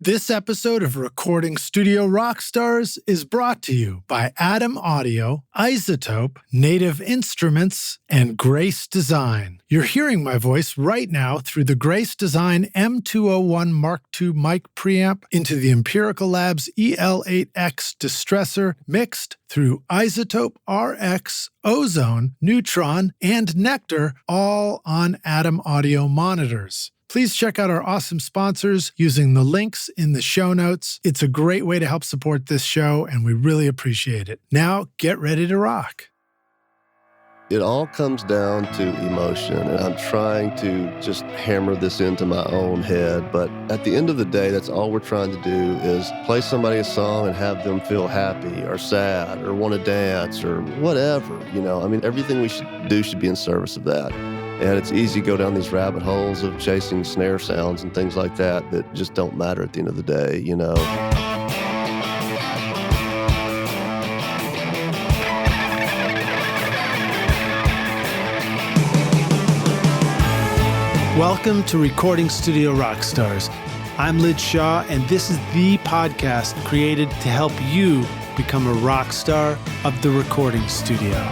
This episode of Recording Studio Rockstars is brought to you by Adam Audio, Isotope, Native Instruments, and Grace Design. You're hearing my voice right now through the Grace Design M201 Mark II mic preamp into the Empirical Labs EL8X distressor mixed through Isotope, RX, Ozone, Neutron, and Nectar, all on Adam Audio monitors. Please check out our awesome sponsors using the links in the show notes. It's a great way to help support this show, and we really appreciate it. Now, get ready to rock. It all comes down to emotion, and I'm trying to just hammer this into my own head. But at the end of the day, that's all we're trying to do is play somebody a song and have them feel happy or sad or want to dance or whatever. Everything we should do should be in service of that. And it's easy to go down these rabbit holes of chasing snare sounds and things like that that just don't matter at the end of the day, Welcome to Recording Studio Rockstars. I'm Lid Shaw, and this is the podcast created to help you become a rock star of the recording studio.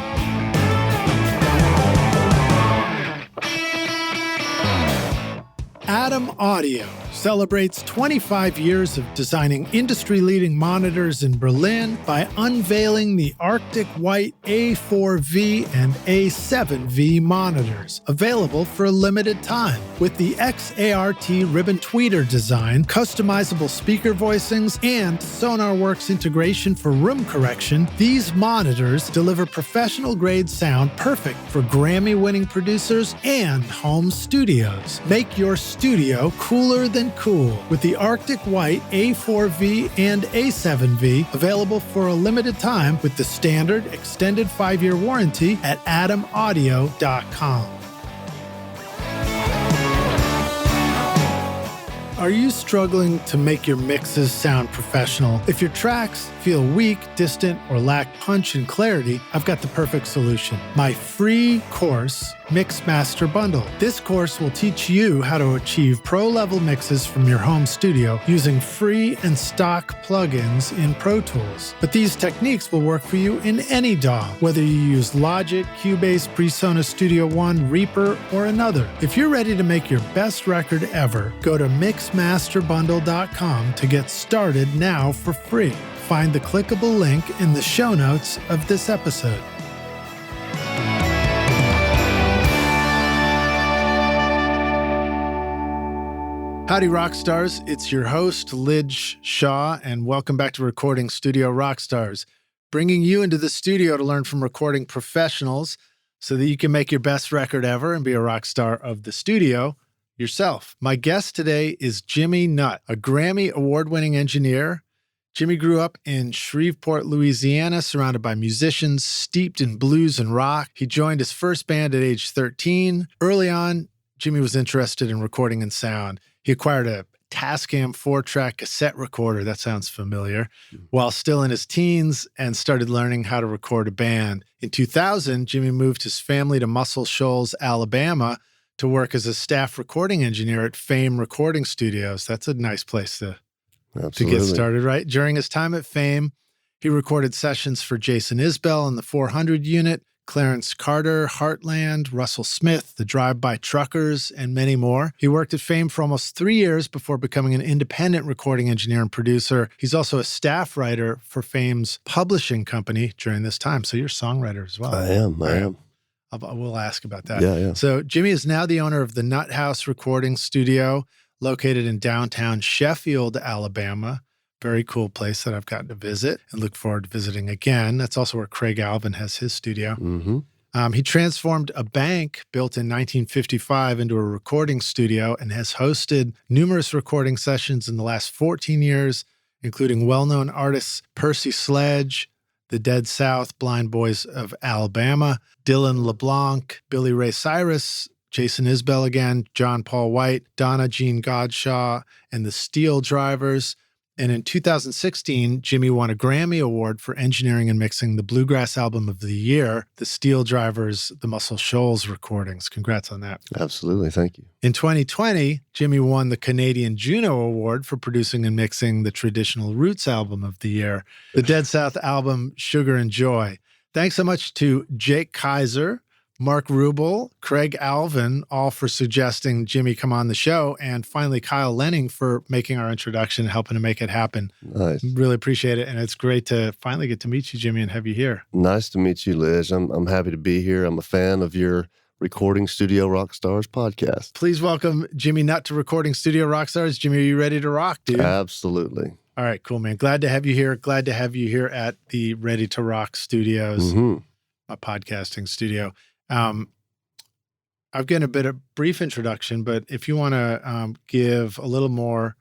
Adam Audio celebrates 25 years of designing industry-leading monitors in Berlin by unveiling the Arctic White A4V and A7V monitors, available for a limited time. With the XART ribbon tweeter design, customizable speaker voicings, and SonarWorks integration for room correction, these monitors deliver professional-grade sound perfect for Grammy-winning producers and home studios. Make your studio cooler than cool with the Arctic White A4V and A7V, available for a limited time with the standard extended 5-year warranty at adamaudio.com. Are you struggling to make your mixes sound professional? If your tracks feel weak, distant, or lack punch and clarity, I've got the perfect solution. My free course, Mix Master Bundle. This course will teach you how to achieve pro-level mixes from your home studio using free and stock plugins in Pro Tools. But these techniques will work for you in any DAW, whether you use Logic, Cubase, PreSonus Studio One, Reaper, or another. If you're ready to make your best record ever, go to mixmasterbundle.com to get started now for free. Find the clickable link in the show notes of this episode. Howdy, Rockstars. It's your host, Lid Shaw, and welcome back to Recording Studio Rockstars, bringing you into the studio to learn from recording professionals so that you can make your best record ever and be a rock star of the studio yourself. My guest today is Jimmy Nutt, a Grammy Award-winning engineer. Jimmy grew up in Shreveport, Louisiana, surrounded by musicians steeped in blues and rock. He joined his first band at age 13. Early on, Jimmy was interested in recording and sound. He acquired a Tascam 4-track cassette recorder, that sounds familiar, while still in his teens and started learning how to record a band. In 2000, Jimmy moved his family to Muscle Shoals, Alabama, to work as a staff recording engineer at Fame Recording Studios. That's a nice place to get started, right? During his time at Fame, he recorded sessions for Jason Isbell and the 400 unit, Clarence Carter, Heartland, Russell Smith, the Drive-By Truckers, and many more. He worked at Fame for almost 3 years before becoming an independent recording engineer and producer. He's also a staff writer for Fame's publishing company during this time. So you're a songwriter as well. I am. We'll ask about that. Yeah. So Jimmy is now the owner of the NuttHouse recording studio located in downtown Sheffield, Alabama. Very cool place that I've gotten to visit and look forward to visiting again. That's also where Craig Alvin has his studio. Mm-hmm. He transformed a bank built in 1955 into a recording studio and has hosted numerous recording sessions in the last 14 years, including well-known artists Percy Sledge, the Dead South, Blind Boys of Alabama, Dylan LeBlanc, Billy Ray Cyrus, Jason Isbell again, John Paul White, Donna Jean Godshaw, and the Steel Drivers. And in 2016, Jimmy won a Grammy Award for engineering and mixing the Bluegrass Album of the Year, the Steel Drivers, the Muscle Shoals recordings. Congrats on that. Absolutely. Thank you. In 2020, Jimmy won the Canadian Juno Award for producing and mixing the Traditional Roots Album of the Year, the Dead South album Sugar and Joy. Thanks so much to Jake Kaiser, Mark Rubel, Craig Alvin, all for suggesting Jimmy come on the show, and finally Kyle Lenning for making our introduction, helping to make it happen. Nice. Really appreciate it, and it's great to finally get to meet you, Jimmy, and have you here. Nice to meet you, Liz. I'm happy to be here. I'm a fan of your Recording Studio Rockstars podcast. Please welcome Jimmy Nutt to Recording Studio Rockstars. Jimmy, are you ready to rock, dude? Absolutely. All right, cool, man. Glad to have you here. Glad to have you here at the Ready to Rock Studios, my podcasting studio. I've given a bit of brief introduction, but if you want to give a little more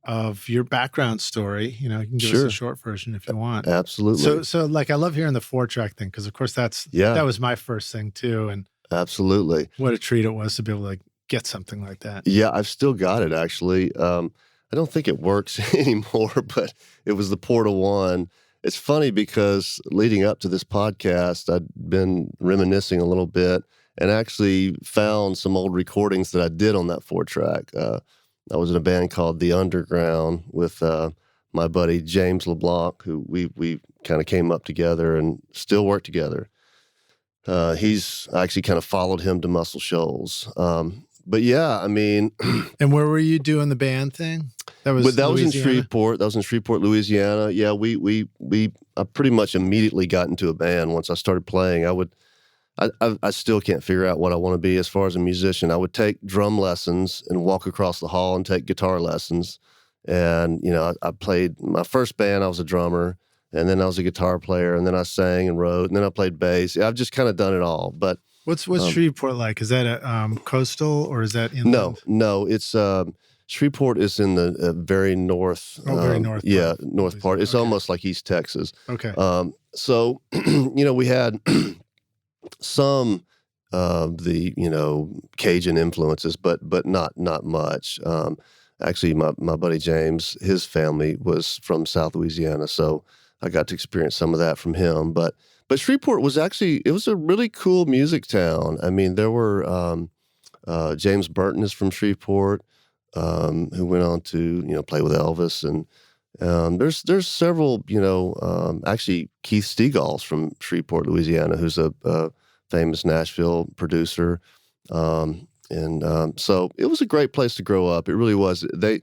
of your background story, you can give us a short version if you want. Absolutely. So like, I love hearing the 4-track thing, because of course that was my first thing too. And absolutely, what a treat it was to be able to get something like that. Yeah, I've still got it actually. I don't think it works anymore, but it was the Porta 1. It's funny because leading up to this podcast, I'd been reminiscing a little bit and actually found some old recordings that I did on that 4-track. I was in a band called The Underground with my buddy James LeBlanc, who we kind of came up together and still work together. I actually kind of followed him to Muscle Shoals. But yeah, I mean... And where were you doing the band thing? That was in Shreveport. That was in Shreveport, Louisiana. Yeah, I pretty much immediately got into a band once I started playing. I still can't figure out what I want to be as far as a musician. I would take drum lessons and walk across the hall and take guitar lessons. And, I played my first band, I was a drummer, and then I was a guitar player, and then I sang and wrote, and then I played bass. I've just kind of done it all. But what's Shreveport like? Is that a coastal, or is that inland? No, it's Shreveport is in the very north. Very north. Yeah, north part. It's almost like East Texas. Okay. So, we had some of the, Cajun influences, but not much. Actually, my buddy James, his family was from South Louisiana, so I got to experience some of that from him. But Shreveport was it was a really cool music town. I mean, there were James Burton is from Shreveport, who went on to play with Elvis, and there's several actually Keith Stegall's from Shreveport, Louisiana, who's a famous Nashville producer, so it was a great place to grow up. It really was. They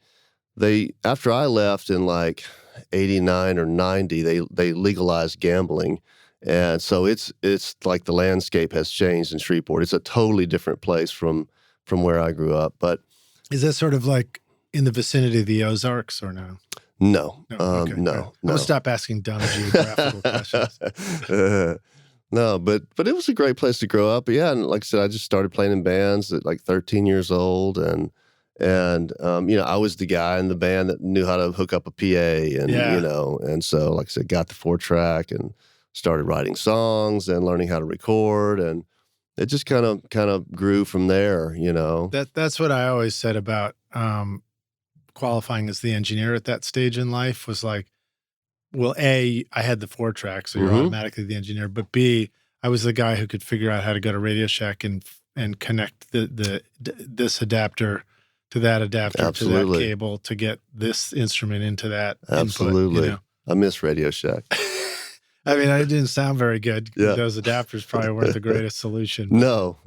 after I left in like 89 or 90, they legalized gambling. And so it's like the landscape has changed in Shreveport. It's a totally different place from where I grew up. But is that sort of like in the vicinity of the Ozarks or no? No. Okay. No. I'm gonna stop asking dumb geographical questions. No, but it was a great place to grow up. But yeah, and like I said, I just started playing in bands at like 13 years old, and I was the guy in the band that knew how to hook up a PA, and and so like I said, got the 4-track and started writing songs and learning how to record, and it just kind of grew from there, That's what I always said about qualifying as the engineer at that stage in life was like, well, A, I had the 4-track, so you're automatically the engineer, but B, I was the guy who could figure out how to go to Radio Shack and connect this adapter to that adapter to that cable to get this instrument into that Absolutely. input. I miss Radio Shack. I mean, it didn't sound very good. Yeah. Those adapters probably weren't the greatest solution. No.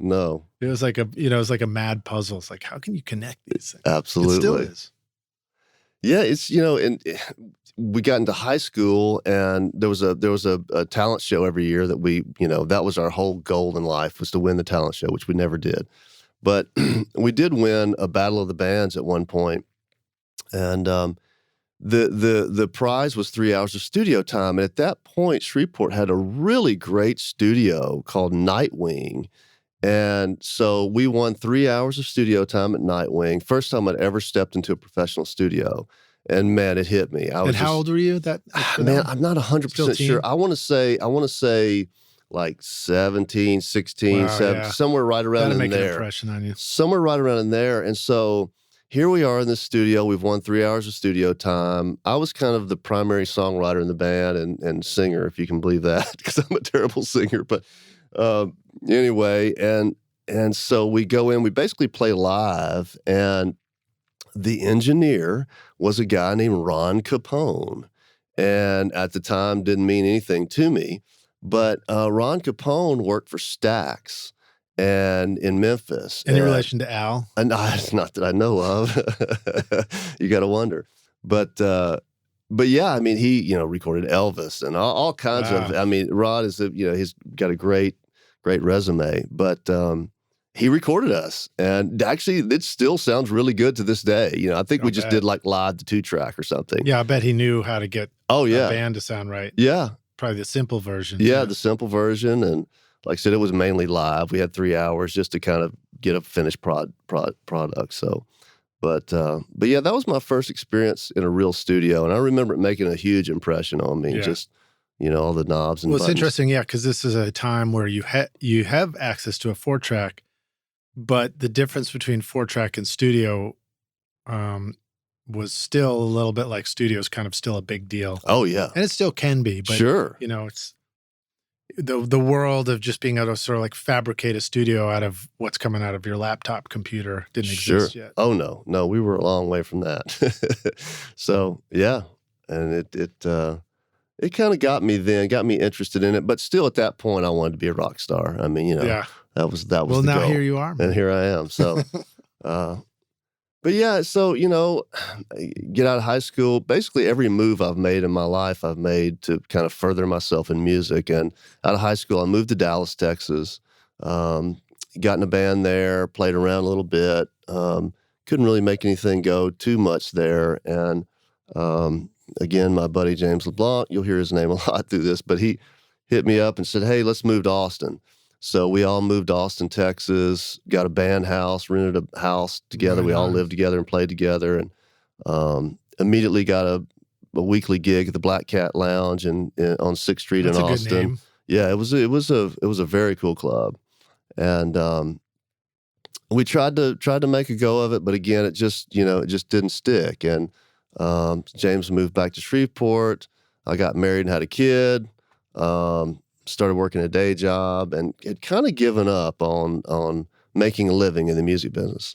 It was like a mad puzzle. It's like, how can you connect these things? Absolutely. It still is. Yeah, it's and we got into high school, and there was a talent show every year that we that was our whole goal in life, was to win the talent show, which we never did, but we did win a battle of the bands at one point, and the prize was 3 hours of studio time, and at that point, Shreveport had a really great studio called Nightwing. And so we won 3 hours of studio time at Nightwing. First time I'd ever stepped into a professional studio. And man, it hit me. How old were you? Man, I'm not 100% sure. I want to say like 17, 16, 17, somewhere right around in there. That'd make an impression on you. Somewhere right around in there. And so, here we are in the studio. We've won 3 hours of studio time. I was kind of the primary songwriter in the band and singer, if you can believe that, because I'm a terrible singer. But anyway, and so we go in, we basically play live, and the engineer was a guy named Ron Capone. And at the time, didn't mean anything to me. But Ron Capone worked for Stax and in Memphis. Any relation to Al? And it's not that I know of. You got to wonder. But yeah, I mean, he, recorded Elvis and all kinds of, I mean, Rod is, he's got a great resume. But he recorded us, and actually, it still sounds really good to this day. I think we just did like live the 2-track or something. Yeah, I bet he knew how to get a band to sound right. Yeah. Probably the simple version. Yeah, the simple version. And like I said, it was mainly live. We had 3 hours just to kind of get a finished product. So, but yeah, that was my first experience in a real studio. And I remember it making a huge impression on me. Yeah. Just, all the knobs and buttons. It's interesting, yeah, because this is a time where you have access to a 4-track. But the difference between 4-track and studio was still a little bit like studio's kind of still a big deal. Oh, yeah. And it still can be. But, sure. It's the world of just being able to sort of like fabricate a studio out of what's coming out of your laptop computer didn't exist yet. Oh, no, we were a long way from that. So, yeah. And it kind of got me interested in it. But still at that point, I wanted to be a rock star. I mean, Yeah. That was the goal. Now here you are, man. And here I am. So, but yeah, so, get out of high school. Basically, every move I've made in my life, I've made to kind of further myself in music. And out of high school, I moved to Dallas, Texas. Got in a band there, played around a little bit. Couldn't really make anything go too much there. And again, my buddy James LeBlanc, you'll hear his name a lot through this, but he hit me up and said, "Hey, let's move to Austin." So we all moved to Austin, Texas, got a band house, rented a house together. We all lived together and played together, and immediately got a weekly gig at the Black Cat Lounge on 6th Street in Austin. Good name. Yeah, it was a very cool club, and we tried to make a go of it, but again, it just didn't stick. And James moved back to Shreveport. I got married and had a kid. Started working a day job, and had kind of given up on making a living in the music business.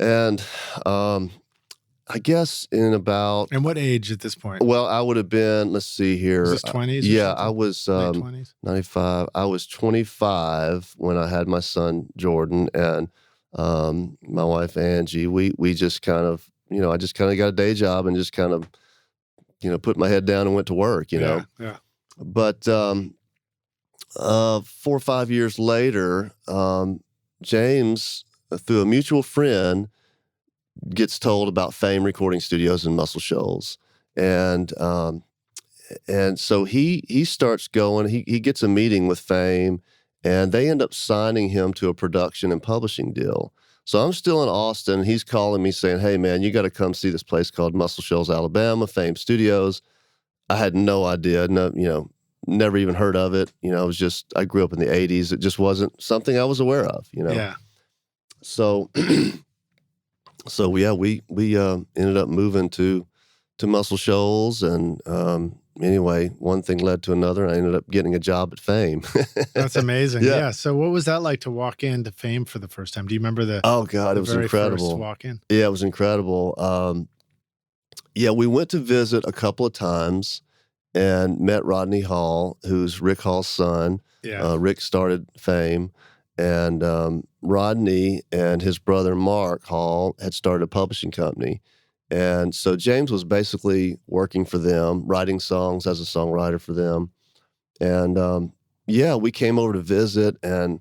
And I guess in about... And what age at this point? Well, I would have been, let's see here. Was this 20s? Yeah, I was late 20s? 95. I was 25 when I had my son, Jordan, and my wife, Angie. We just kind of, I just kind of got a day job and just kind of, put my head down and went to work, Yeah. But 4 or 5 years later, James, through a mutual friend, gets told about Fame Recording Studios in Muscle Shoals, and so he starts going. He gets a meeting with Fame, and they end up signing him to a production and publishing deal. So I'm still in Austin. And he's calling me saying, "Hey man, you got to come see this place called Muscle Shoals, Alabama, Fame Studios." I had no idea, never even heard of it. It was just, I grew up in the 80s. It just wasn't something I was aware of, Yeah. So, yeah, we ended up moving to Muscle Shoals, and anyway, one thing led to another, and I ended up getting a job at Fame. That's amazing. Yeah. So what was that like to walk into Fame for the first time? Do you remember the... Oh God, it was incredible. First walk in? Yeah, it was incredible. Yeah, we went to visit a couple of times and met Rodney Hall, who's Rick Hall's son. Yeah. Rick started Fame, and Rodney and his brother Mark Hall had started a publishing company. And so James was basically working for them, writing songs as a songwriter for them. And yeah, we came over to visit, and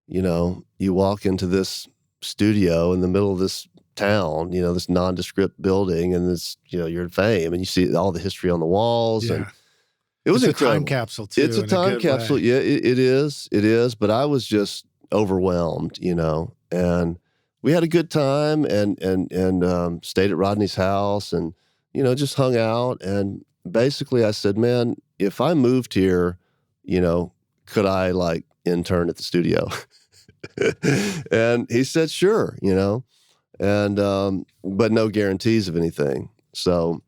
you walk into this studio in the middle of this town, this nondescript building, and this, you're in Fame, and you see all the history on the walls. Yeah. And it was incredible. It's a time capsule too. It's a time capsule. Way. Yeah, it is. But I was just overwhelmed, and we had a good time, and stayed at Rodney's house, and just hung out. And basically I said, "Man, if I moved here, could I intern at the studio?" And he said, "Sure," and but no guarantees of anything. So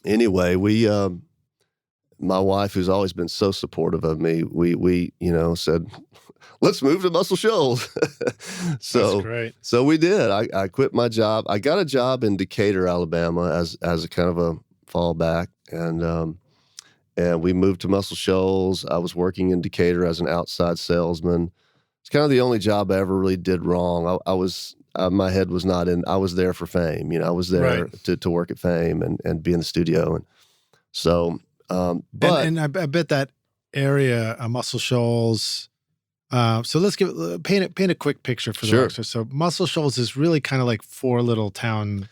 anyway, my wife, who's always been so supportive of me, we said, let's move to Muscle Shoals. That's great. So we did. I quit my job. I got a job in Decatur, Alabama, as a kind of a fallback, and we moved to Muscle Shoals. I was working in Decatur as an outside salesman. It's kind of the only job I ever really did wrong. I was my head was not in. I was there for fame. I was there to work at Fame and be in the studio, and so. But and I bet that area, Muscle Shoals. So let's paint a quick picture for the rockstars. So Muscle Shoals is really kind of like 4 little town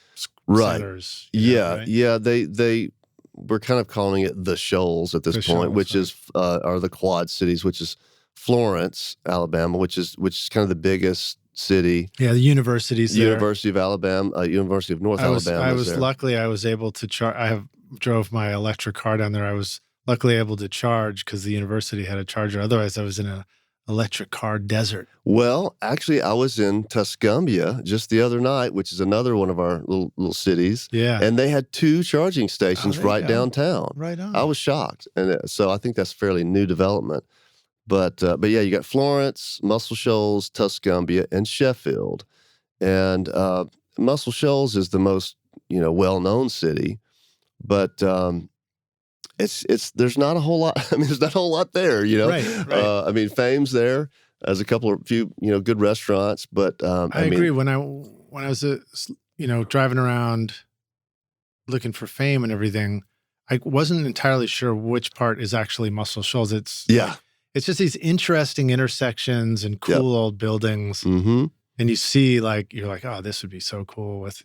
centers. Yeah. They we're kind of calling it the Shoals at this point, which are the Quad Cities, which is Florence, Alabama, which is kind of the biggest city. Yeah, the university's there. University of Alabama, University of North Alabama. I was luckily I was able to charge. Drove my electric car down there. I was luckily able to charge because the university had a charger. Otherwise, I was in an electric car desert. Well, actually, I was in Tascam just the other night, which is another one of our little cities. Yeah. And they had 2 charging stations right downtown. Right on. I was shocked. And so I think that's fairly new development. But yeah, you got Florence, Muscle Shoals, Tascam, and Sheffield. And Muscle Shoals is the most, well-known city. But there's not a whole lot. I mean, there's not a whole lot there, Right. I mean, Fame's there. There's a few good restaurants, but I agree. When I was driving around looking for Fame and everything, I wasn't entirely sure which part is actually Muscle Shoals. It's just these interesting intersections and cool old buildings, and you see you're like, oh, this would be so cool with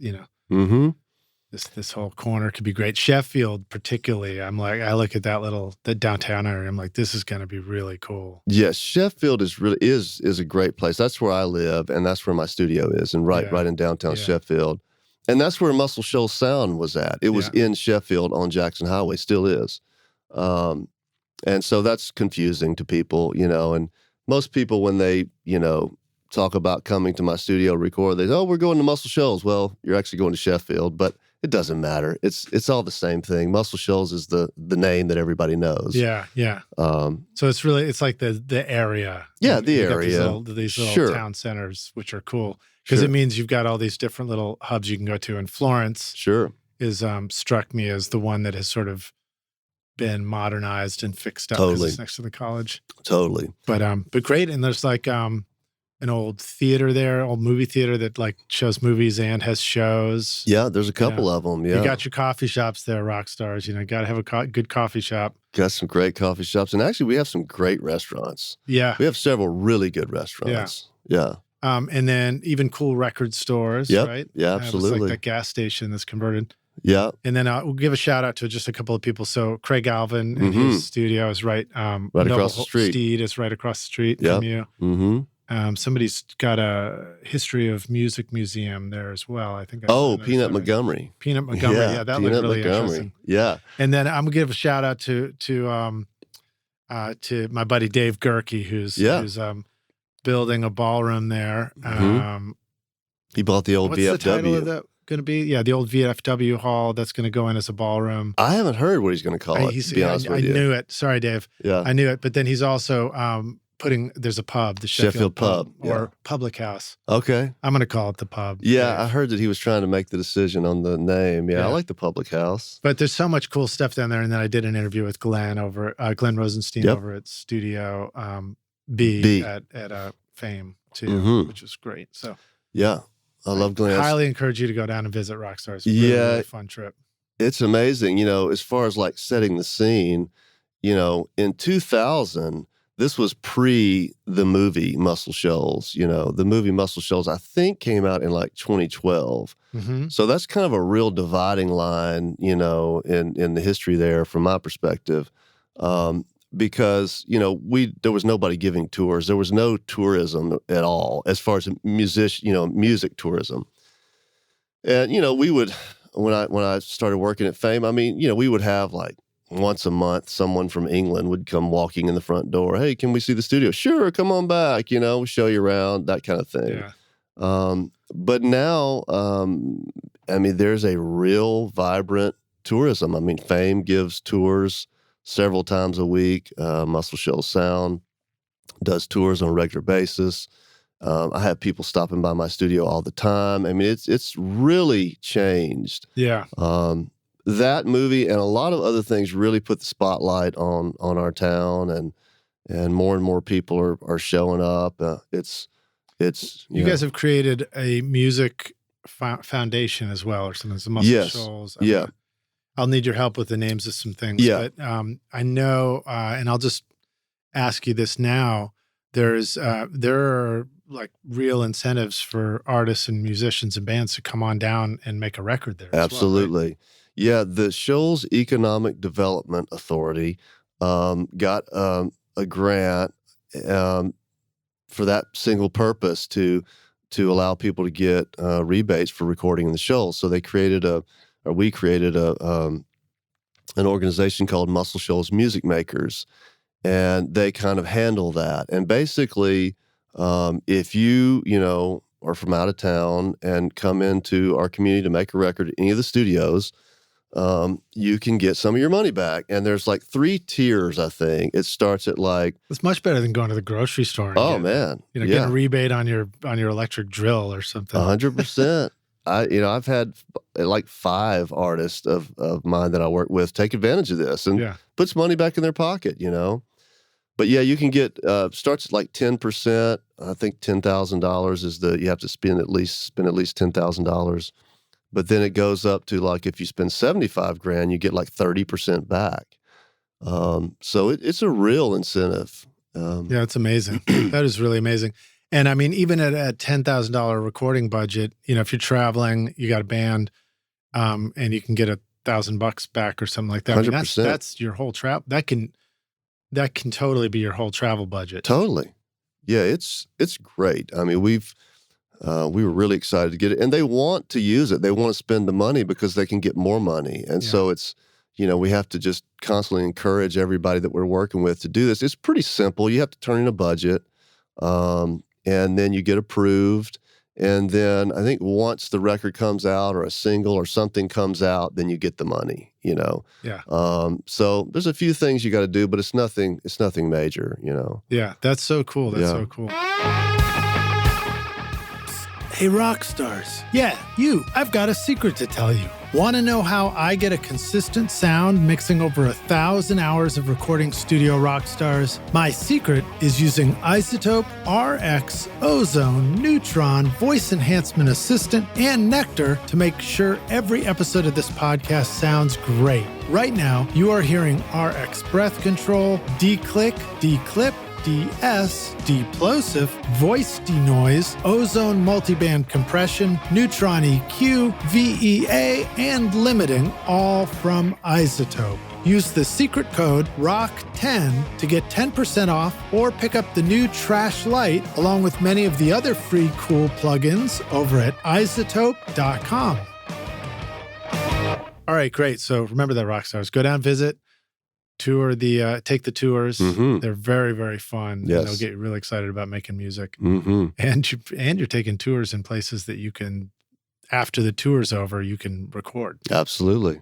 This whole corner could be great. Sheffield, particularly, I'm like, I look at that downtown area. I'm like, this is going to be really cool. Yes, Sheffield is a great place. That's where I live, and that's where my studio is, and right in downtown Sheffield, and that's where Muscle Shoals Sound was at. It was in Sheffield on Jackson Highway, still is, and so that's confusing to people, and most people when they talk about coming to my studio to record, they say, oh, we're going to Muscle Shoals. Well, you're actually going to Sheffield, but it doesn't matter. It's all the same thing. Muscle Shoals is the name that everybody knows. Yeah. So it's like the area. Yeah, the area. These little town centers, which are cool because it means you've got all these different little hubs you can go to. And Florence is struck me as the one that has sort of been modernized and fixed up because it's next to the college. Totally. But great. And there's an old theater there, old movie theater that shows movies and has shows. Yeah, there's a couple of them. Yeah, you got your coffee shops there, rock stars. Got to have a good coffee shop. Got some great coffee shops, and actually, we have some great restaurants. Yeah, we have several really good restaurants. Yeah. And then even cool record stores. Right. Yeah, absolutely. It's like that gas station that's converted. Yeah. And then we'll give a shout out to just a couple of people. So Craig Alvin in his studio is right across the street. Steed is right across the street from you. Mm-hmm. Somebody's got a history of music museum there as well. I think. Peanut Montgomery. Peanut Montgomery. Yeah, that looked really interesting. Yeah. And then I'm gonna give a shout out to my buddy Dave Gerke, who's building a ballroom there. He bought the old VFW. What's the title of that going to be? Yeah, the old VFW hall that's going to go in as a ballroom. I haven't heard what he's going to call it. To be honest with you. I knew it. Sorry, Dave. Yeah, I knew it. But then he's also there's a pub, the Sheffield Pub or Public House. Okay. I'm going to call it the pub. Yeah, I heard that he was trying to make the decision on the name. Yeah, I like the Public House. But there's so much cool stuff down there. And then I did an interview with Glenn Rosenstein over at Studio B. at Fame too, which was great. So yeah, I love Glenn. I highly encourage you to go down and visit Rockstars. Really fun trip. It's amazing. As far as setting the scene, in 2000, this was pre the movie Muscle Shoals. The movie Muscle Shoals, I think, came out in 2012. So that's kind of a real dividing line, in the history there from my perspective. Because, there was nobody giving tours. There was no tourism at all as far as music tourism. And, we would, when I started working at Fame, we would have once a month, someone from England would come walking in the front door. Hey, can we see the studio? Sure, come on back. We'll show you around, that kind of thing. But now, I mean, there's a real vibrant tourism. I mean, Fame gives tours several times a week. Muscle Shoals Sound does tours on a regular basis. I have people stopping by my studio all the time. I mean, it's really changed. Yeah. That movie and a lot of other things really put the spotlight on our town, and more people are showing up. You guys have created a music foundation as well, or something. It's the Muscle Shoals. I'll need your help with the names of some things. Yeah. But I know, and I'll just ask you this now. There are like real incentives for artists and musicians and bands to come on down and make a record there. Absolutely. As well, right? Yeah, the Shoals Economic Development Authority got a grant for that single purpose to allow people to get rebates for recording in the Shoals. So we created an organization called Muscle Shoals Music Makers, and they kind of handle that. And basically, if you are from out of town and come into our community to make a record at any of the studios, you can get some of your money back. And there's like 3 tiers, I think. It starts at like... It's much better than going to the grocery store and getting a rebate on your electric drill or something. 100%. I've had like 5 artists of mine that I work with take advantage of this and puts money back in their pocket, But yeah, you can get, starts at like 10%. I think $10,000 is you have to spend at least $10,000. But then it goes up to like, if you spend 75 grand, you get like 30% back. So it's a real incentive. Yeah, it's amazing. That is really amazing. And I mean, even at a $10,000 recording budget, if you're traveling, you got a band, and you can get $1,000 back or something like that. 100%. I mean, that's your whole travel. That can totally be your whole travel budget. Totally. Yeah, it's great. I mean, we were really excited to get it, and they want to use it. They want to spend the money because they can get more money. And so it's, we have to just constantly encourage everybody that we're working with to do this. It's pretty simple. You have to turn in a budget, and then you get approved. And then I think once the record comes out or a single or something comes out, then you get the money, Yeah. So there's a few things you got to do, but it's nothing major, Yeah. That's so cool. That's so cool. Hey, rock stars. Yeah, you. I've got a secret to tell you. Want to know how I get a consistent sound mixing over 1,000 hours of recording studio rock stars? My secret is using iZotope, RX, Ozone, Neutron, Voice Enhancement Assistant, and Nectar to make sure every episode of this podcast sounds great. Right now, you are hearing RX Breath Control, D-Click, D-Clip, DS, Deplosive, Voice Denoise, Ozone Multiband Compression, Neutron EQ, VEA, and Limiting, all from iZotope. Use the secret code ROCK10 to get 10% off or pick up the new Trash Light along with many of the other free cool plugins over at iZotope.com. All right, great. So remember that, rock stars. Go down, visit. Take the tours. Mm-hmm. They're very, very fun. Yes. And they'll get you really excited about making music. Mm-hmm. And you're taking tours in places that you can, after the tour's over, you can record. Absolutely.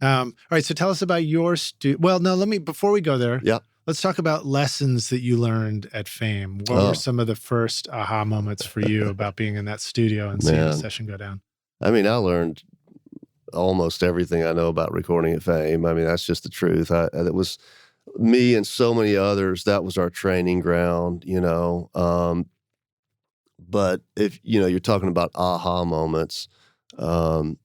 All right. So tell us about your before we go there, let's talk about lessons that you learned at Fame. What were some of the first aha moments for you about being in that studio and seeing a session go down? I mean, I learned almost everything I know about recording at Fame. I mean, that's just the truth. It was me and so many others. That was our training ground, But if, you're talking about aha moments, one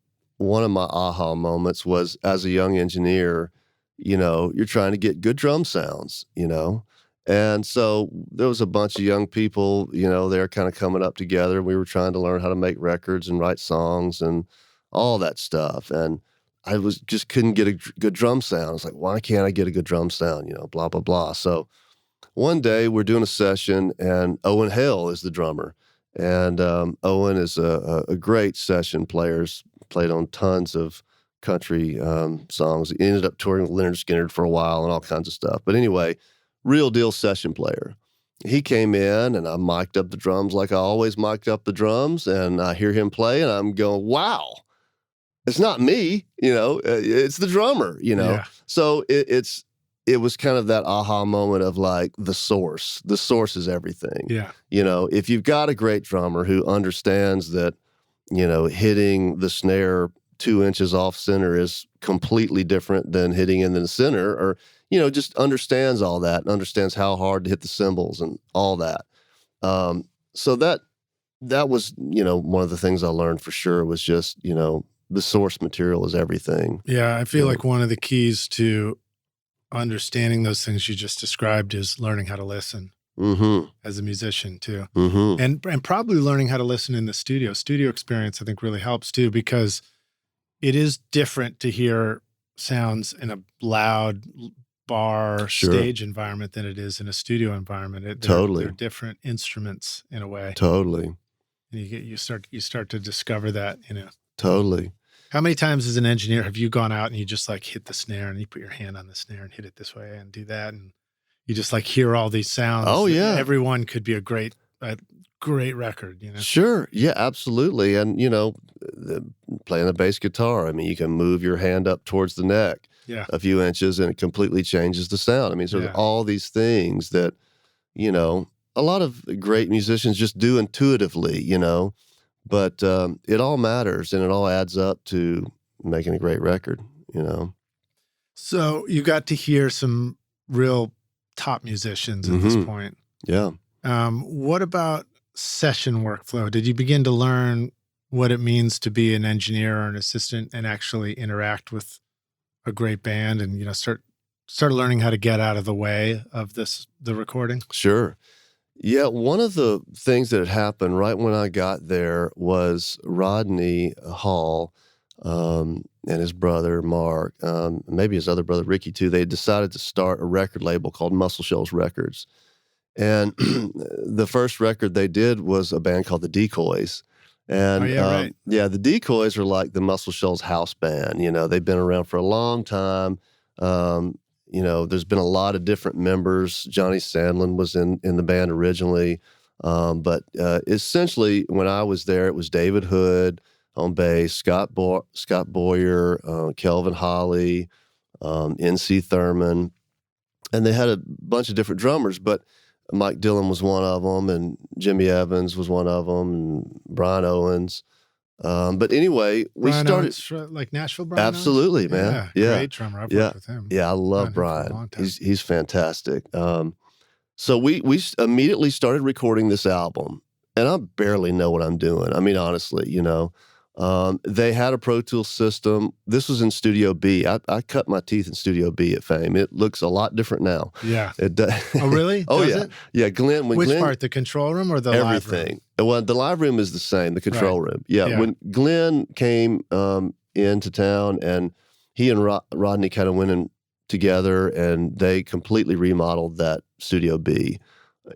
of my aha moments was as a young engineer, you're trying to get good drum sounds, And so there was a bunch of young people, they're kind of coming up together. We were trying to learn how to make records and write songs and all that stuff. And I couldn't get a good drum sound. I was like, why can't I get a good drum sound? Blah, blah, blah. So one day we're doing a session and Owen Hale is the drummer. And Owen is a great session player, played on tons of country songs. He ended up touring with Leonard Skinner for a while and all kinds of stuff. But anyway, real deal session player. he came in, and I mic'd up the drums like I always mic'd up the drums, and I hear him play, and I'm going, wow, it's not me, it's the drummer, Yeah. So it was kind of that aha moment of like the source is everything. Yeah. If you've got a great drummer who understands that, hitting the snare 2 inches off center is completely different than hitting in the center, or, just understands all that and understands how hard to hit the cymbals and all that. So that was, one of the things I learned for sure was just, the source material is everything. Yeah. I feel like one of the keys to understanding those things you just described is learning how to listen as a musician too. And probably learning how to listen in the studio. Studio experience, I think, really helps too, because it is different to hear sounds in a loud bar stage environment than it is in a studio environment. They're different instruments in a way. Totally. And you start to discover that, Totally. How many times as an engineer have you gone out and you just like hit the snare and you put your hand on the snare and hit it this way and do that, and you just like hear all these sounds? Oh yeah. Everyone could be a great record, Sure. Yeah, absolutely. And, playing the bass guitar, I mean, you can move your hand up towards the neck a few inches and it completely changes the sound. I mean, so there's all these things that, a lot of great musicians just do intuitively, but it all matters and it all adds up to making a great record, So you got to hear some real top musicians at this point. Yeah. What about session workflow? Did you begin to learn what it means to be an engineer or an assistant and actually interact with a great band and, start learning how to get out of the way of the recording? Sure. Yeah, one of the things that had happened right when I got there was Rodney Hall and his brother, Mark, maybe his other brother, Ricky, too. They decided to start a record label called Muscle Shoals Records. And the first record they did was a band called the Decoys. And the Decoys are like the Muscle Shoals house band. They've been around for a long time. There's been a lot of different members. Johnny Sandlin was in the band originally. But essentially, when I was there, it was David Hood on bass, Scott Boyer, Kelvin Holly, N.C. Thurman. And they had a bunch of different drummers, but Mike Dillon was one of them, and Jimmy Evans was one of them, and Brian Owens. But anyway, we Brian started Owens, like Nashville. Brian absolutely, Owens? man. Yeah, great drummer. I've worked with him. Yeah, I love Brian. He's fantastic. So we immediately started recording this album, and I barely know what I'm doing. I mean, honestly, they had a Pro Tools system. This was in Studio B. I cut my teeth in Studio B at Fame. It looks a lot different now. Yeah. Oh, really? Oh, Does yeah. it? Yeah, Glenn. Which part, the control room or the live room? Everything. Well, the live room is the same, the control room. Yeah, when Glenn came into town, and he and Rodney kind of went in together, and they completely remodeled that Studio B.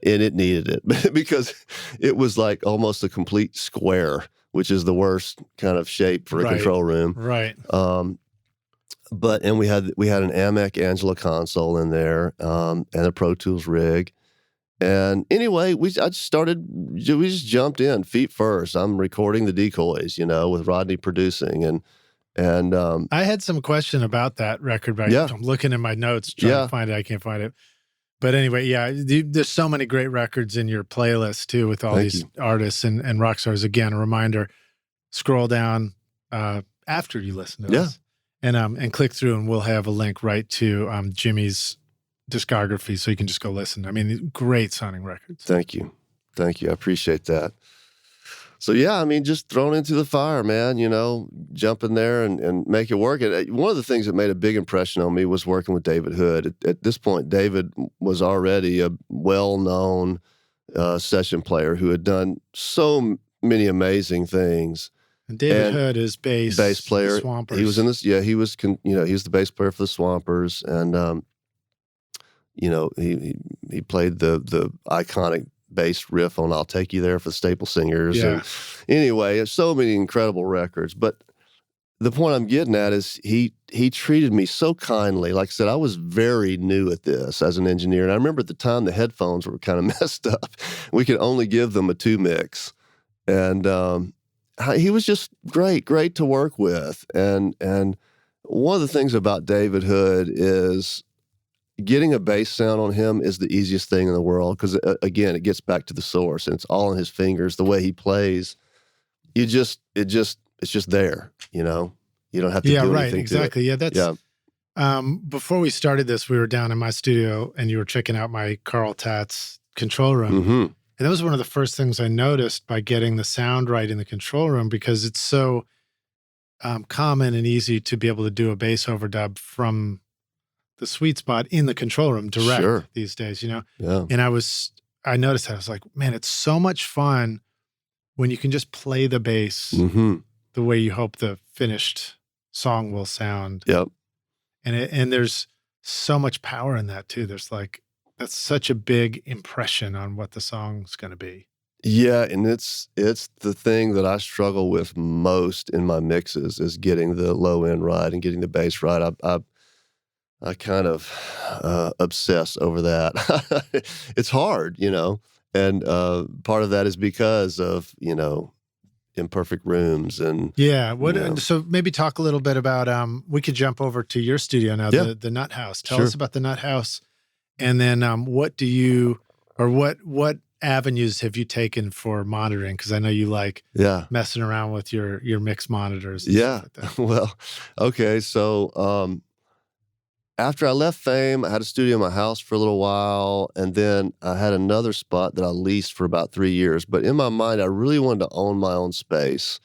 And it needed it because it was like almost a complete square, which is the worst kind of shape for a control room. Right. And we had an Amec Angela console in there, and a Pro Tools rig. And anyway, we just jumped in feet first. I'm recording the Decoys, with Rodney producing, and I had some question about that record, but I'm looking in my notes trying to find it. I can't find it. But anyway, there's so many great records in your playlist too, with all these artists and rock stars. Again, a reminder: scroll down after you listen to us, and click through, and we'll have a link right to Jimmy's discography, so you can just go listen. I mean, great sounding records. Thank you. I appreciate that. So yeah, I mean, just thrown into the fire, man, jump in there and make it work. And one of the things that made a big impression on me was working with David Hood. At this point, David was already a well-known session player who had done so many amazing things. And David Hood is bass player. Swampers. He was in this. Yeah, he was he was the bass player for the Swampers, and he played the iconic bass riff on "I'll Take You There" for the Staple Singers. Yeah. And anyway, so many incredible records. But the point I'm getting at is he treated me so kindly. Like I said, I was very new at this as an engineer. And I remember at the time the headphones were kind of messed up. We could only give them a 2 mix. And he was just great to work with. And one of the things about David Hood is getting a bass sound on him is the easiest thing in the world. Because again, it gets back to the source and it's all in his fingers, the way he plays. It's just there, you know? You don't have to do anything to it. Exactly. Yeah, that's... before we started this, we were down in my studio and you were checking out my Carl Tatz control room. Mm-hmm. And that was one of the first things I noticed by getting the sound right in the control room, because it's so common and easy to be able to do a bass overdub from the sweet spot in the control room direct these days, you know? Yeah. And I noticed that. I was like, man, it's so much fun when you can just play the bass the way you hope the finished song will sound. Yep. And there's so much power in that too. That's such a big impression on what the song's going to be. Yeah, and it's the thing that I struggle with most in my mixes is getting the low end right and getting the bass right. I kind of obsess over that. It's hard, you know, and part of that is because of, you know, imperfect rooms and so maybe talk a little bit about we could jump over to your studio now, the NuttHouse. Tell us about the NuttHouse, and then what avenues have you taken for monitoring? Because I know you like messing around with your mix monitors and stuff like that. Well, okay, so after I left Fame, I had a studio in my house for a little while, and then I had another spot that I leased for about 3 years. But in my mind, I really wanted to own my own space.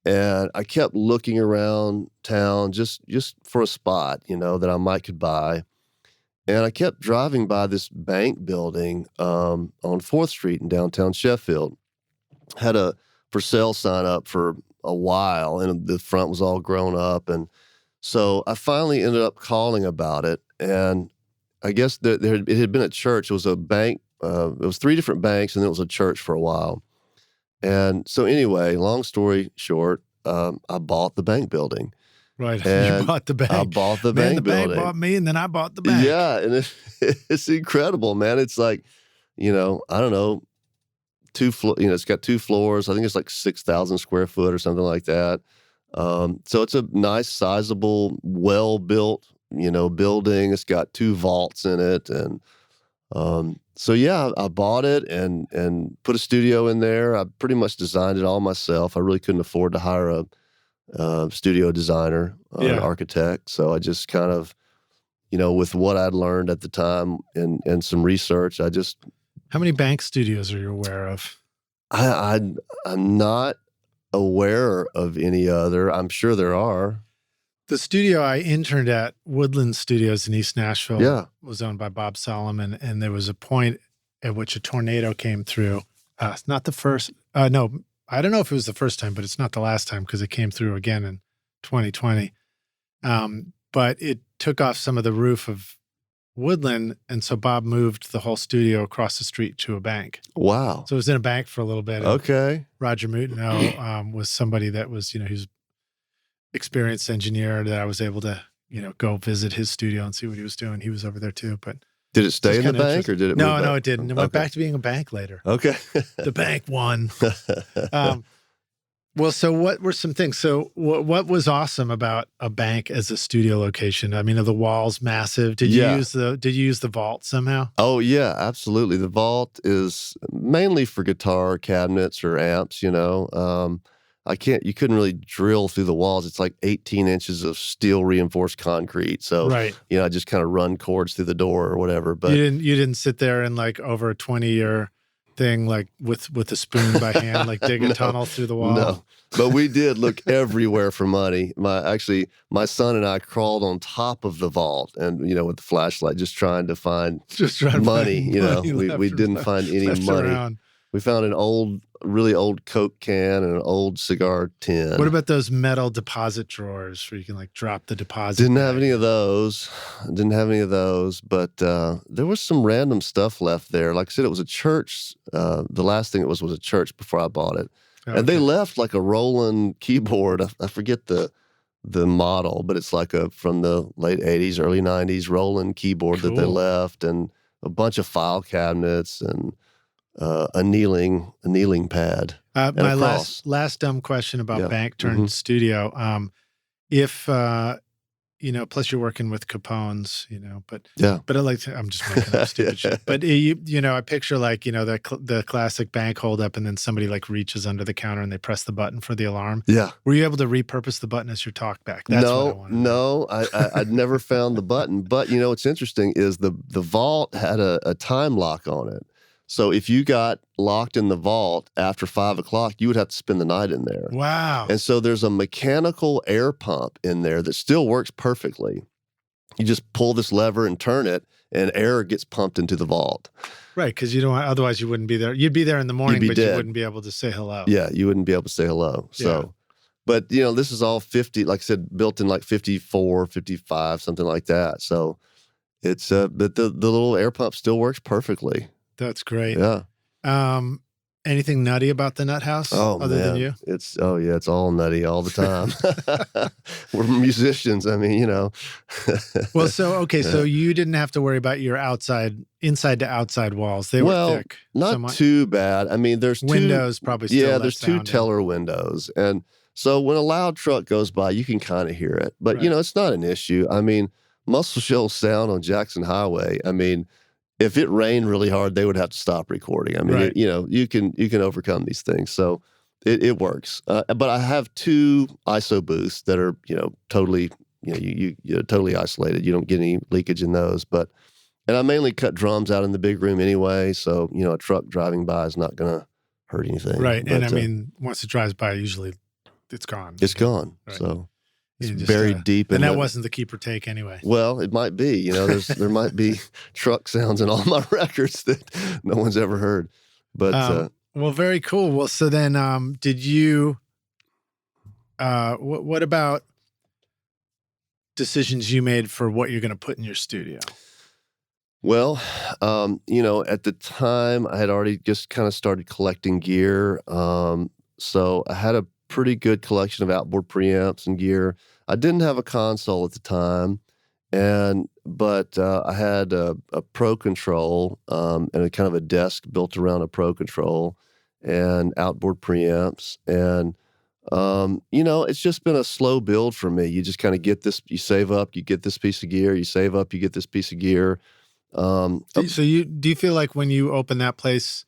And I kept looking around town just for a spot, you know, that I could buy. And I kept driving by this bank building on 4th Street in downtown Sheffield. Had a for sale sign up for a while, and the front was all grown up. And so I finally ended up calling about it, and I guess it had been a church. It was a bank. It was 3 different banks, and then it was a church for a while. And so anyway, long story short, I bought the bank building. Right, and you bought the bank. I bought the bank building. The bank bought me, and then I bought the bank. Yeah, and it's incredible, man. It's like, you know, I don't know, it's got 2 floors. I think it's like 6,000 square foot or something like that. So it's a nice, sizable, well-built, you know, building. It's got 2 vaults in it. And so, yeah, I bought it and put a studio in there. I pretty much designed it all myself. I really couldn't afford to hire a studio designer, an architect. So I just kind of, you know, with what I'd learned at the time and some research, How many bank studios are you aware of? I'm not aware of any other. I'm sure there are. The studio I interned at, Woodland Studios in East Nashville, was owned by Bob Solomon, and there was a point at which a tornado came through. It's not the first, no, I don't know if it was the first time, but it's not the last time because it came through again in 2020. But it took off some of the roof of Woodland, and so Bob moved the whole studio across the street to a bank. Wow. So it was in a bank for a little bit. Okay. Roger Mutino was somebody that was, you know, he was experienced engineer that I was able to, you know, go visit his studio and see what he was doing. He was over there too. But did it stay in the bank or did it move back? No, it didn't. It went back to being a bank later. Okay. The bank won. Well, so what were some things? So what was awesome about a bank as a studio location? I mean, are the walls massive? Did you use the vault somehow? Oh yeah, absolutely. The vault is mainly for guitar cabinets or amps, you know. You couldn't really drill through the walls. It's like 18 inches of steel reinforced concrete. So, you know, I just kind of run cords through the door or whatever. But you didn't sit there and like over a 20-year thing, like with a spoon by hand, like dig a tunnel through the wall. No, but we did look everywhere for money. My son and I crawled on top of the vault and, you know, with the flashlight, just trying to find money. You know, we didn't find any money. Around. We found an really old Coke can and an old cigar tin. What about those metal deposit drawers where you can like drop the deposit? Didn't have any of those, but there was some random stuff left there. Like I said, it was a church. The last thing it was a church before I bought it. Okay. And they left like a Roland keyboard. I forget the the model, but it's like from the late 80s, early 90s Roland keyboard that they left, and a bunch of file cabinets and a kneeling pad. My last dumb question about bank turned studio. If plus you're working with Capones, but I'm just making up stupid shit. But I picture the classic bank holdup, and then somebody reaches under the counter and they press the button for the alarm. Yeah. Were you able to repurpose the button as your talkback? That's what I wanted. No, I'd never found the button. But what's interesting is the vault had a time lock on it. So if you got locked in the vault after 5 o'clock, you would have to spend the night in there. Wow. And so there's a mechanical air pump in there that still works perfectly. You just pull this lever and turn it, and air gets pumped into the vault. Right, because otherwise you wouldn't be there. You'd be there in the morning, but dead. You wouldn't be able to say hello. Yeah, you wouldn't be able to say hello. So, but this is all 50, like I said, built in 54, 55, something like that. So it's, but the little air pump still works perfectly. That's great. Yeah. Anything nutty about the NuttHouse other than you? It's all nutty all the time. We're musicians. I mean, Well, so you didn't have to worry about your inside to outside walls. They were thick. Not too bad. I mean, there's windows probably still let there's sound 2 teller windows. And so when a loud truck goes by, you can kind of hear it. But, it's not an issue. I mean, Muscle Shoals sound on Jackson Highway, I mean, if it rained really hard, they would have to stop recording. I mean, you can overcome these things. So it works. But I have 2 ISO booths that are, totally, you're totally isolated. You don't get any leakage in those. And I mainly cut drums out in the big room anyway. So, a truck driving by is not going to hurt anything. Right. But, and I mean, once it drives by, usually it's gone. It's gone. Right. So it's buried deep in. And that wasn't the keeper take anyway. Well, it might be. There might be truck sounds in all my records that no one's ever heard. But well, very cool. Well, so then, did you? What about decisions you made for what you're going to put in your studio? Well, at the time, I had already just kind of started collecting gear. So I had a pretty good collection of outboard preamps and gear. I didn't have a console at the time, but I had a Pro Control and a kind of a desk built around a Pro Control and outboard preamps. And, it's just been a slow build for me. You just kind of get this, you save up, you get this piece of gear, you save up, you get this piece of gear. So do you feel like when you opened that place,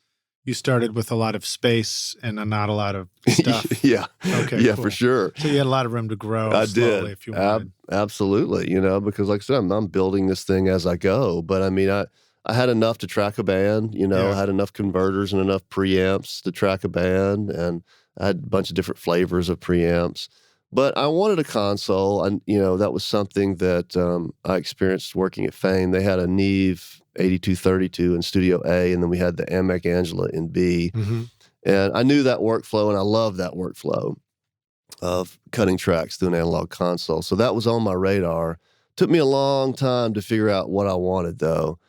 you started with a lot of space and not a lot of stuff? Yeah. Okay. Yeah, cool. for sure. So you had a lot of room to grow. I slowly did. If you wanted. Absolutely. Because like I said, I'm building this thing as I go. But I mean, I had enough to track a band. I had enough converters and enough preamps to track a band, and I had a bunch of different flavors of preamps. But I wanted a console, and that was something that I experienced working at Fame. They had a Neve 8232 in Studio A, and then we had the Amec Angela in B. Mm-hmm. And I knew that workflow, and I loved that workflow of cutting tracks through an analog console. So that was on my radar. Took me a long time to figure out what I wanted, though.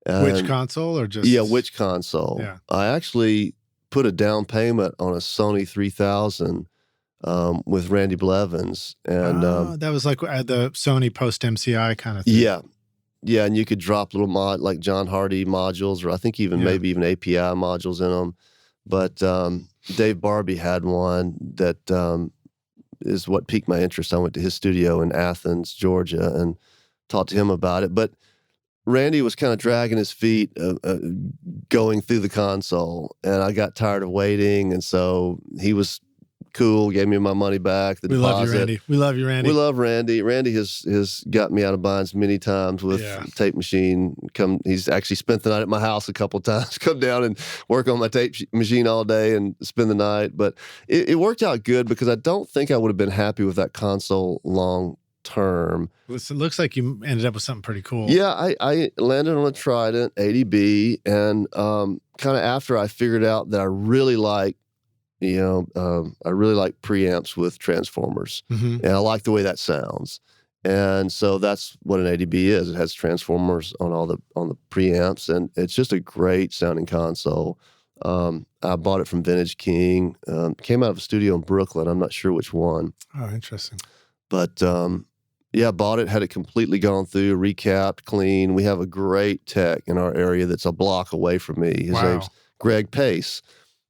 Which console, or just? Yeah, which console. Yeah. I actually put a down payment on a Sony 3000 with Randy Blevins. And that was like the Sony post-MCI kind of thing. Yeah. Yeah, and you could drop little like John Hardy modules, or I think maybe even API modules in them. But Dave Barbie had one that is what piqued my interest. I went to his studio in Athens, Georgia, and talked to him about it. But Randy was kind of dragging his feet going through the console, and I got tired of waiting, and so he was cool, gave me my money back, the deposit. Love you, Randy. We love you, Randy. We love Randy. Randy has got me out of binds many times with tape machine. He's actually spent the night at my house a couple of times, come down and work on my tape machine all day and spend the night. But it worked out good, because I don't think I would have been happy with that console long term. It looks like you ended up with something pretty cool. Yeah, I landed on a Trident 80B, and kind of after I figured out that I really like preamps with transformers, and I like the way that sounds. And so that's what an 80B is. It has transformers on the preamps, and it's just a great sounding console. I bought it from Vintage King. Came out of a studio in Brooklyn. I'm not sure which one. Oh, interesting. But yeah, bought it, had it completely gone through, recapped, clean. We have a great tech in our area that's a block away from me. His name's Greg Pace.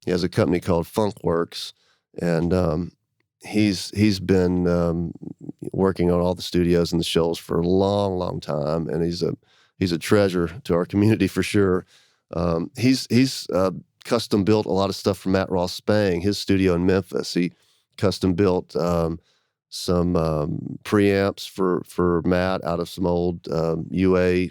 He has a company called Funkworks, and he's been working on all the studios in the Shoals for a long, long time, and he's a treasure to our community for sure. He's custom built a lot of stuff for Matt Ross Spang, his studio in Memphis. He custom built some preamps for Matt out of some old UA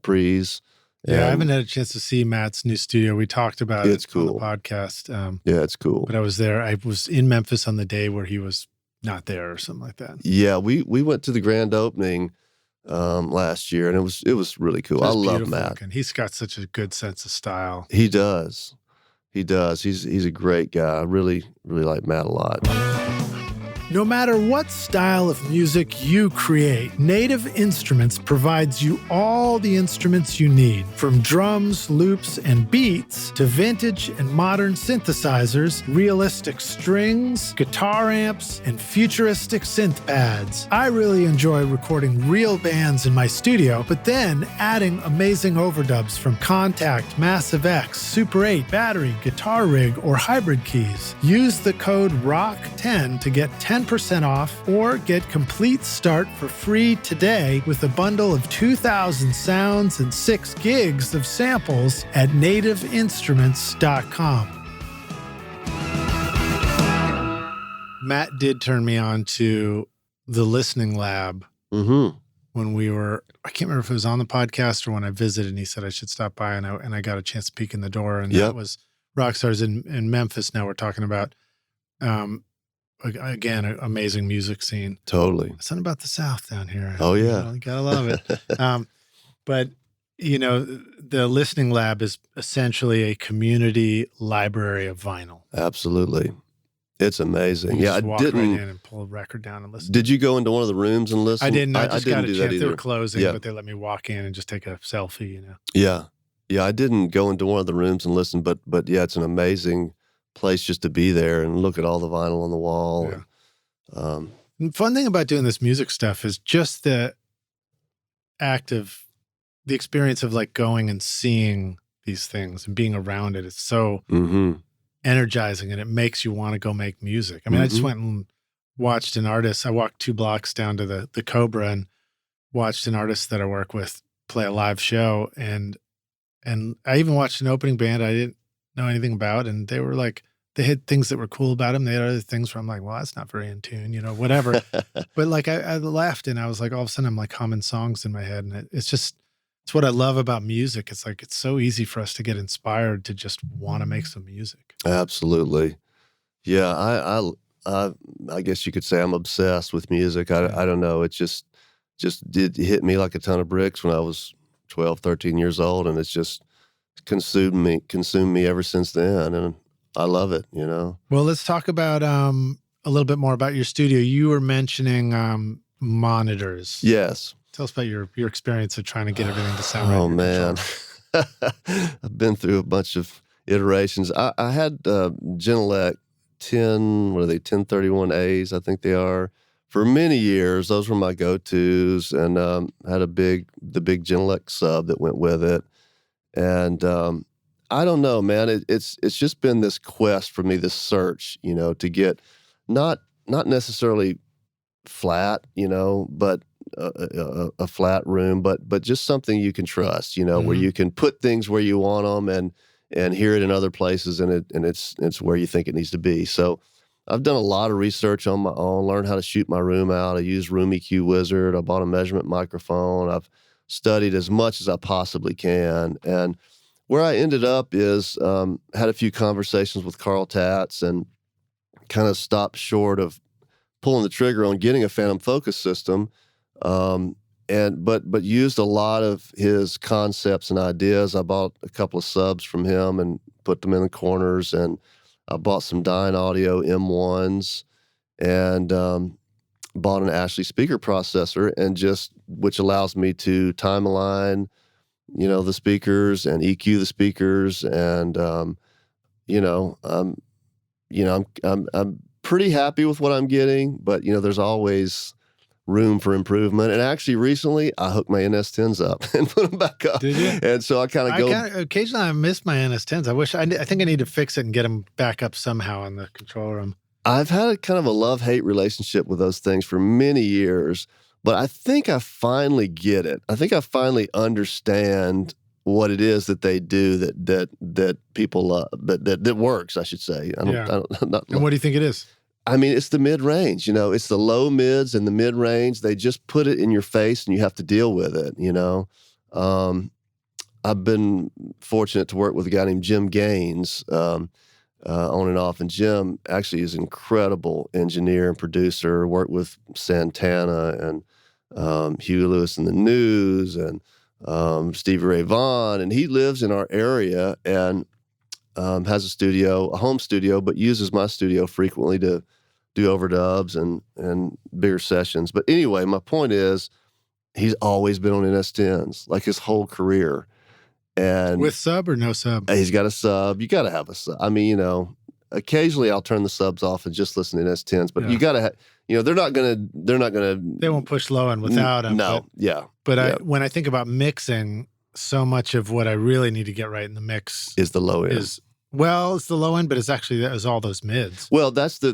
pre's. Yeah, I haven't had a chance to see Matt's new studio. We talked about it cool. on the podcast. Yeah, it's cool. But I was there. I was in Memphis on the day where he was not there or something like that. Yeah, we went to the grand opening last year, and it was really cool. I love Matt. And he's got such a good sense of style. He does. He's a great guy. I really, really like Matt a lot. No matter what style of music you create, Native Instruments provides you all the instruments you need, from drums, loops, and beats to vintage and modern synthesizers, realistic strings, guitar amps, and futuristic synth pads. I really enjoy recording real bands in my studio, but then adding amazing overdubs from Contact, Massive X, Super 8, Battery, Guitar Rig, or Hybrid keys. Use the code ROCK10 to get 10% off or get complete start for free today with a bundle of 2,000 sounds and 6 gigs of samples at nativeinstruments.com. Matt did turn me on to the listening lab when we were, I can't remember if it was on the podcast or when I visited, and he said I should stop by, and I got a chance to peek in the door, and that was Rockstars in Memphis. Now we're talking about again, an amazing music scene. Totally. Something about the South down here. Oh, yeah. You gotta love it. But, the listening lab is essentially a community library of vinyl. Absolutely. It's amazing. You just walk right in and pull a record down and listen. Did you go into one of the rooms and listen? I didn't. I just got a do chance. that either. They were closing, but they let me walk in and just take a selfie, Yeah. Yeah, I didn't go into one of the rooms and listen, but yeah, it's an amazing place just to be there and look at all the vinyl on the wall. Yeah. The fun thing about doing this music stuff is just the experience of like going and seeing these things and being around it. It's so energizing, and it makes you want to go make music. I mean, I just went and watched an artist. I walked 2 blocks down to the Cobra and watched an artist that I work with play a live show. And I even watched an opening band I didn't know anything about, and they were like, they had things that were cool about them. They had other things where I'm like, well, that's not very in tune, whatever. But like I laughed, and I was like, all of a sudden I'm like humming songs in my head, and it's what I love about music. It's like, it's so easy for us to get inspired to just want to make some music. Absolutely. Yeah. I guess you could say I'm obsessed with music. I don't know. It just did hit me like a ton of bricks when I was 12, 13 years old, and it's just consumed me ever since then. And I love it, Well, let's talk about a little bit more about your studio. You were mentioning monitors. Yes. Tell us about your experience of trying to get everything to sound right. Oh, man. I've been through a bunch of iterations. I had Genelec 1031As, I think they are. For many years, those were my go-tos, and had the big Genelec sub that went with it. And I don't know, man. It's just been this quest for me, this search, to get not necessarily flat, but a flat room, but just something you can trust, where you can put things where you want them and hear it in other places, and it's where you think it needs to be. So I've done a lot of research on my own, learned how to shoot my room out. I use Room EQ Wizard. I bought a measurement microphone. I've studied as much as I possibly can. And where I ended up is had a few conversations with Carl Tatz and kind of stopped short of pulling the trigger on getting a Phantom Focus system, but used a lot of his concepts and ideas. I bought a couple of subs from him and put them in the corners, and I bought some Dyne Audio M1s and bought an Ashley speaker processor, which allows me to time align the speakers and EQ the speakers, and I'm pretty happy with what I'm getting, but there's always room for improvement. And actually, recently I hooked my NS10s up and put them back up. Did you? And so I kind of go. Occasionally, I miss my NS10s. I think I need to fix it and get them back up somehow in the control room. I've had a kind of a love-hate relationship with those things for many years, but I think I finally get it. I think I finally understand what it is that they do that people love, that works, I should say. And what do you think it is? I mean, it's the mid-range, it's the low mids and the mid-range. They just put it in your face and you have to deal with it, I've been fortunate to work with a guy named Jim Gaines on and off, and Jim actually is an incredible engineer and producer, worked with Santana and Huey Lewis and the News and Stevie Ray Vaughan, and he lives in our area and has a home studio, but uses my studio frequently to do overdubs and bigger sessions. But anyway, my point is, he's always been on NS10s, like his whole career. And with sub or no sub? He's got a sub. You got to have a sub. I mean, occasionally I'll turn the subs off and just listen to NS10s, but you got to have, they're not going to. They won't push low end without them. No, yeah. But when I think about mixing, so much of what I really need to get right in the mix is the low end. It's the low end, but it's all those mids. Well, that's the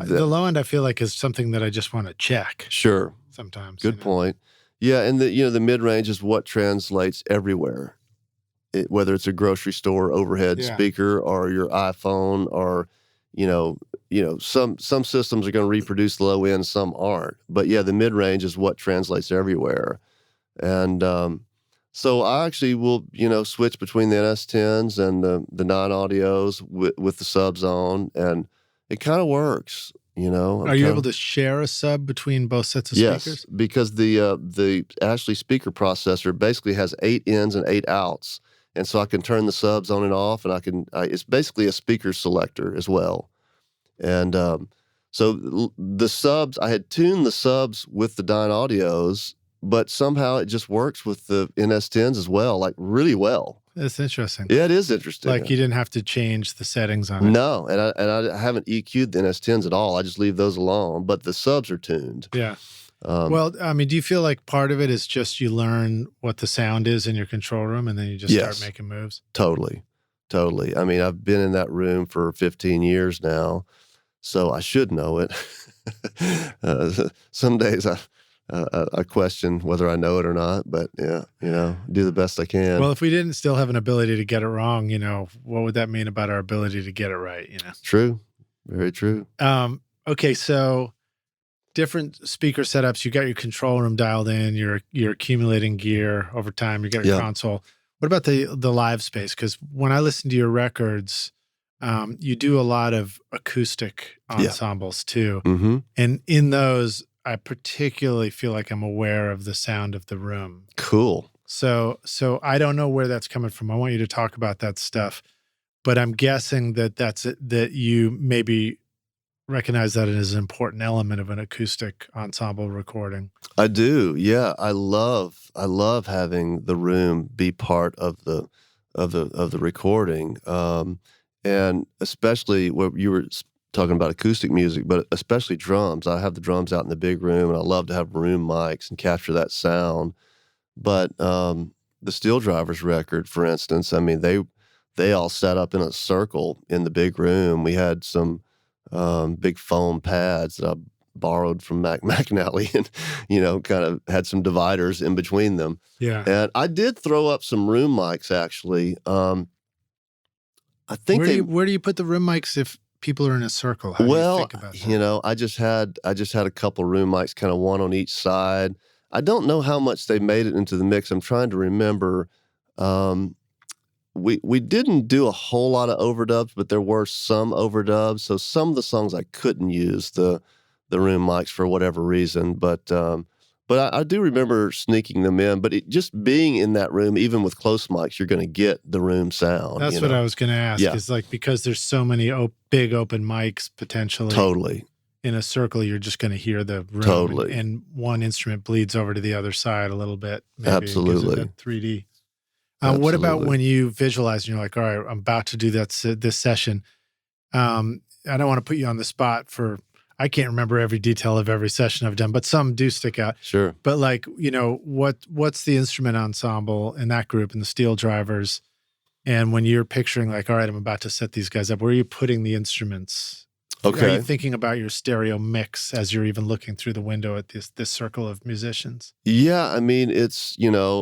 low end. I feel like is something that I just want to check. Sure. Sometimes. Good point. Yeah, and the mid range is what translates everywhere, whether it's a grocery store overhead speaker or your iPhone or some systems are going to reproduce the low end, some aren't. But yeah, the mid range is what translates everywhere, and so I actually will, switch between the NS10s and the non-audios with the subs on, and it kind of works, Are you able to share a sub between both sets of speakers? Yes, because the Ashley speaker processor basically has 8 ins and 8 outs, and so I can turn the subs on and off, and it's basically a speaker selector as well. And so the subs, I had tuned the subs with the Dyne Audios, but somehow it just works with the NS10s as well, like really well. That's interesting. Yeah, it is interesting. Like you didn't have to change the settings on it. No, and I haven't EQ'd the NS10s at all. I just leave those alone, but the subs are tuned. Yeah. Well, I mean, do you feel like part of it is just you learn what the sound is in your control room and then you just start making moves? Totally. I mean, I've been in that room for 15 years now, so I should know it. Some days I question whether I know it or not, but do the best I can. Well, if we didn't still have an ability to get it wrong, what would that mean about our ability to get it right? True. Very true. Okay. So different speaker setups, you got your control room dialed in, you're accumulating gear over time, you got your console. What about the live space? Because when I listen to your records, you do a lot of acoustic ensembles too. Mm-hmm. And in those, I particularly feel like I'm aware of the sound of the room. Cool. So I don't know where that's coming from. I want you to talk about that stuff, but I'm guessing that you maybe recognize that as an important element of an acoustic ensemble recording. I do. Yeah, I love having the room be part of the recording, and especially what you were talking about acoustic music, but especially drums. I have the drums out in the big room, and I love to have room mics and capture that sound. But the Steel Drivers record, for instance, I mean, they all sat up in a circle in the big room. We had some big foam pads that I borrowed from Mac McNally and, kind of had some dividers in between them. Yeah. And I did throw up some room mics, actually. I think where do you put the room mics if people are in a circle? How do you think about that? I just had a couple room mics, kind of one on each side. I don't know how much they made it into the mix. I'm trying to remember. We didn't do a whole lot of overdubs, but there were some overdubs. So some of the songs I couldn't use the room mics for whatever reason. But I do remember sneaking them in. But just being in that room, even with close mics, you're going to get the room sound. That's what I was going to ask. Yeah. Is because there's so many big open mics potentially. Totally. In a circle, you're just going to hear the room. Totally. And one instrument bleeds over to the other side a little bit. Maybe Absolutely. It gives it that 3D. What about when you visualize and you're like, all right, I'm about to do this session. I don't want to put you on the spot I can't remember every detail of every session I've done, but some do stick out. Sure. But like, what's the instrument ensemble in that group and the steel drivers? And when you're picturing like, all right, I'm about to set these guys up, where are you putting the instruments? Okay. Are you thinking about your stereo mix as you're even looking through the window at this circle of musicians? Yeah, I mean, it's,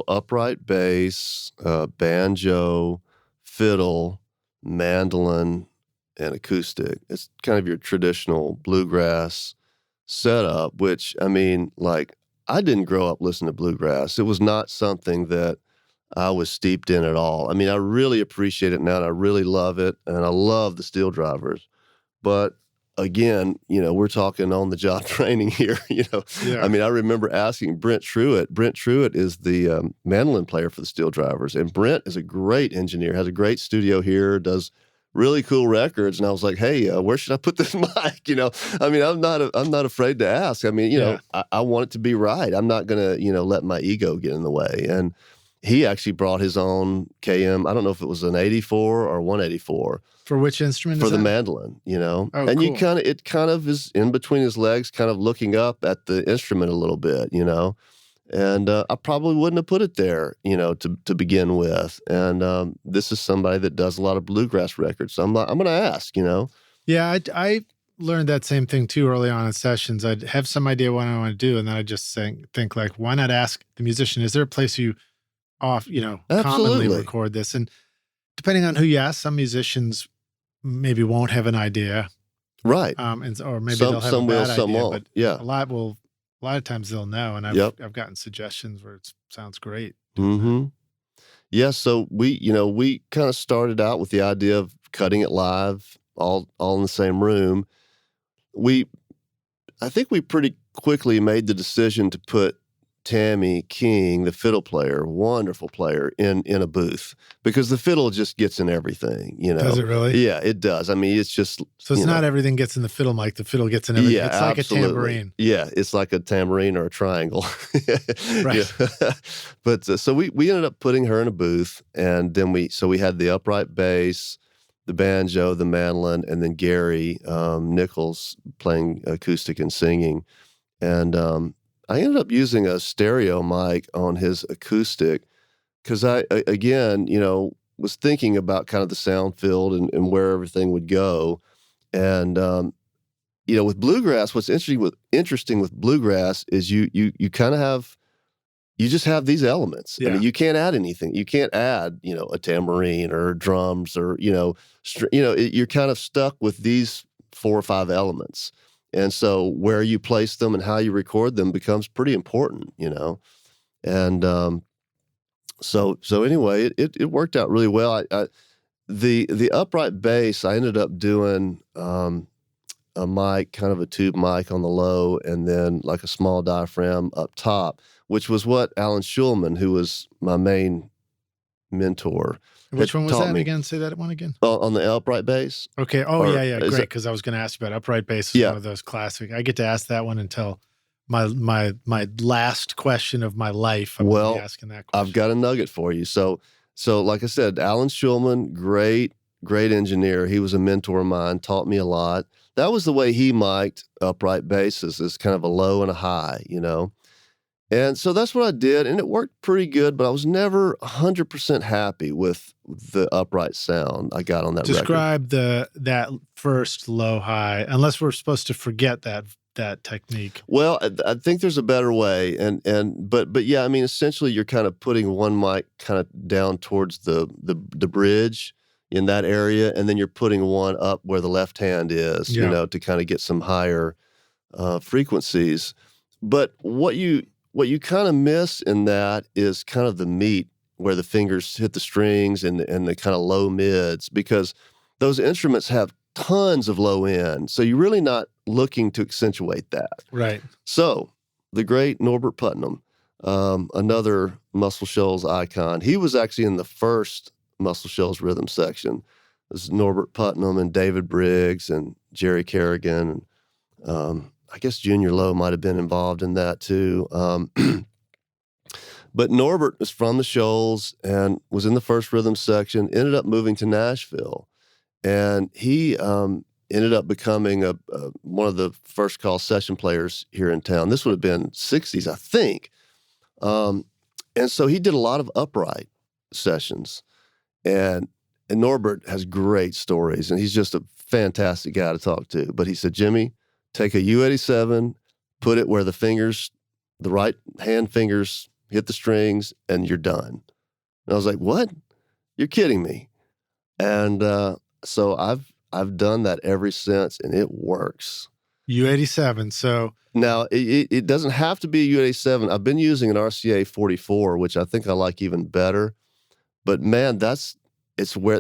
upright bass, banjo, fiddle, mandolin, and acoustic. It's kind of your traditional bluegrass setup, which, I mean, like, I didn't grow up listening to bluegrass. It was not something that I was steeped in at all. I mean, I really appreciate it now, and I really love it, and I love the steel drivers. But again, we're talking on the job training here, Yeah. I mean, I remember asking Brent Truitt. Brent Truitt is the mandolin player for the steel drivers. And Brent is a great engineer, has a great studio here, does really cool records. And I was like, hey, where should I put this mic? I mean, I'm not afraid to ask. I mean, I want it to be right. I'm not going to, let my ego get in the way. And he actually brought his own KM. I don't know if it was an 84 or 184. For which instrument? For the mandolin, Oh, and cool. it kind of is in between his legs, kind of looking up at the instrument a little bit, and I probably wouldn't have put it there, to begin with. And this is somebody that does a lot of bluegrass records, so I'm going to ask, Yeah, I learned that same thing too early on in sessions. I'd have some idea what I want to do, and then I just think like, why not ask the musician? Is there a place you commonly Absolutely. record this? And depending on who you ask, some musicians maybe won't have an idea, right? Or maybe they'll have a bad some idea. won't. But Yeah, a lot of times they'll know, and I've gotten suggestions where it sounds great. Mm-hmm. Yeah, so we kind of started out with the idea of cutting it live, all in the same room. I think we pretty quickly made the decision to put Tammy King, the fiddle player, wonderful player, in a booth, because the fiddle just gets in everything, Does it really? Yeah, it does. I mean, it's just... So it's not everything gets in the fiddle mic. The fiddle gets in everything. Yeah, it's like absolutely. a tambourine. Yeah, it's like a tambourine or a triangle. Right. Yeah. But so we ended up putting her in a booth, and then we had the upright bass, the banjo, the mandolin, and then Gary Nichols playing acoustic and singing. And I ended up using a stereo mic on his acoustic because I was thinking about kind of the sound field and where everything would go. And, with bluegrass, what's interesting with bluegrass is you kind of you just have these elements. Yeah. I mean, you can't add anything. You can't add, a tambourine or drums or, you're kind of stuck with these 4 or 5 elements. And so where you place them and how you record them becomes pretty important, And so anyway, it worked out really well. The upright bass, I ended up doing a mic, kind of a tube mic on the low, and then like a small diaphragm up top, which was what Alan Schulman, who was my main mentor. Which one was that again? Say that one again. On the upright bass. Okay. Oh, yeah. Great. Because I was going to ask you about upright bass. Is one of those classic. I get to ask that one until my last question of my life. I'm gonna be asking that question. I've got a nugget for you. So like I said, Alan Schulman, great engineer. He was a mentor of mine, taught me a lot. That was the way he mic'd upright basses, is kind of a low and a high, And so that's what I did, and it worked pretty good, but I was never 100% happy with the upright sound I got on that record. Describe that first low-high, unless we're supposed to forget that technique. Well, I think there's a better way, but yeah, I mean, essentially you're kind of putting one mic kind of down towards the bridge in that area, and then you're putting one up where the left hand is, to kind of get some higher frequencies. But what you kind of miss in that is kind of the meat where the fingers hit the strings and the kind of low mids, because those instruments have tons of low end. So you're really not looking to accentuate that. Right. So the great Norbert Putnam, another Muscle Shoals icon, he was actually in the first Muscle Shoals rhythm section. This is Norbert Putnam and David Briggs and Jerry Kerrigan. I guess Junior Lowe might have been involved in that too. But Norbert was from the Shoals and was in the first rhythm section, ended up moving to Nashville. And he ended up becoming one of the first call session players here in town. This would have been 60s, I think. And so he did a lot of upright sessions. And Norbert has great stories, and he's just a fantastic guy to talk to. But he said, Jimmy, take a U87, put it where the right hand fingers hit the strings, and you're done. And I was like, what? You're kidding me. And so I've done that ever since, and it works. U87, so... Now, it doesn't have to be a U87. I've been using an RCA44, which I think I like even better. But man, that's where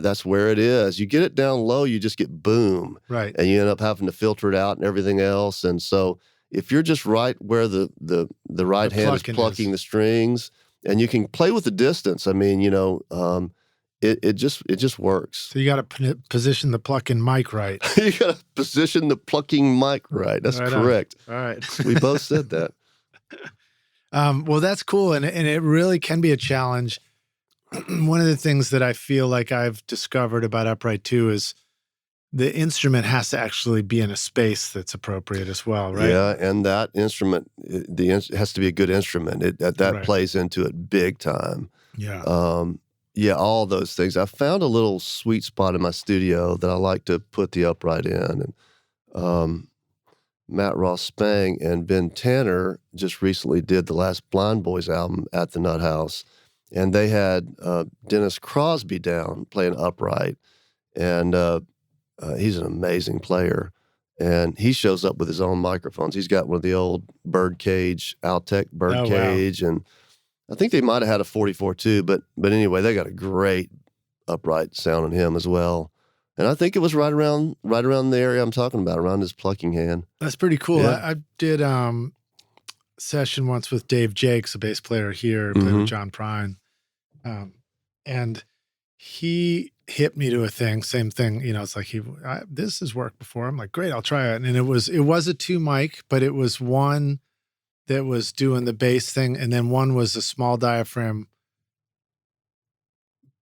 it is. You get it down low, you just get boom. Right. And you end up having to filter it out and everything else. And so if you're just right where the right hand is plucking the strings, and you can play with the distance, I mean, it just works. So you got to position the plucking mic right. You got to position the plucking mic right. That's right correct. All right. We both said that. Well, that's cool. And it really can be a challenge. One of the things that I feel like I've discovered about upright too is the instrument has to actually be in a space that's appropriate as well, right? Yeah, and that instrument, it has to be a good instrument. That right. Plays into it big time. Yeah. Yeah, all those things. I found a little sweet spot in my studio that I like to put the upright in. And Matt Ross Spang and Ben Tanner just recently did the last Blind Boys album at the NuttHouse. And they had Dennis Crosby down playing upright. And he's an amazing player. And he shows up with his own microphones. He's got one of the old Birdcage, Altec Birdcage. Wow. And I think they might have had a 44 too, but anyway, they got a great upright sound on him as well. And I think it was right around the area I'm talking about, around his plucking hand. That's pretty cool. Yeah. I did session once with Dave Jakes, a bass player here, played with John Prine. And he hit me to a thing, same thing, it's like this has worked before. I'm like, great, I'll try it. And it was a 2 mic, but it was one that was doing the bass thing, and then one was a small diaphragm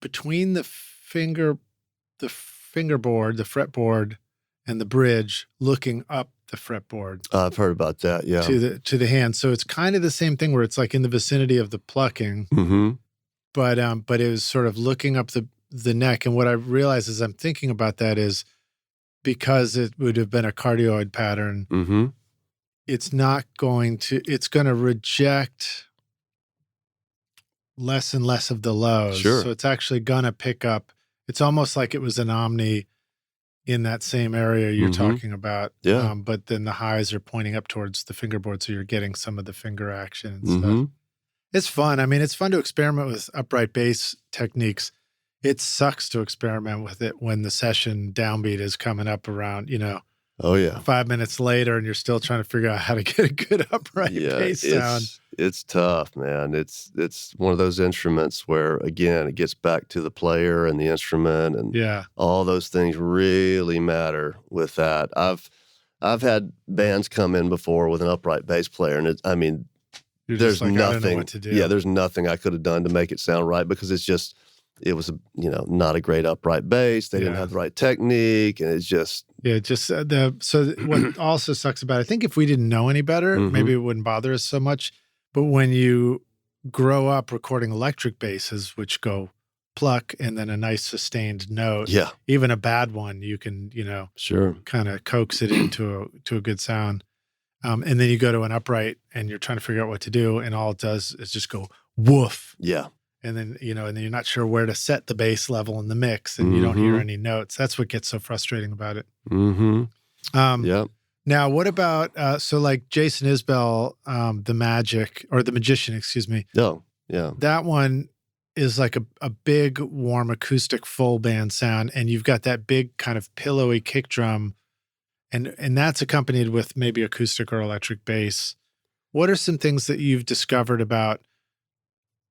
between the fingerboard, the fretboard, and the bridge, looking up the fretboard. I've heard about that, yeah. To the hand. So it's kind of the same thing where it's like in the vicinity of the plucking, but it was sort of looking up the neck. And what I realize as I'm thinking about that is because it would have been a cardioid pattern. It's going to reject less and less of the lows. Sure. So it's actually going to pick up. It's almost like it was an omni in that same area you're talking about. Yeah. But then the highs are pointing up towards the fingerboard, so you're getting some of the finger action and stuff. It's fun. I mean, it's fun to experiment with upright bass techniques. It sucks to experiment with it when the session downbeat is coming up around, Oh yeah. 5 minutes later, and you're still trying to figure out how to get a good upright bass sound. It's tough, man. It's one of those instruments where, again, it gets back to the player and the instrument, and all those things really matter with that. I've had bands come in before with an upright bass player, and there's nothing. I don't know what to do. Yeah, there's nothing I could have done to make it sound right because it was not a great upright bass. They didn't have the right technique, and it's just what also sucks about it, I think if we didn't know any better, maybe it wouldn't bother us so much. But when you grow up recording electric basses, which go pluck and then a nice sustained note, even a bad one, you can sure kind of coax it into a good sound. And then you go to an upright and you're trying to figure out what to do, and all it does is just go woof. Yeah. And then, and then you're not sure where to set the bass level in the mix, and you don't hear any notes. That's what gets so frustrating about it. Now, what about, so like Jason Isbell, the magician, excuse me. Oh, yeah. That one is like a big, warm acoustic full band sound, and you've got that big kind of pillowy kick drum, and that's accompanied with maybe acoustic or electric bass. What are some things that you've discovered about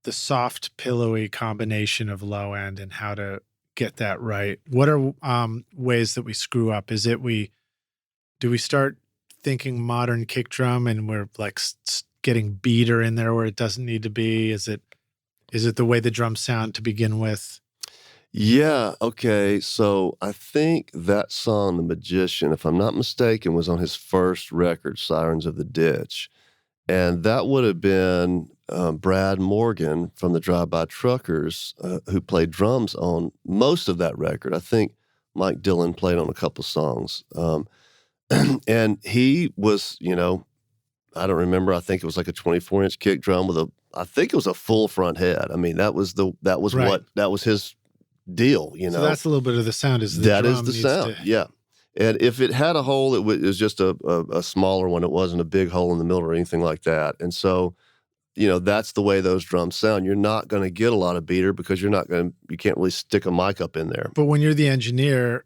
the soft, pillowy combination of low end and how to get that right? What are ways that we screw up? Is it do we start thinking modern kick drum and we're like getting beater in there where it doesn't need to be? Is it the way the drums sound to begin with? Yeah, okay. So I think that song, The Magician, if I'm not mistaken, was on his first record, Sirens of the Ditch. And that would have been Brad Morgan from the Drive-By Truckers, who played drums on most of that record. I think Mike Dillon played on a couple songs. And he was, I don't remember. I think it was like a 24-inch kick drum with I think it was a full front head. I mean, that was Right. that was his deal, So that's a little bit of the sound. Is the That drum is the needs sound, to, yeah. And if it had a hole, it was just a smaller one. It wasn't a big hole in the middle or anything like that. And so, that's the way those drums sound. You're not going to get a lot of beater because you can't really stick a mic up in there. But when you're the engineer,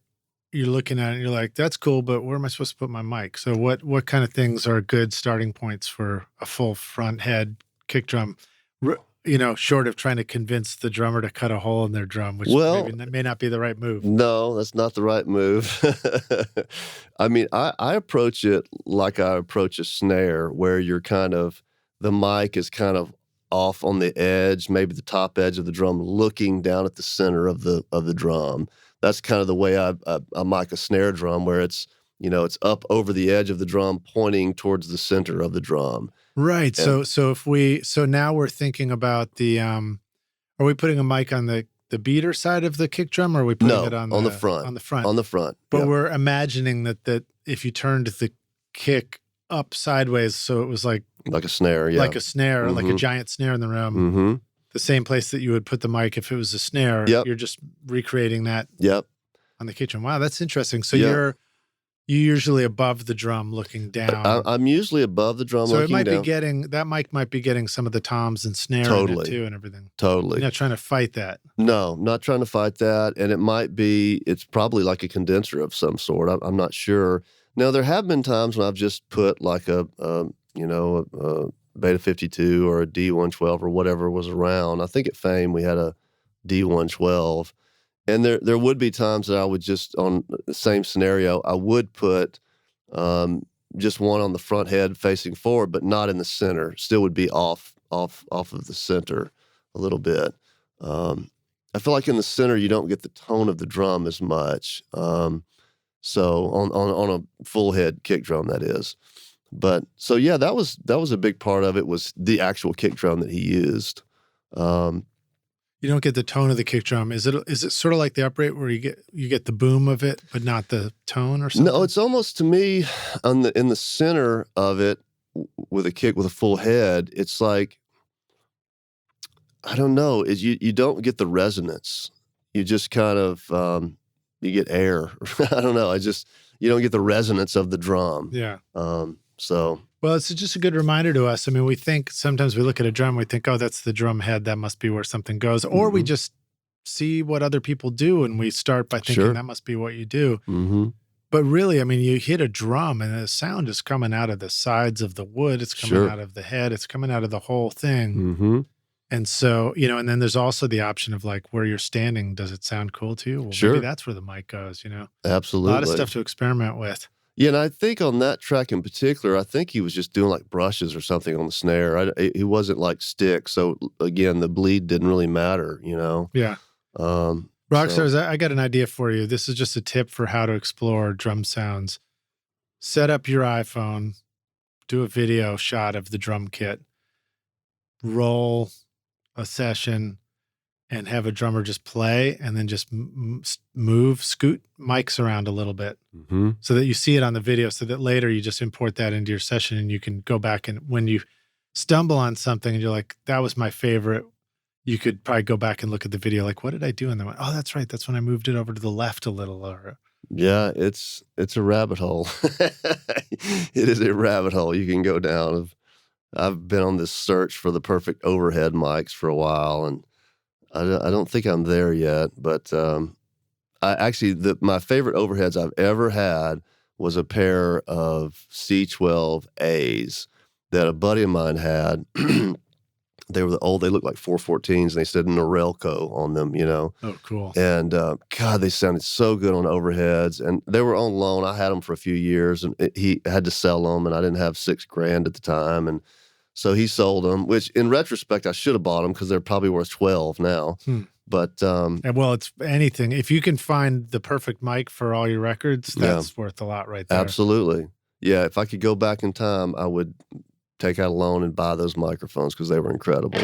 you're looking at it and you're like, that's cool, but where am I supposed to put my mic? So what kind of things are good starting points for a full front head kick drum? Short of trying to convince the drummer to cut a hole in their drum, which Well, may not be the right move. No, that's not the right move. I mean, I approach it like I approach a snare, where the mic is kind of off on the edge, maybe the top edge of the drum, looking down at the center of the drum. That's kind of the way I mic a snare drum, where it's up over the edge of the drum, pointing towards the center of the drum. Right. And So now we're thinking about are we putting a mic on the beater side of the kick drum, or are we putting it on the front? On the front. On the front. But Yep. we're imagining that if you turned the kick up sideways, so it was like a snare, yeah. like a snare, like a giant snare in the room, Mm-hmm. the same place that you would put the mic if it was a snare. Yep. You're just recreating that Yep. on the kick drum. Wow, that's interesting. So Yep. you're usually above the drum looking down. I'm usually above the drum so looking it might down. that mic might be getting some of the toms and snare in Totally. it too and everything. Totally. You're not trying to fight that. No, not trying to fight that. And it's probably like a condenser of some sort. I'm not sure. Now, there have been times when I've just put like a Beta 52 or a D112 or whatever was around. I think at Fame we had a D112. And there would be times that I would just, on the same scenario, I would put just one on the front head facing forward, but not in the center. Still would be off of the center a little bit. I feel like in the center you don't get the tone of the drum as much. So on a full head kick drum, that is. But so yeah, that was a big part of it, was the actual kick drum that he used. You don't get the tone of the kick drum. Is it sort of like the upright where you get the boom of it, but not the tone or something? No, it's almost, to me, in the center of it, with a kick with a full head, it's like, I don't know, you don't get the resonance. You just kind of you get air. I don't know. You don't get the resonance of the drum. Yeah. So. Well, it's just a good reminder to us. I mean, sometimes we look at a drum, we think, oh, that's the drum head. That must be where something goes. Or we just see what other people do and we start by thinking that must be what you do. Mm-hmm. But really, I mean, you hit a drum and the sound is coming out of the sides of the wood. It's coming out of the head. It's coming out of the whole thing. Mm-hmm. And so, and then there's also the option of like where you're standing. Does it sound cool to you? Well, maybe that's where the mic goes, Absolutely. A lot of stuff to experiment with. Yeah, and I think on that track in particular, I think he was just doing like brushes or something on the snare. He wasn't like stick. So again, the bleed didn't really matter, Yeah. Rockstars, I got an idea for you. This is just a tip for how to explore drum sounds. Set up your iPhone, do a video shot of the drum kit, roll a session, and have a drummer just play and then just scoot mics around a little bit so that you see it on the video, so that later you just import that into your session and you can go back, and when you stumble on something and you're like, that was my favorite, you could probably go back and look at the video like, what did I do? And then, oh, that's right. That's when I moved it over to the left a little. Yeah, it's a rabbit hole. It is a rabbit hole you can go down. I've been on this search for the perfect overhead mics for a while, and I don't think I'm there yet, but my favorite overheads I've ever had was a pair of C12As that a buddy of mine had. They looked like 414s, and they said Norelco on them, Oh, cool. And God, they sounded so good on overheads, and they were on loan. I had them for a few years, and he had to sell them, and I didn't have $6,000 at the time, and so he sold them, which in retrospect, I should have bought them because they're probably worth 12 now. But And well, it's anything. If you can find the perfect mic for all your records, that's worth a lot right there. Absolutely. Yeah, if I could go back in time, I would take out a loan and buy those microphones because they were incredible.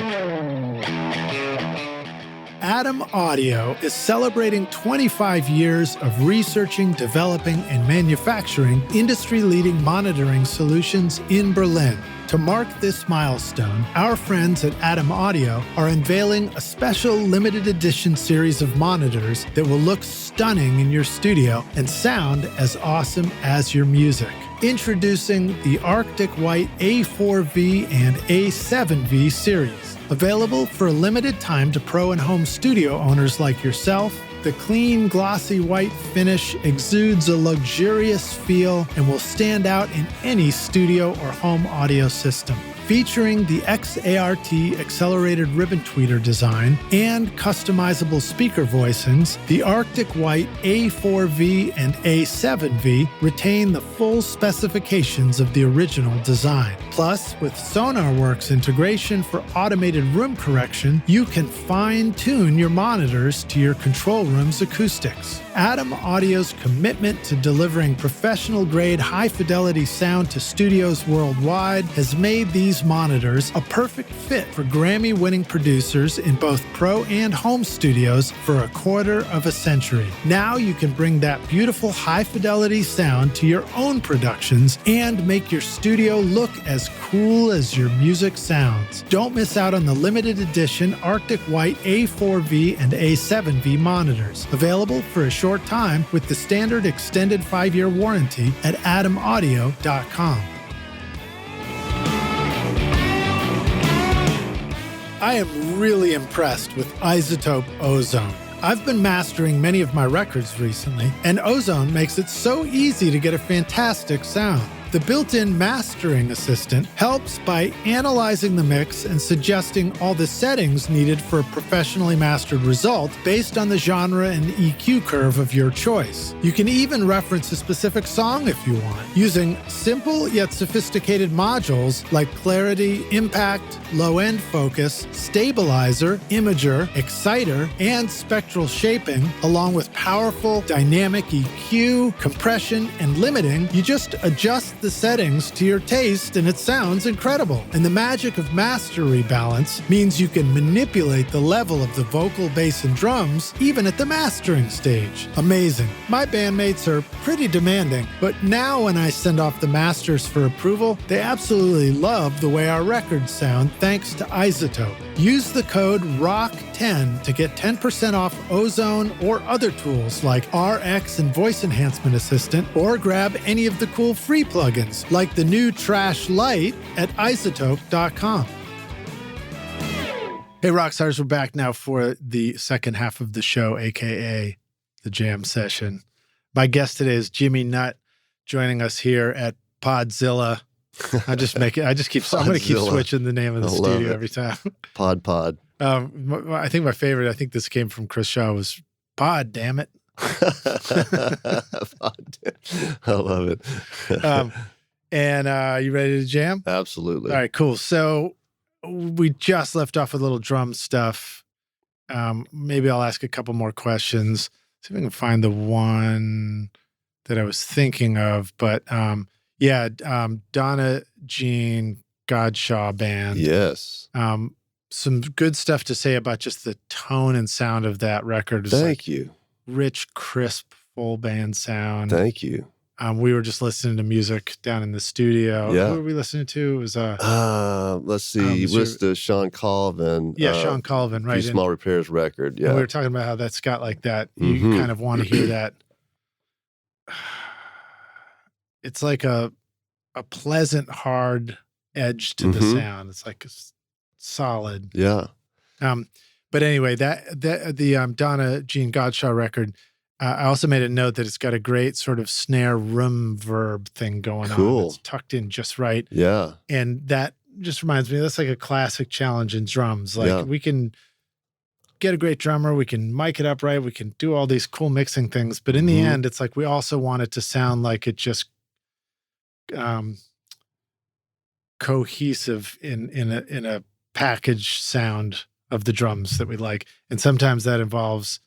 Adam Audio is celebrating 25 years of researching, developing, and manufacturing industry-leading monitoring solutions in Berlin. To mark this milestone, our friends at Adam Audio are unveiling a special limited edition series of monitors that will look stunning in your studio and sound as awesome as your music. Introducing the Arctic White A4V and A7V series. Available for a limited time to pro and home studio owners like yourself, the clean, glossy white finish exudes a luxurious feel and will stand out in any studio or home audio system. Featuring the XART accelerated ribbon tweeter design and customizable speaker voicings, the Arctic White A4V and A7V retain the full specifications of the original design. Plus, with SonarWorks integration for automated room correction, you can fine-tune your monitors to your control room's acoustics. Adam Audio's commitment to delivering professional-grade, high-fidelity sound to studios worldwide has made these monitors a perfect fit for Grammy-winning producers in both pro and home studios for a quarter of a century. Now you can bring that beautiful high-fidelity sound to your own productions and make your studio look as cool as your music sounds. Don't miss out on the limited edition Arctic White A4V and A7V monitors, available for a short time with the standard extended 5-year warranty at adamaudio.com. I am really impressed with Isotope Ozone. I've been mastering many of my records recently, and Ozone makes it so easy to get a fantastic sound. The built-in mastering assistant helps by analyzing the mix and suggesting all the settings needed for a professionally mastered result based on the genre and EQ curve of your choice. You can even reference a specific song if you want, using simple yet sophisticated modules like clarity, impact, low-end focus, stabilizer, imager, exciter, and spectral shaping, along with powerful dynamic EQ, compression, and limiting. You just adjust the settings to your taste and it sounds incredible. And the magic of master rebalance means you can manipulate the level of the vocal, bass, and drums even at the mastering stage. Amazing. My bandmates are pretty demanding, but now when I send off the masters for approval, they absolutely love the way our records sound thanks to Isotope. Use the code ROCK10 to get 10% off Ozone or other tools like RX and Voice Enhancement Assistant, or grab any of the cool free plugins like the new Trash Light at isotope.com. Hey, Rockstars, we're back now for the second half of the show, aka the jam session. My guest today is Jimmy Nutt, joining us here at Podzilla. I'm going to keep switching the name of the studio every time. Pod. I think my favorite, I think this came from Chris Shaw, was Pod, damn it. I love it. And you ready to jam? Absolutely. All right, cool. So we just left off with a little drum stuff. Maybe I'll ask a couple more questions. See if I can find the one that I was thinking of. But Donna Jean Godshaw Band. Yes. Some good stuff to say about just the tone and sound of that record. Thank you. Rich, crisp, full band sound. Thank you. We were just listening to music down in the studio. Yeah. Who were we listening to? It was let's see. You listened to Sean Colvin. Sean Colvin, right? Small Repairs record. Yeah. And we were talking about how that's got like that. You kind of want to hear that. It's like a pleasant, hard edge to the sound. It's like solid. Yeah. But anyway, the Donna Jean Godshaw record, I also made a note that it's got a great sort of snare room verb thing going on. It's tucked in just right. Yeah. And that just reminds me, that's like a classic challenge in drums. Like we can get a great drummer, we can mic it up right, we can do all these cool mixing things, but in the end, it's like we also want it to sound like it just cohesive in a package sound. of the drums that we like. And sometimes that involves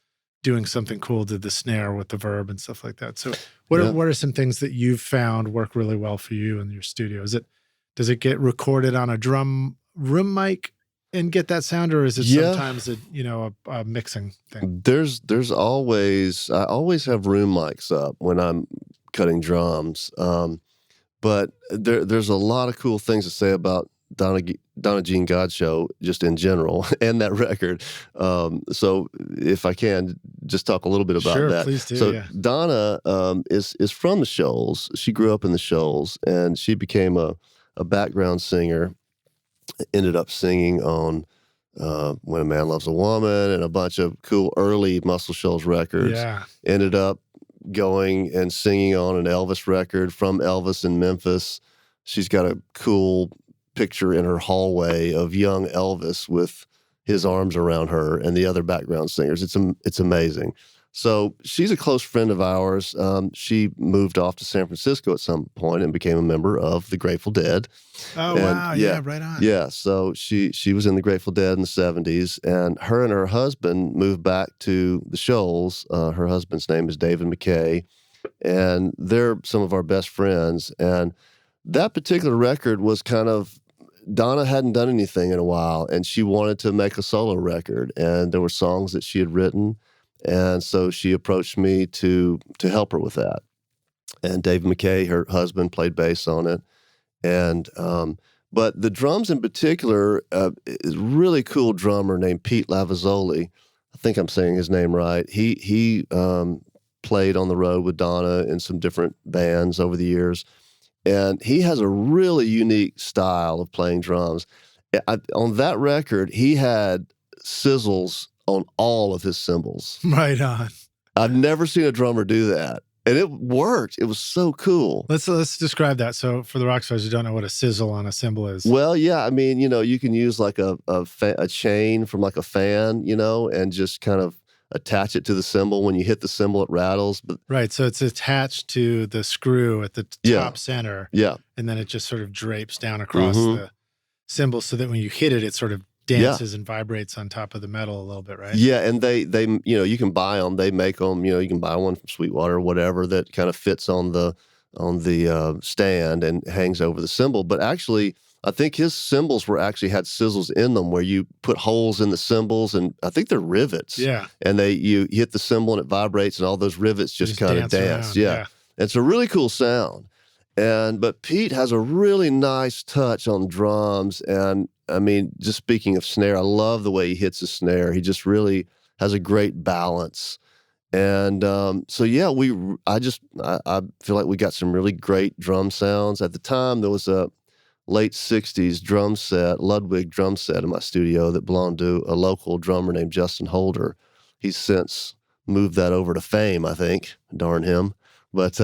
doing something cool to the snare with the verb and stuff like that. So what are some things that you've found work really well for you in your studio? Does it get recorded on a drum room mic and get that sound, or is it sometimes a mixing thing? I always have room mics up when I'm cutting drums. But there's a lot of cool things to say about Donna Jean Godchaux just in general and that record. So if I can just talk a little bit about that. Please do. So Donna is from the Shoals. She grew up in the Shoals, and she became a background singer. Ended up singing on When a Man Loves a Woman and a bunch of cool early Muscle Shoals records. Yeah. Ended up going and singing on an Elvis record from Elvis in Memphis. She's got a cool picture in her hallway of young Elvis with his arms around her and the other background singers. It's amazing. So she's a close friend of ours. She moved off to San Francisco at some point and became a member of the Grateful Dead. Oh, wow. Yeah, right on. Yeah, so she was in the Grateful Dead in the 70s, and her husband moved back to the Shoals. Her husband's name is David McKay, and they're some of our best friends. And that particular record was kind of, Donna hadn't done anything in a while, and she wanted to make a solo record, and there were songs that she had written. And so she approached me to help her with that. And David McKay, her husband, played bass on it. And but the drums in particular, is a really cool drummer named Pete Lavazzoli. I think I'm saying his name right. He played on the road with Donna in some different bands over the years. And he has a really unique style of playing drums. On that record, he had sizzles on all of his cymbals. Right on. I've never seen a drummer do that. And it worked. It was so cool. Let's describe that. So for the rock stars who don't know what a sizzle on a cymbal is. Well, yeah, I mean, you can use like a chain from like a fan, and just kind of attach it to the cymbal. When you hit the cymbal, it rattles. But right, so it's attached to the screw at the top center. Yeah. And then it just sort of drapes down across the cymbal so that when you hit it, it sort of dances and vibrates on top of the metal a little bit, right? Yeah, and they you can buy them. They make them. You can buy one from Sweetwater or whatever that kind of fits on the stand and hangs over the cymbal. But actually, I think his cymbals had sizzles in them where you put holes in the cymbals, and I think they're rivets. Yeah, and you hit the cymbal and it vibrates, and all those rivets just kind of dance. Yeah, it's a really cool sound. But Pete has a really nice touch on drums, and I mean, just speaking of snare, I love the way he hits the snare. He just really has a great balance. And so, yeah, I feel like we got some really great drum sounds. At the time, there was a late 60s drum set, Ludwig drum set in my studio that belonged to a local drummer named Justin Holder. He's since moved that over to Fame, I think. Darn him. But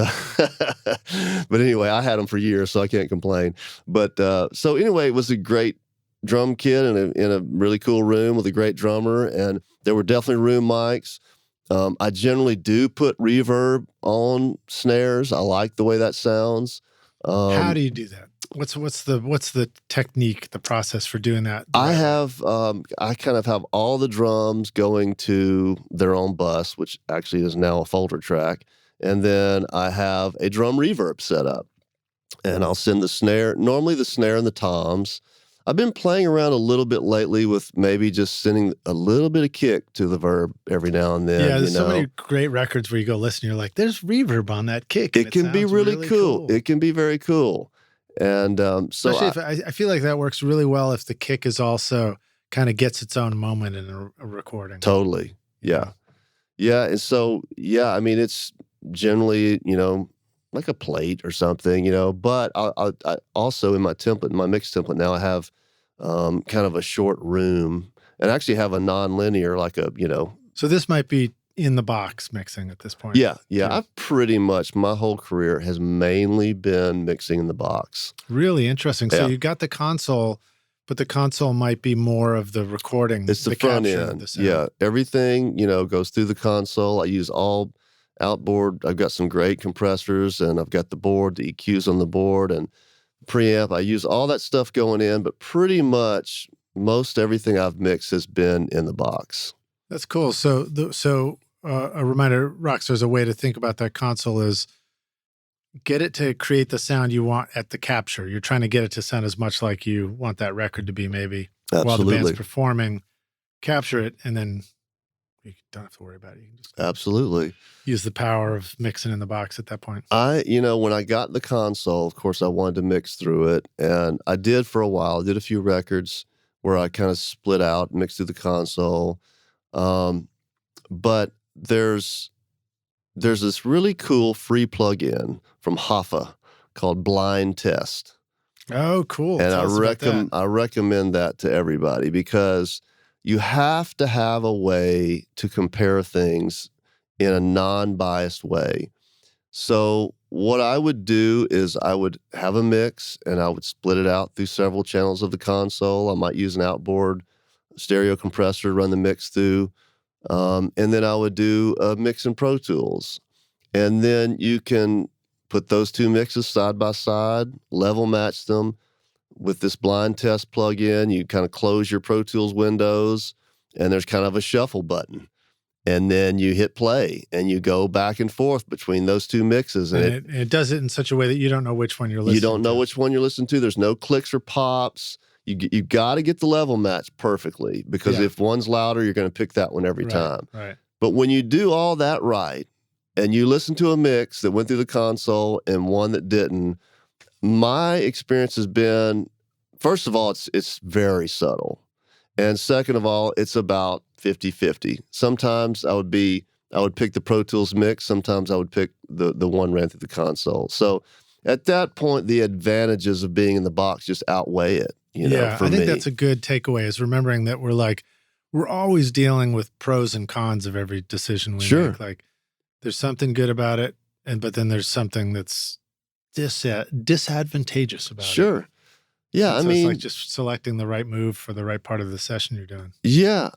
anyway, I had him for years, so I can't complain. But so anyway, it was a great drum kit in a really cool room with a great drummer, and there were definitely room mics. I generally do put reverb on snares. I like the way that sounds. How do you do that? What's the technique, the process for doing that? I kind of have all the drums going to their own bus, which actually is now a folder track. And then I have a drum reverb set up, and I'll send the snare, normally the snare and the toms. I've been playing around a little bit lately with maybe just sending a little bit of kick to the verb every now and then. Yeah, there's so many great records where you go listen, you're like, there's reverb on that kick. It can be really cool. It can be very cool. And so especially I feel like that works really well if the kick is also kind of gets its own moment in a recording. Totally. Yeah. Yeah. And so, yeah, I mean, it's generally, like a plate or something, but I also in my template, in my mix template now, I have kind of a short room and actually have a non-linear, like So this might be in the box mixing at this point. Yeah. I've pretty much, my whole career has mainly been mixing in the box. Really interesting. So you got the console, but the console might be more of the recording. It's the front end. Yeah. Everything, goes through the console. I use all outboard. I've got some great compressors, and I've got the board, the EQs on the board, and preamp. I use all that stuff going in, but pretty much most everything I've mixed has been in the box. That's cool. So a reminder, Rockstars, a way to think about that console is get it to create the sound you want at the capture. You're trying to get it to sound as much like you want that record to be, maybe. Absolutely. While the band's performing, capture it, and then you don't have to worry about it. You can just Absolutely use the power of mixing in the box at that point. When I got the console, of course, I wanted to mix through it, and I did for a while. I did a few records where I kind of split out, mixed through the console. But there's this really cool free plugin from Hoffa called Blind Test. Oh, cool. And I recommend that to everybody because you have to have a way to compare things in a non-biased way. So what I would do is I would have a mix and I would split it out through several channels of the console. I might use an outboard stereo compressor to run the mix through. And then I would do a mix in Pro Tools. And then you can put those two mixes side by side, level match them with this Blind Test plugin. You kind of close your Pro Tools windows, and there's kind of a shuffle button. And then you hit play, and you go back and forth between those two mixes. And it does it in such a way that you don't know which one you're listening to. You don't know which one you're listening to. There's no clicks or pops. You got to get the level match perfectly because if one's louder, you're going to pick that one every time. Right. But when you do all that right, and you listen to a mix that went through the console and one that didn't, my experience has been, first of all, it's very subtle. And second of all, it's about 50-50. Sometimes I would pick the Pro Tools mix. Sometimes I would pick the one ran through the console. So at that point, the advantages of being in the box just outweigh it. I think that's a good takeaway is remembering that we're always dealing with pros and cons of every decision we make. Like there's something good about it, but then there's something that's disadvantageous about it. Sure. Yeah, so it's like just selecting the right move for the right part of the session you're doing. Yeah,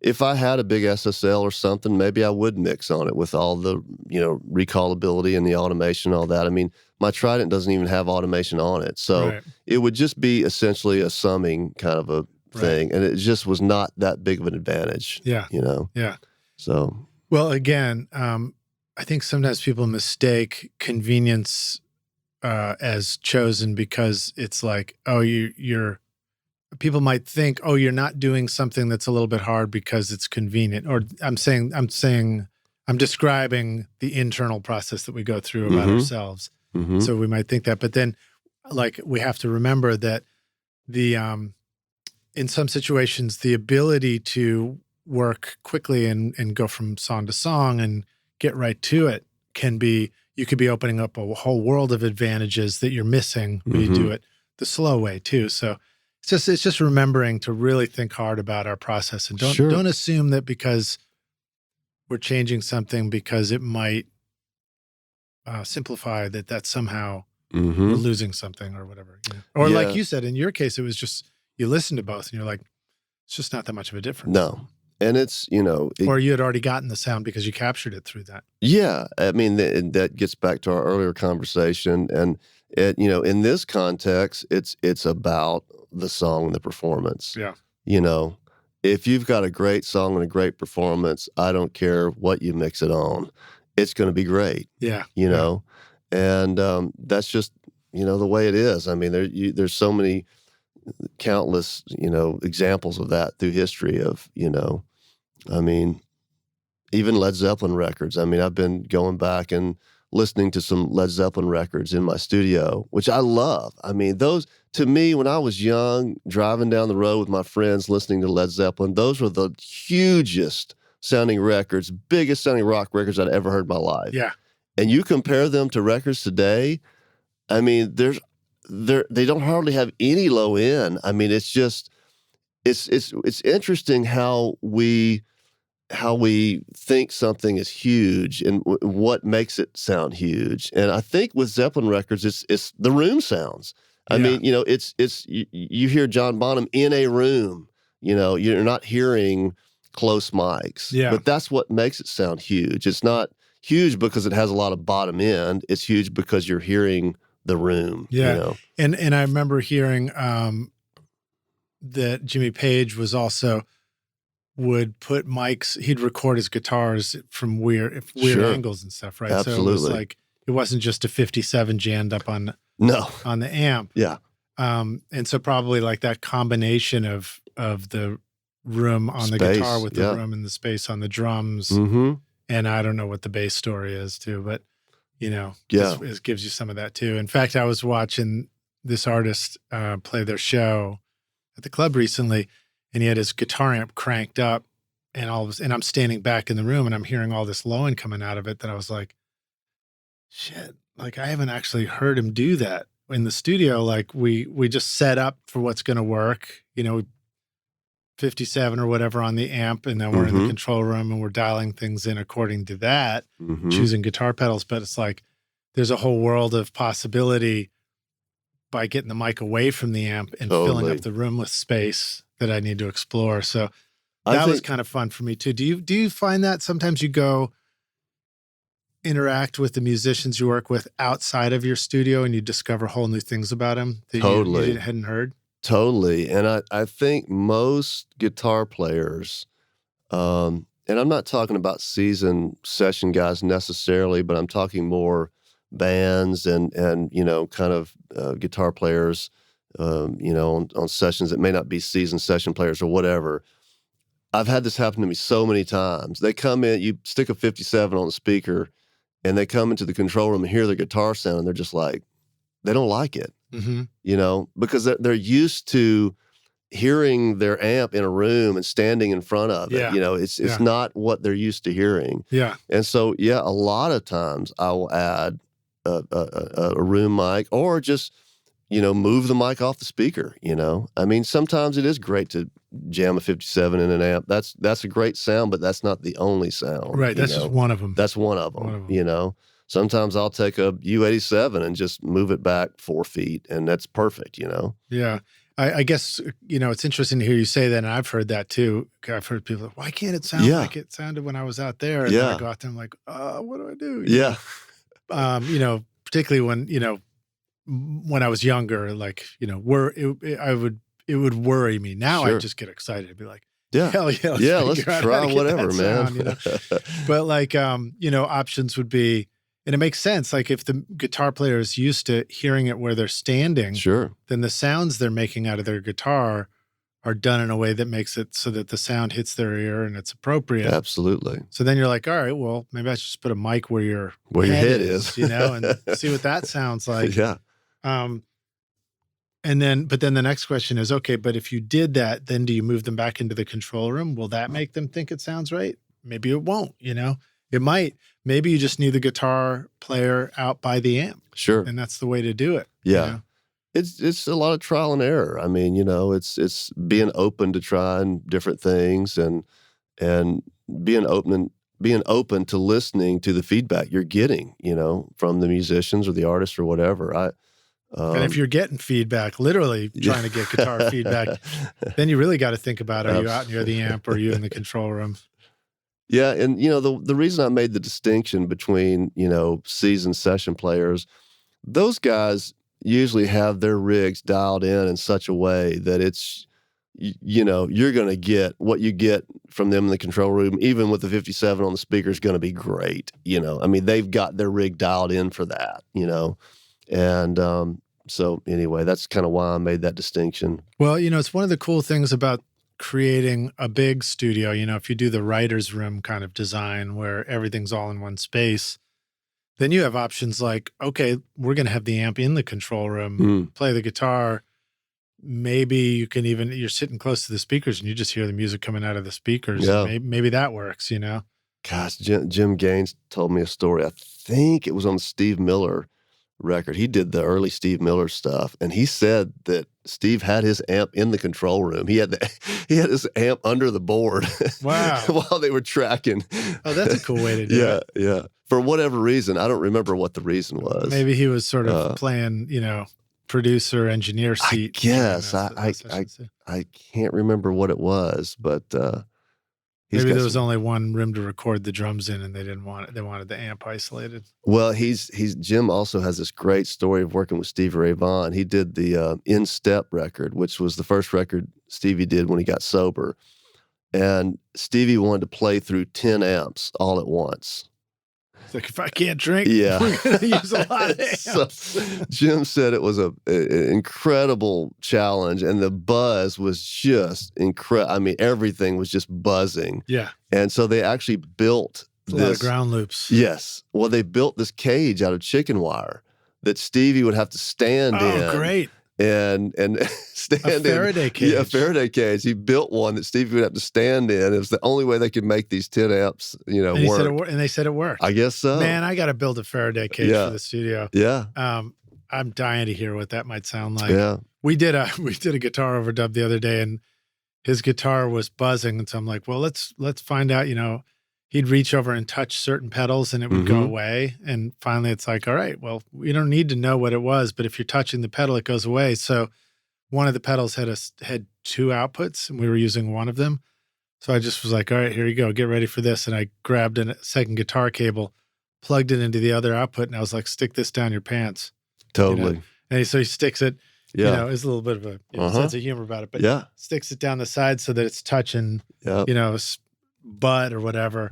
if I had a big SSL or something, maybe I would mix on it with all the, recallability and the automation and all that. My Trident doesn't even have automation on it. So it would just be essentially a summing kind of a thing. And it just was not that big of an advantage. Yeah. Yeah. So. Well, again, I think sometimes people mistake convenience as chosen because it's like, people might think, you're not doing something that's a little bit hard because it's convenient. Or I'm describing the internal process that we go through about ourselves. Mm-hmm. So we might think that, but then we have to remember that in some situations, the ability to work quickly and go from song to song and get right to it you could be opening up a whole world of advantages that you're missing when you do it the slow way too. So it's just remembering to really think hard about our process and don't assume that because we're changing something because it might simplify that somehow we're losing something or whatever. Or like you said, in your case, it was just you listened to both and you're like, it's just not that much of a difference. No. And it's, or you had already gotten the sound because you captured it through that. Yeah. That gets back to our earlier conversation. And, in this context, it's about the song and the performance. Yeah. If you've got a great song and a great performance, I don't care what you mix it on. It's going to be great. Yeah. And that's just, the way it is. There's so many countless, examples of that through history of, even Led Zeppelin records. I've been going back and listening to some Led Zeppelin records in my studio, which I love. Those, to me, when I was young, driving down the road with my friends, listening to Led Zeppelin, those were the hugest sounding records, biggest sounding rock records I'd ever heard in my life. Yeah. And you compare them to records today, they don't hardly have any low end. It's just, it's interesting how we think something is huge and what makes it sound huge. And I think with Zeppelin records, it's the room sounds. You hear John Bonham in a room, you're not hearing close mics, but that's what makes it sound huge. It's not huge because it has a lot of bottom end. It's huge because you're hearing the room. Yeah. And I remember hearing that Jimmy Page was also would put mics. He'd record his guitars from weird Sure. angles and stuff, right? Absolutely. So it was like it wasn't just a 57 jammed up on the amp. Yeah. And so probably like that combination of the room on the guitar with the room and the space on the drums. Mm-hmm. And I don't know what the bass story is too, but it gives you some of that too. In fact, I was watching this artist play their show at the club recently, and he had his guitar amp cranked up, and I'm standing back in the room, and I'm hearing all this low end coming out of it. That I was like, shit, like I haven't actually heard him do that in the studio. Like we just set up for what's going to work, 57 or whatever on the amp, and then we're in the control room and we're dialing things in according to that, choosing guitar pedals. But it's like there's a whole world of possibility by getting the mic away from the amp and filling up the room with space that I need to explore. So that was kind of fun for me too. Do you find that sometimes you go interact with the musicians you work with outside of your studio and you discover whole new things about them that you hadn't heard? Totally. And I think most guitar players, and I'm not talking about seasoned session guys necessarily, but I'm talking more bands and kind of guitar players, on sessions that may not be seasoned session players or whatever. I've had this happen to me so many times. They come in, you stick a 57 on the speaker, and they come into the control room and hear the guitar sound, and they're just like, they don't like it, because they're used to hearing their amp in a room and standing in front of it. It's not what they're used to hearing. Yeah. And so, a lot of times I will add a room mic or just, move the mic off the speaker, I mean, sometimes it is great to jam a 57 in an amp. That's a great sound, but that's not the only sound. Right, that's just one of them. That's one of them, Sometimes I'll take a U87 and just move it back 4 feet, and that's perfect, Yeah. I guess, it's interesting to hear you say that, and I've heard that too. I've heard people, why can't it sound like it sounded when I was out there? And then I go out there and I'm like, what do I do? Particularly when I was younger, like, it would worry me. Now I just get excited. I'd be like, hell yeah. Let's try whatever, man. Sound, But like, options would be, and it makes sense. Like if the guitar player is used to hearing it where they're standing, then the sounds they're making out of their guitar are done in a way that makes it so that the sound hits their ear and it's appropriate. Absolutely. So then you're like, all right, well, maybe I should just put a mic where your head is, and see what that sounds like. Yeah. But then the next question is, okay, but if you did that, then do you move them back into the control room? Will that make them think it sounds right? Maybe it won't, It might. Maybe you just need the guitar player out by the amp. Sure. And that's the way to do it. Yeah. It's a lot of trial and error. I mean, it's being open to trying different things and being open to listening to the feedback you're getting, from the musicians or the artists or whatever. And if you're getting feedback, literally trying to get guitar feedback, then you really got to think about, are you out near the amp or are you in the control room? Yeah, and the reason I made the distinction between, seasoned session players, those guys usually have their rigs dialed in such a way that it's, you're going to get what you get from them in the control room, even with the 57 on the speaker, is going to be great. I mean, they've got their rig dialed in for that, and so anyway, that's kind of why I made that distinction. Well, it's one of the cool things about creating a big studio, if you do the writer's room kind of design where everything's all in one space, then you have options like, okay, we're going to have the amp in the control room, play the guitar. Maybe you can you're sitting close to the speakers and you just hear the music coming out of the speakers. Yeah. Maybe that works, Gosh, Jim Gaines told me a story. I think it was on the Steve Miller record. He did the early Steve Miller stuff, and he said that Steve had his amp in the control room. He had his amp under the board. Wow. While they were tracking. Oh, that's a cool way to do it. Yeah. For whatever reason, I don't remember what the reason was. Maybe he was sort of playing, producer, engineer seat. I guess. I can't remember what it was, but Maybe there was only one room to record the drums in, and they didn't want it. They wanted the amp isolated. Well, Jim also has this great story of working with Stevie Ray Vaughan. He did the In Step record, which was the first record Stevie did when he got sober. And Stevie wanted to play through 10 amps all at once. It's like, if I can't drink, yeah, we're going to use a lot of amps. So Jim said it was an incredible challenge, and the buzz was just incredible. I mean, everything was just buzzing. Yeah. And so they actually built a lot of ground loops. Yes. Well, they built this cage out of chicken wire that Stevie would have to stand in. Oh, great. And stand a Faraday cage. Yeah, a Faraday cage. He built one that Stevie would have to stand in. It was the only way they could make these 10 amps, work. And they said it worked. I guess so. Man, I got to build a Faraday cage for the studio. Yeah. I'm dying to hear what that might sound like. Yeah. We did a guitar overdub the other day, and his guitar was buzzing, and so I'm like, well, let's find out. He'd reach over and touch certain pedals, and it would go away. And finally, it's like, all right, well, we don't need to know what it was, but if you're touching the pedal, it goes away. So one of the pedals had two outputs, and we were using one of them. So I just was like, all right, here you go, get ready for this. And I grabbed a second guitar cable, plugged it into the other output, and I was like, stick this down your pants. Totally. And so he sticks it. Yeah, there's a little bit of a sense of humor about it, but sticks it down the side so that it's touching, butt or whatever.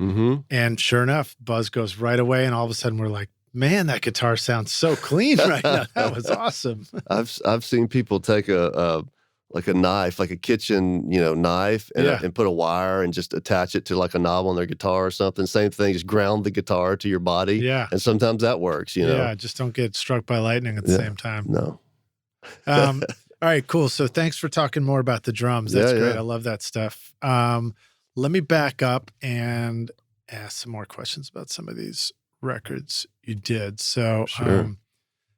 And sure enough, buzz goes right away, and all of a sudden we're like, man, that guitar sounds so clean right now. That was awesome. I've seen people take a knife, like a kitchen, knife, and put a wire and just attach it to like a knob on their guitar or something. Same thing, just ground the guitar to your body. Yeah. And sometimes that works, Yeah, just don't get struck by lightning at the same time. No. All right, cool. So thanks for talking more about the drums. That's great. Yeah. I love that stuff. Let me back up and ask some more questions about some of these records you did. So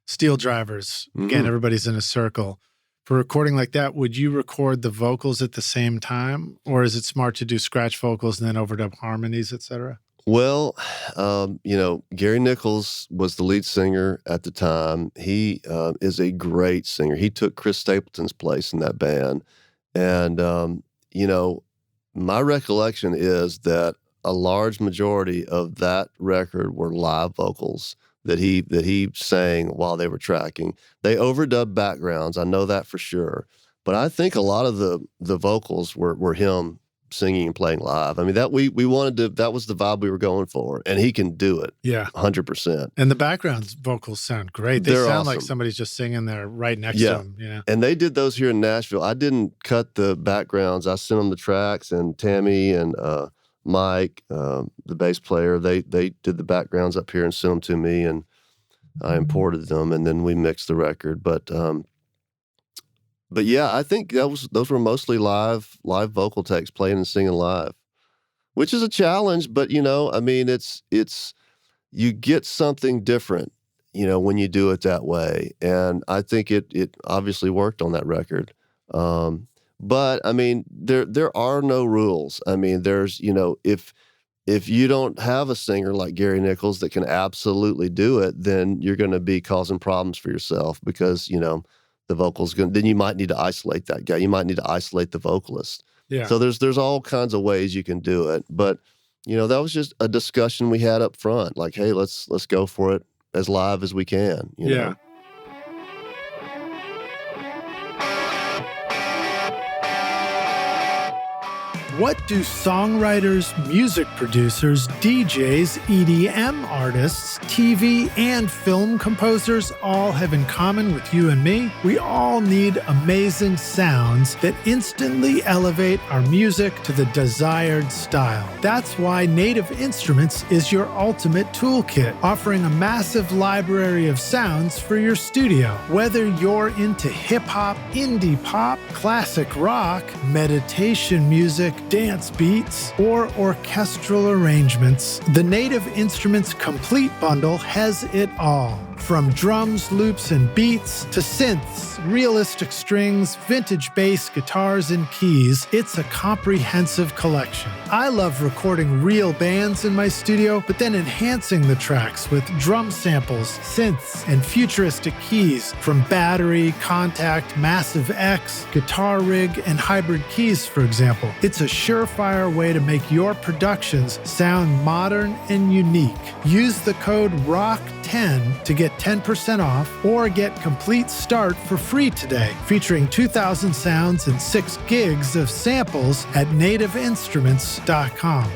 Steel Drivers, again, everybody's in a circle. For recording like that, would you record the vocals at the same time? Or is it smart to do scratch vocals and then overdub harmonies, et cetera? Well, Gary Nichols was the lead singer at the time. He is a great singer. He took Chris Stapleton's place in that band. And, my recollection is that a large majority of that record were live vocals that he sang while they were tracking. They overdubbed backgrounds. I know that for sure. But I think a lot of the vocals were him singing and playing live. I mean, that we wanted to, that was the vibe we were going for, and he can do it. Yeah. 100%. And the background vocals sound great. They sound awesome. Like somebody's just singing there right next to them. And they did those here in Nashville. I didn't cut the backgrounds. I sent them the tracks, and Tammy and Mike, the bass player, they did the backgrounds up here and sent them to me, and I imported them, and then we mixed the record. But yeah, I think those were mostly live vocal takes, playing and singing live, which is a challenge. But it's you get something different, when you do it that way, and I think it obviously worked on that record. But I mean, there are no rules. I mean, there's if you don't have a singer like Gary Nichols that can absolutely do it, then you're going to be causing problems for yourself because the vocals then you might need to isolate that guy. You might need to isolate the vocalist. Yeah. So there's all kinds of ways you can do it. But, that was just a discussion we had up front. Like, hey, let's go for it as live as we can. You know? What do songwriters, music producers, DJs, EDM artists, TV and film composers all have in common with you and me? We all need amazing sounds that instantly elevate our music to the desired style. That's why Native Instruments is your ultimate toolkit, offering a massive library of sounds for your studio. Whether you're into hip-hop, indie pop, classic rock, meditation music, dance beats, or orchestral arrangements, the Native Instruments Complete Bundle has it all. From drums, loops, and beats to synths, realistic strings, vintage bass, guitars, and keys, it's a comprehensive collection. I love recording real bands in my studio, but then enhancing the tracks with drum samples, synths, and futuristic keys from Battery, Contact, Massive X, Guitar Rig, and Hybrid keys, for example. It's a surefire way to make your productions sound modern and unique. Use the code ROCK10 to get 10% off or get Complete Start for free today, featuring 2,000 sounds and 6 gigs of samples at nativeinstruments.com.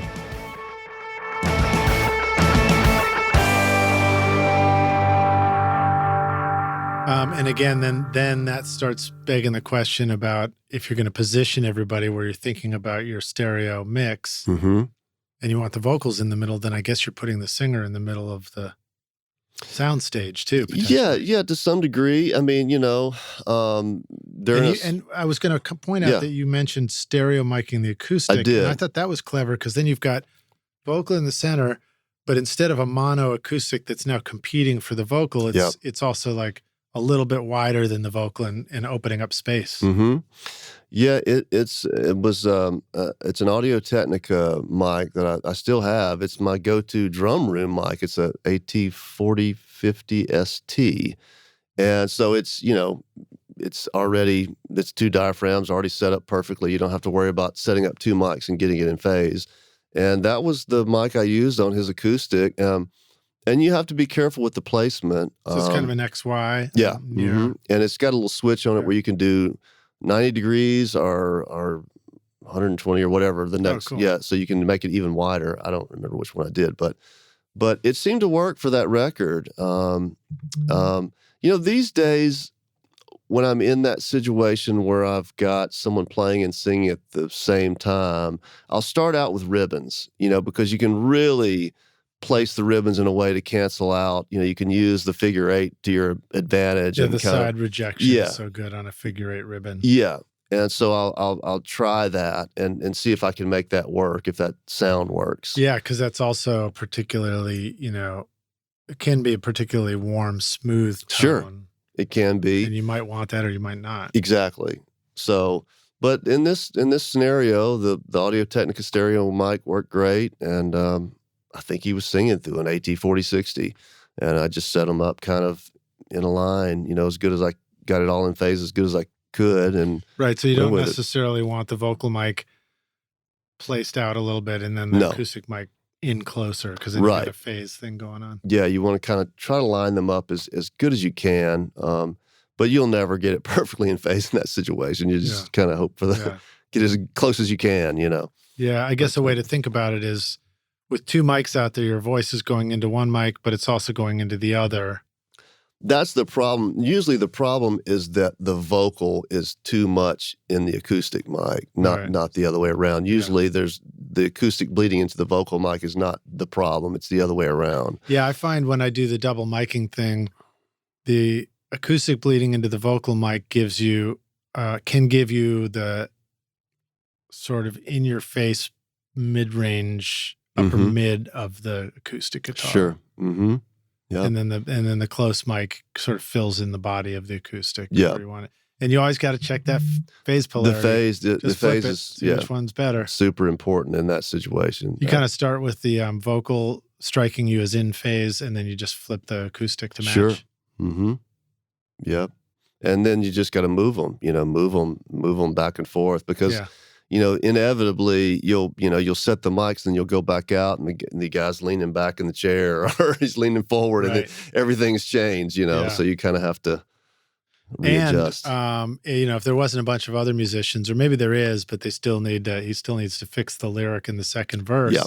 And again, then that starts begging the question about if you're going to position everybody where you're thinking about your stereo mix and you want the vocals in the middle, then I guess you're putting the singer in the middle of the sound stage too. Yeah, to some degree. I mean, and I was going to point out that you mentioned stereo miking the acoustic. I did. And I thought that was clever because then you've got vocal in the center, but instead of a mono acoustic that's now competing for the vocal, it's also like a little bit wider than the vocal and opening up space. Yeah, it's an Audio-Technica mic that I still have. It's my go-to drum room mic. It's a AT4050 ST. And so it's 2 diaphragms already set up perfectly. You don't have to worry about setting up 2 mics and getting it in phase. And that was the mic I used on his acoustic. And you have to be careful with the placement. So it's kind of an XY. Yeah. And it's got a little switch on it where you can do 90 degrees or 120 or whatever the next. Cool. Yeah, so you can make it even wider. I don't remember which one I did, but it seemed to work for that record. These days when I'm in that situation where I've got someone playing and singing at the same time, I'll start out with ribbons, because you can really place the ribbons in a way to cancel out. You can use the figure 8 to your advantage. Yeah, and the side rejection is so good on a figure 8 ribbon. Yeah, and so I'll try that and see if I can make that work, if that sound works. Yeah, because that's also particularly, it can be a particularly warm, smooth tone. Sure, it can be. And you might want that or you might not. Exactly. So, but in this scenario, the Audio-Technica stereo mic worked great, and I think he was singing through an AT4060, and I just set him up kind of in a line, as good as I got it all in phase, as good as I could. And right, so you don't necessarily want the vocal mic placed out a little bit and then the acoustic mic in closer, because then you got a phase thing going on. Yeah, you want to kind of try to line them up as good as you can, but you'll never get it perfectly in phase in that situation. You just kind of hope for get as close as you can, Yeah, I guess a way to think about it is, with 2 mics out there, your voice is going into one mic, but it's also going into the other. That's the problem. Usually the problem is that the vocal is too much in the acoustic mic, not the other way around. Usually there's the acoustic bleeding into the vocal mic is not the problem. It's the other way around. Yeah, I find when I do the double miking thing, the acoustic bleeding into the vocal mic can give you the sort of in-your-face mid-range upper mid of the acoustic guitar. Sure. Yeah. And then the close mic sort of fills in the body of the acoustic. Yeah. You want it. And you always got to check that phase polarity. The phase is which one's better. Super important in that situation. You kind of start with the vocal striking you as in phase, and then you just flip the acoustic to match. Sure. Yep. And then you just got to move them. Move them back and forth because. Inevitably you'll set the mics and you'll go back out and the guy's leaning back in the chair or he's leaning forward and then everything's changed, so you kind of have to readjust. And, if there wasn't a bunch of other musicians, or maybe there is, but he still needs to fix the lyric in the second verse. Yeah.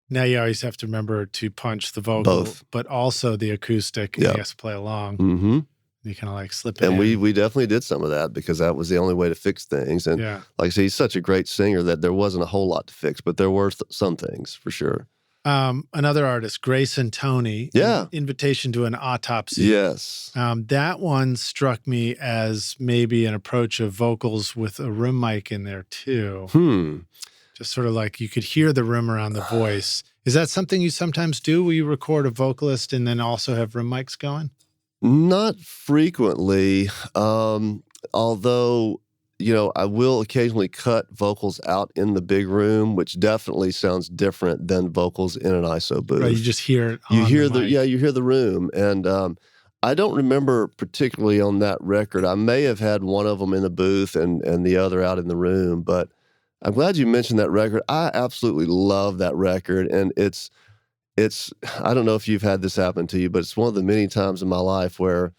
Now you always have to remember to punch the vocal, but also the acoustic, and he has to play along. You kind of like slip it in. And we definitely did some of that because that was the only way to fix things. And like I say, he's such a great singer that there wasn't a whole lot to fix, but there were some things for sure. Another artist, Grace and Tony. Invitation to an Autopsy. Yes. That one struck me as maybe an approach of vocals with a room mic in there too. Just sort of like you could hear the room around the voice. Is that something you sometimes do? Will you record a vocalist and then also have room mics going? Not frequently, although, I will occasionally cut vocals out in the big room, which definitely sounds different than vocals in an ISO booth. Right, you just hear it on You hear the mic. you hear the room. And I don't remember particularly on that record. I may have had one of them in the booth and the other out in the room, but I'm glad you mentioned that record. I absolutely love that record, and it's I don't know if you've had this happen to you, but it's one of the many times in my life where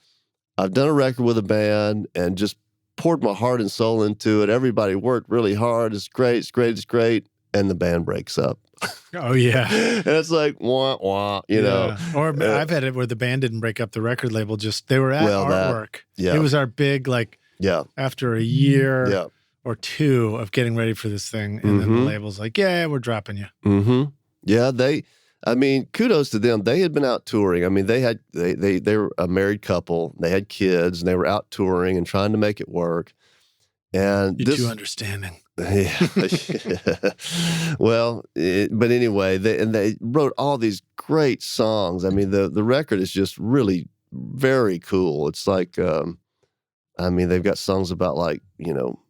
I've done a record with a band and just poured my heart and soul into it. Everybody worked really hard. It's great, it's great, it's great. And the band breaks up. Oh, yeah. And it's like, wah, wah, you know. Or I've had it where the band didn't break up the record label. Just they were at artwork. Yeah. It was our big, after a year or two of getting ready for this thing. And then the label's like, yeah, we're dropping you. Mm-hmm. Yeah, kudos to them. They had been out touring. I mean, they were a married couple. They had kids, and they were out touring and trying to make it work. And you're too understanding. Yeah. Well, but anyway, they wrote all these great songs. I mean, the record is just really very cool. It's like, they've got songs about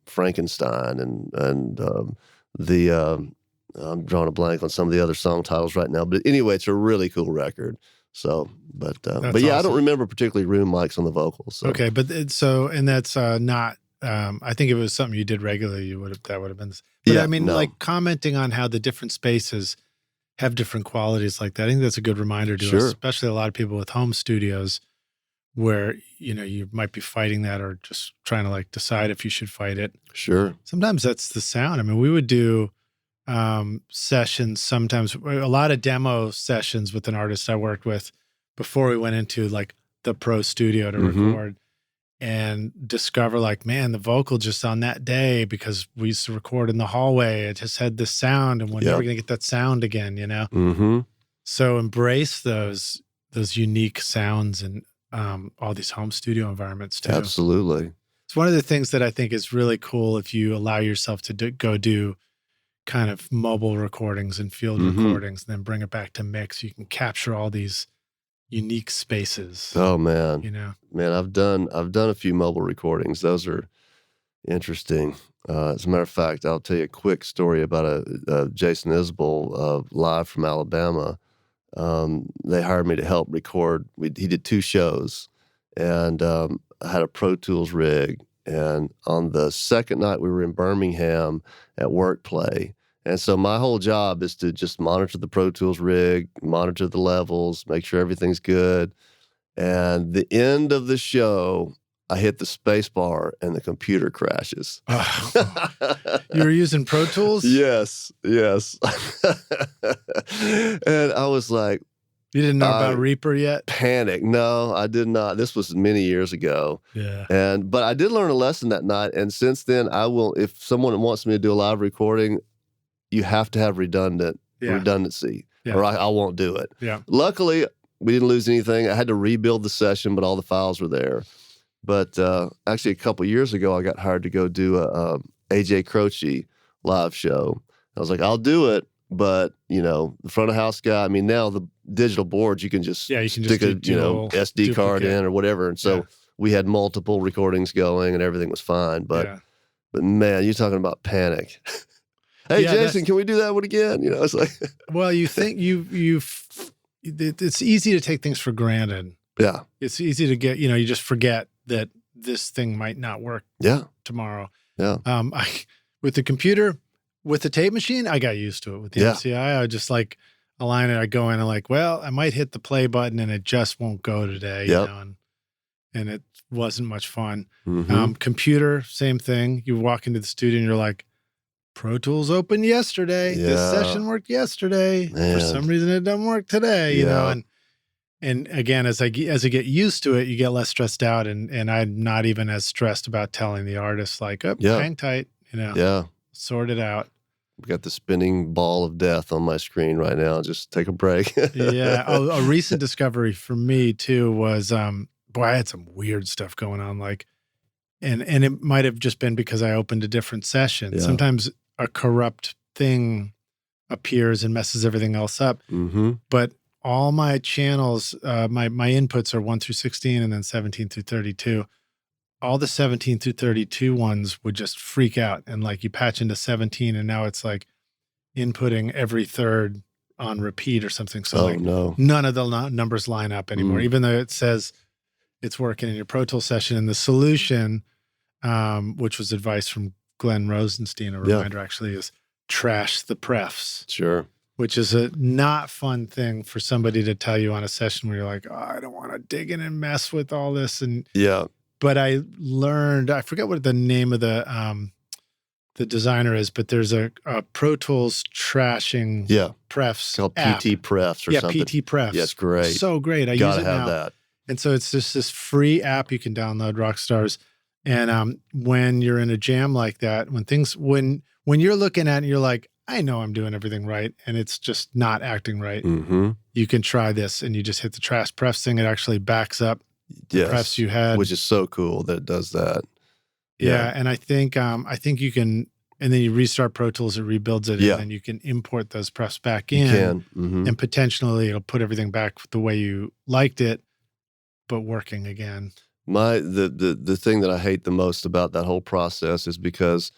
Frankenstein and I'm drawing a blank on some of the other song titles right now. But anyway, it's a really cool record. So, but yeah, awesome. I don't remember particularly room mics on the vocals. So. Okay, but that's not. I think if it was something you did regularly, that would have been this. But commenting on how the different spaces have different qualities like that. I think that's a good reminder to us, especially a lot of people with home studios where, you might be fighting that or just trying to decide if you should fight it. Sure. Sometimes that's the sound. I mean, we would do sessions sometimes, a lot of demo sessions with an artist I worked with before we went into the pro studio to record. And discover the vocal just on that day, because we used to record in the hallway, it just had this sound, and we're never going to get that sound again, Mm-hmm. So embrace those unique sounds and all these home studio environments too. Absolutely. It's one of the things that I think is really cool if you allow yourself to go do kind of mobile recordings and field recordings, and then bring it back to mix. You can capture all these unique spaces. Oh man, man, I've done a few mobile recordings. Those are interesting. As a matter of fact, I'll tell you a quick story about a Jason Isbell live from Alabama. They hired me to help record. He did 2 shows, and I had a Pro Tools rig. And on the second night, we were in Birmingham at Workplay. And so my whole job is to just monitor the Pro Tools rig, monitor the levels, make sure everything's good. And the end of the show, I hit the space bar and the computer crashes. You were using Pro Tools? Yes. And I was like... You didn't know about Reaper yet? Panic. No, I did not. This was many years ago. Yeah. But I did learn a lesson that night. And since then, I will, if someone wants me to do a live recording, you have to have redundancy, or I won't do it. Yeah. Luckily, we didn't lose anything. I had to rebuild the session, but all the files were there. But actually, a couple years ago, I got hired to go do a AJ Croce live show. I was like, I'll do it, but the front of house guy. I mean, now the digital boards, you can just stick a SD card in or whatever, and so we had multiple recordings going, and everything was fine. But man, you're talking about panic. Hey, Jason, can we do that one again? It's like... Well, you think it's easy to take things for granted. Yeah. It's easy to get, you just forget that this thing might not work tomorrow. Yeah. With the computer, with the tape machine, I got used to it. With the MCI, I would just align it. I go in and I might hit the play button and it just won't go today, and it wasn't much fun. Computer, same thing. You walk into the studio and you're like, Pro Tools opened yesterday. Yeah. This session worked yesterday. Man. For some reason, it doesn't work today. And again, as I get used to it, you get less stressed out, and I'm not even as stressed about telling the artist hang tight. Sort it out. I've got the spinning ball of death on my screen right now. Just take a break. Yeah. A recent discovery for me too was I had some weird stuff going on. And it might have just been because I opened a different session. Yeah. Sometimes a corrupt thing appears and messes everything else up. Mm-hmm. But all my channels, my inputs are 1 through 16 and then 17 through 32. All the 17 through 32 ones would just freak out. And like you patch into 17 and now it's like inputting every third on repeat or something. So none of the numbers line up anymore, even though it says it's working in your Pro Tools session. And the solution, which was advice from Glenn Rosenstein, a reminder actually, is trash the prefs. Sure. Which is a not fun thing for somebody to tell you on a session where you're like, oh, I don't want to dig in and mess with all this. And but I learned, I forget what the name of the designer is, but there's a Pro Tools trashing prefs called app. PT Prefs or something. PT Prefs. Yes, great. So great. I use it now. That. And so it's just this free app you can download, Rockstars. And when you're in a jam like that, when you're looking at it, you're like, I know I'm doing everything right, and it's just not acting right. You can try this, and you just hit the trash prefs thing. It actually backs up the prefs you had, which is so cool that it does that. Yeah, and I think you can, and then you restart Pro Tools, it rebuilds it, and then you can import those prefs back in, and potentially it'll put everything back the way you liked it, but working again. The thing that I hate the most about that whole process is because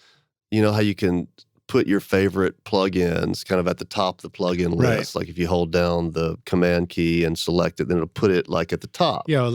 you know how you can put your favorite plugins kind of at the top of the plugin list. Like if you hold down the command key and select it, then it'll put it like at the top. Yeah,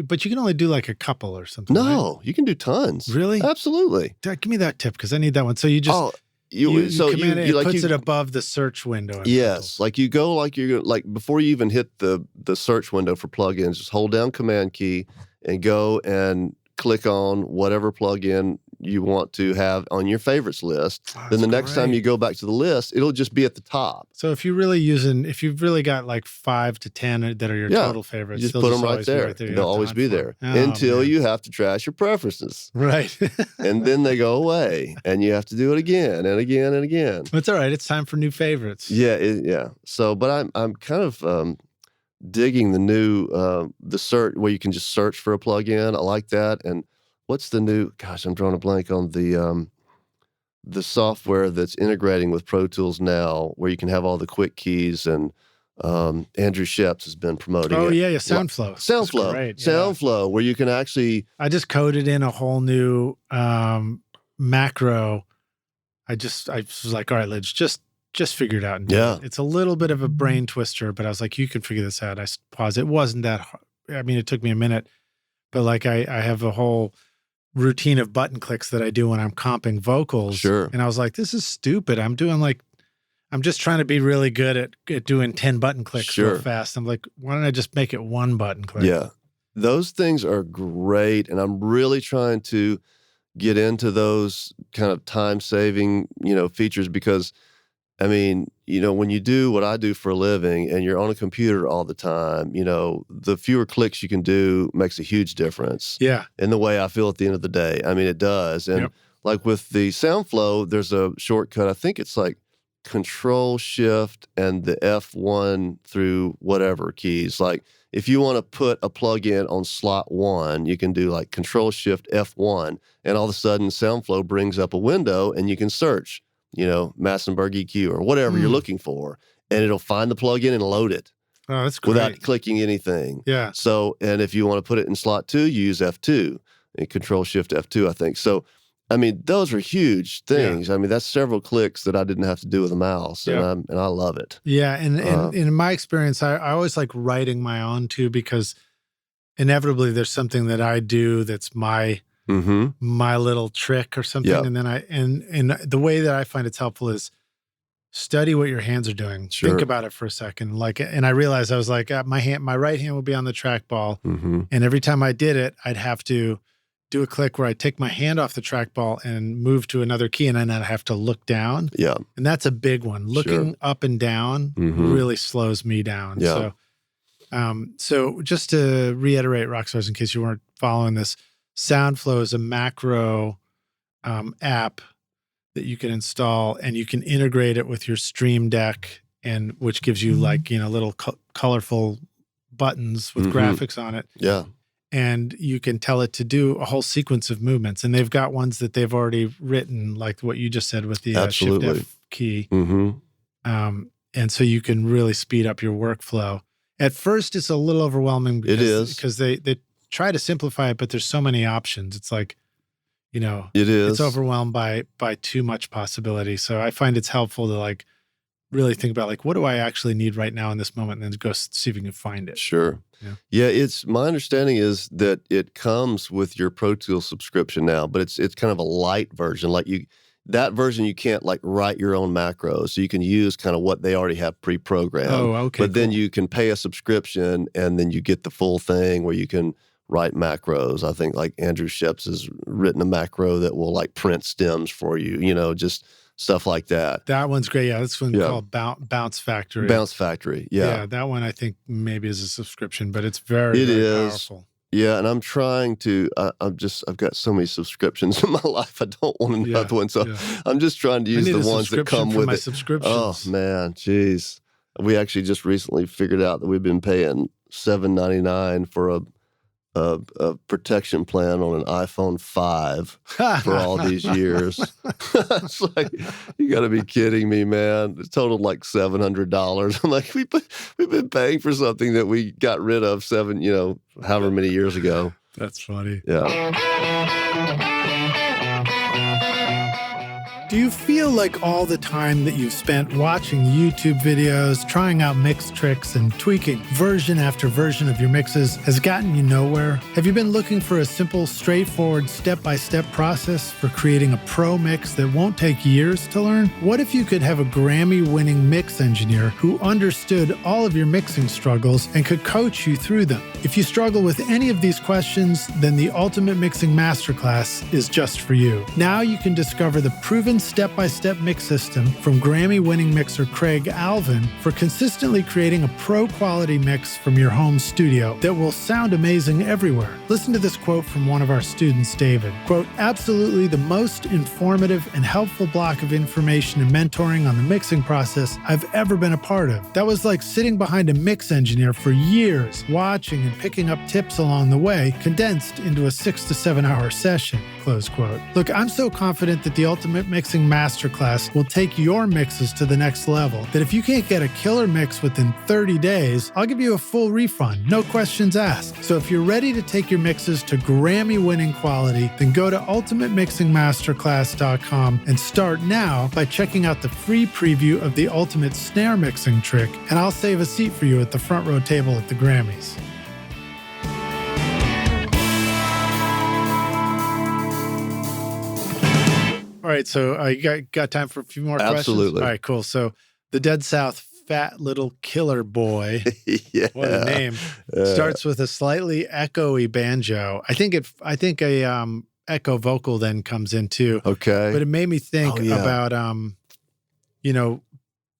but you can only do like a couple or something. No, you can do tons. Really? Absolutely. Give me that tip because I need that one. So you just it puts it above the search window. Yes, like you go like you're like before you even hit the search window for plugins, just hold down command key and go and click on whatever plugin you want to have on your favorites list. Then the next time you go back to the list, it'll just be at the top. So if you've really got like 5 to 10 that are your total favorites, you just put them right there. They'll always be there until you have to trash your preferences. Right. And then they go away and you have to do it again and again and again. It's all right. It's time for new favorites. Yeah. So, but I'm kind of digging the new, the search where you can just search for a plugin. I like that. And what's the new? Gosh, I'm drawing a blank on the software that's integrating with Pro Tools now, where you can have all the quick keys. And Andrew Sheps has been promoting. Oh yeah, SoundFlow. SoundFlow, where you can actually. I just coded in a whole new macro. I was like, all right, let's just figure it out. And do it. It's a little bit of a brain twister, but I was like, you can figure this out. I paused. It wasn't that hard. I mean, it took me a minute, but like I have a whole routine of button clicks that I do when I'm comping vocals. Sure. And I was like, this is stupid. I'm just trying to be really good at doing 10 button clicks real fast. I'm like, why don't I just make it one button click? Yeah. Those things are great. And I'm really trying to get into those kind of time-saving, features because, I mean, when you do what I do for a living and you're on a computer all the time, the fewer clicks you can do makes a huge difference. Yeah. In the way I feel at the end of the day. I mean, it does. And like with the SoundFlow, there's a shortcut. I think it's like Control Shift and the F1 through whatever keys. Like if you want to put a plugin on slot 1, you can do like Control Shift F1, and all of a sudden SoundFlow brings up a window and you can search, Massenburg EQ or whatever you're looking for, and it'll find the plugin and load it. Oh, that's great. Without clicking anything. Yeah. So, and if you want to put it in slot 2, you use F2 and Control Shift F2, I think. So, I mean, those are huge things. Yeah. I mean, that's several clicks that I didn't have to do with a mouse, and I love it. Yeah, and in my experience, I always like writing my own too, because inevitably there's something that I do that's my little trick or something, and then and the way that I find it's helpful is study what your hands are doing. Sure. Think about it for a second. And I realized I was like, my right hand would be on the trackball, and every time I did it, I'd have to do a click where I take my hand off the trackball and move to another key, and then I'd have to look down. Yeah. And that's a big one. Looking up and down really slows me down. Yeah. So just to reiterate, Rockstars, in case you weren't following this, SoundFlow is a macro app that you can install, and you can integrate it with your Stream Deck, and which gives you little colorful buttons with graphics on it. Yeah. And you can tell it to do a whole sequence of movements. And they've got ones that they've already written, like what you just said with the Shift F key. And so you can really speed up your workflow. At first, it's a little overwhelming because they try to simplify it, but there's so many options. It's like, it's overwhelmed by too much possibility. So I find it's helpful to like really think about like, what do I actually need right now in this moment, and then go see if you can find it. Sure. Yeah. It's my understanding is that it comes with your Pro Tools subscription now, but it's kind of a light version. Like that version, you can't like write your own macros, so you can use kind of what they already have pre-programmed. Oh, okay. But then you can pay a subscription, and then you get the full thing where you can write macros. I think like Andrew Sheps has written a macro that will like print stems for you, just stuff like that. That one's great. Yeah, that's one called Bounce Factory. Bounce Factory, yeah. That one I think maybe is a subscription, but it's very powerful. Yeah, and I'm trying to, I've got so many subscriptions in my life, I don't want another one, so I'm just trying to use the ones that come with it. Subscriptions. Oh, man, geez. We actually just recently figured out that we've been paying $7.99 for a protection plan on an iPhone 5 for all these years. It's like, you got to be kidding me, man. It totaled like $700. I'm like, we've been paying for something that we got rid of however many years ago. That's funny. Yeah. Do you feel like all the time that you've spent watching YouTube videos, trying out mix tricks, and tweaking version after version of your mixes has gotten you nowhere? Have you been looking for a simple, straightforward, step-by-step process for creating a pro mix that won't take years to learn? What if you could have a Grammy-winning mix engineer who understood all of your mixing struggles and could coach you through them? If you struggle with any of these questions, then the Ultimate Mixing Masterclass is just for you. Now you can discover the proven step-by-step mix system from Grammy-winning mixer Craig Alvin for consistently creating a pro-quality mix from your home studio that will sound amazing everywhere. Listen to this quote from one of our students, David. Quote, "Absolutely the most informative and helpful block of information and mentoring on the mixing process I've ever been a part of. That was like sitting behind a mix engineer for years, watching and picking up tips along the way, condensed into a 6 to 7 hour session." Close quote. Look, I'm so confident that the Ultimate Mixing Masterclass will take your mixes to the next level that if you can't get a killer mix within 30 days, I'll give you a full refund, no questions asked. So if you're ready to take your mixes to Grammy-winning quality, then go to ultimatemixingmasterclass.com and start now by checking out the free preview of the Ultimate Snare Mixing Trick, and I'll save a seat for you at the front row table at the Grammys. All right, so you got time for a few more questions? Absolutely. All right, cool. So the Dead South Fat Little Killer Boy, yeah. What a name, starts with a slightly echoey banjo. I think a echo vocal then comes in too. Okay. But it made me think about,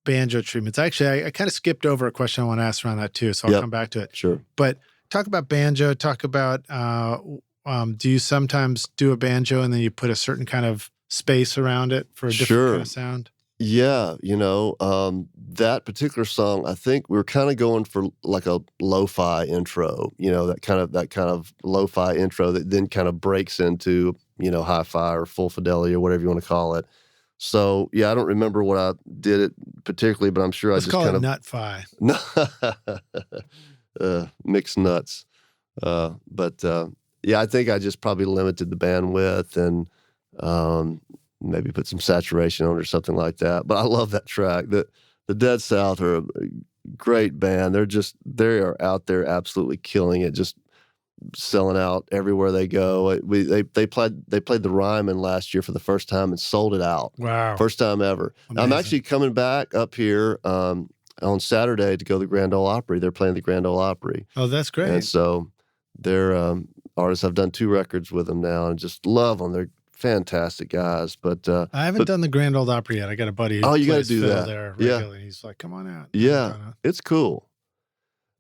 banjo treatments. Actually, I kind of skipped over a question I want to ask around that too, so I'll come back to it. Sure. But talk about banjo, talk about, do you sometimes do a banjo and then you put a certain kind of space around it for a different kind of sound? Yeah, that particular song, I think we were kind of going for like a lo-fi intro, that kind of lo-fi intro that then kind of breaks into, hi-fi or full fidelity or whatever you want to call it. So, yeah, I don't remember what I did it particularly, but I'm sure Let's I just kind of nut-fi. Mixed nuts. But I think I just probably limited the bandwidth and maybe put some saturation on it or something like that. But I love that track. The Dead South are a great band. They are out there absolutely killing it, just selling out everywhere they go. They played the Ryman last year for the first time and sold it out. Wow. First time ever. Amazing. I'm actually coming back up here on Saturday to go to the Grand Ole Opry. They're playing the Grand Ole Opry. Oh, that's great. And so they're artists. I've done 2 records with them now and just love them. They're fantastic guys. But I haven't done the Grand Ole Opry yet. I got a buddy who you got to plays do Phil that there regularly. He's like, come on out. Yeah, it's cool.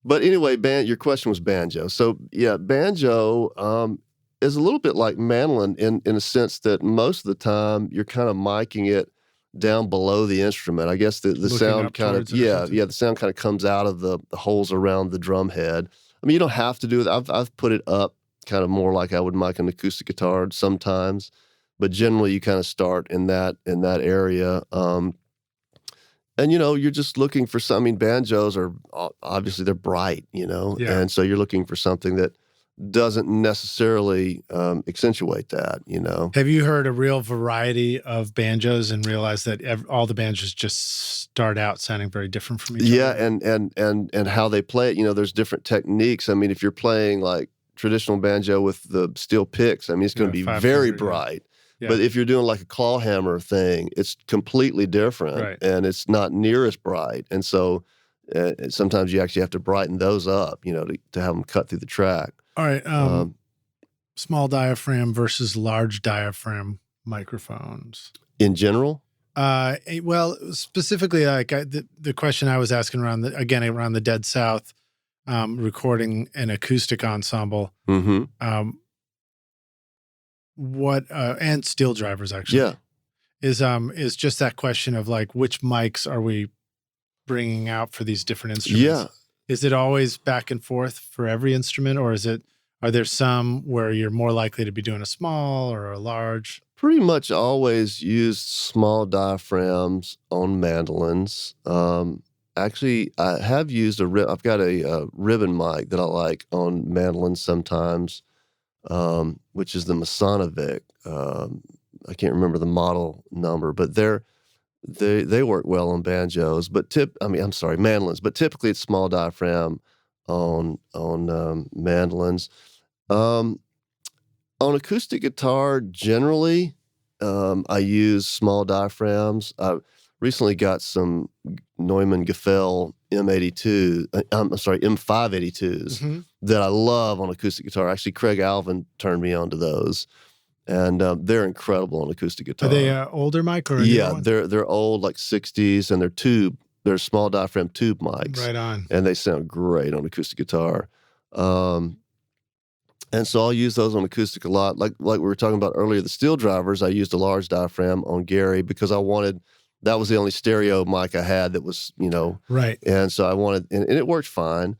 But anyway, your question was banjo. So yeah, banjo is a little bit like mandolin in a sense that most of the time you're kind of miking it down below the instrument. I guess the sound kind of the sound kind of comes out of the holes around the drum head. I mean, you don't have to do it. I've put it up kind of more like I would mic an acoustic guitar sometimes, but generally you kind of start in that area. And, you're just looking for some, I mean, banjos are, obviously they're bright, Yeah. and so you're looking for something that doesn't necessarily accentuate that, Have you heard a real variety of banjos and realized that all the banjos just start out sounding very different from each Yeah, other? and how they play it, there's different techniques. I mean, if you're playing like traditional banjo with the steel picks, I mean, it's going to be 5 very finger, bright. Yeah. But if you're doing like a claw hammer thing, it's completely different, Right. and it's not near as bright. And so sometimes you actually have to brighten those up, to have them cut through the track. All right. Small diaphragm versus large diaphragm microphones. In general? Well, specifically, like the question I was asking around the Dead South, recording an acoustic ensemble. Mm-hmm. And steel drivers actually. Yeah. Is just that question of like which mics are we bringing out for these different instruments? Yeah. Is it always back and forth for every instrument, or are there some where you're more likely to be doing a small or a large? Pretty much always used small diaphragms on mandolins. Actually, I have used I've got a ribbon mic that I like on mandolins sometimes, which is the Masanovic. I can't remember the model number, but they work well on banjos. Mandolins. But typically, it's small diaphragm on mandolins. On acoustic guitar, generally, I use small diaphragms. I recently got some Neumann Gefell M582s Mm-hmm. that I love on acoustic guitar. Actually, Craig Alvin turned me on to those, and they're incredible on acoustic guitar. Are they older mic or a newer one? They're old, like 60s, and they're small diaphragm tube mics. Right on. And they sound great on acoustic guitar. And so I'll use those on acoustic a lot. Like we were talking about earlier, the steel drivers, I used a large diaphragm on Gary because that was the only stereo mic I had that was, Right. And so I wanted, and it worked fine.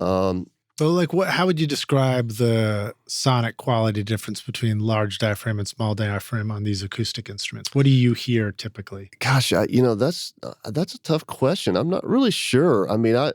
So like how would you describe the sonic quality difference between large diaphragm and small diaphragm on these acoustic instruments? What do you hear typically? Gosh, that's a tough question. I'm not really sure. I mean,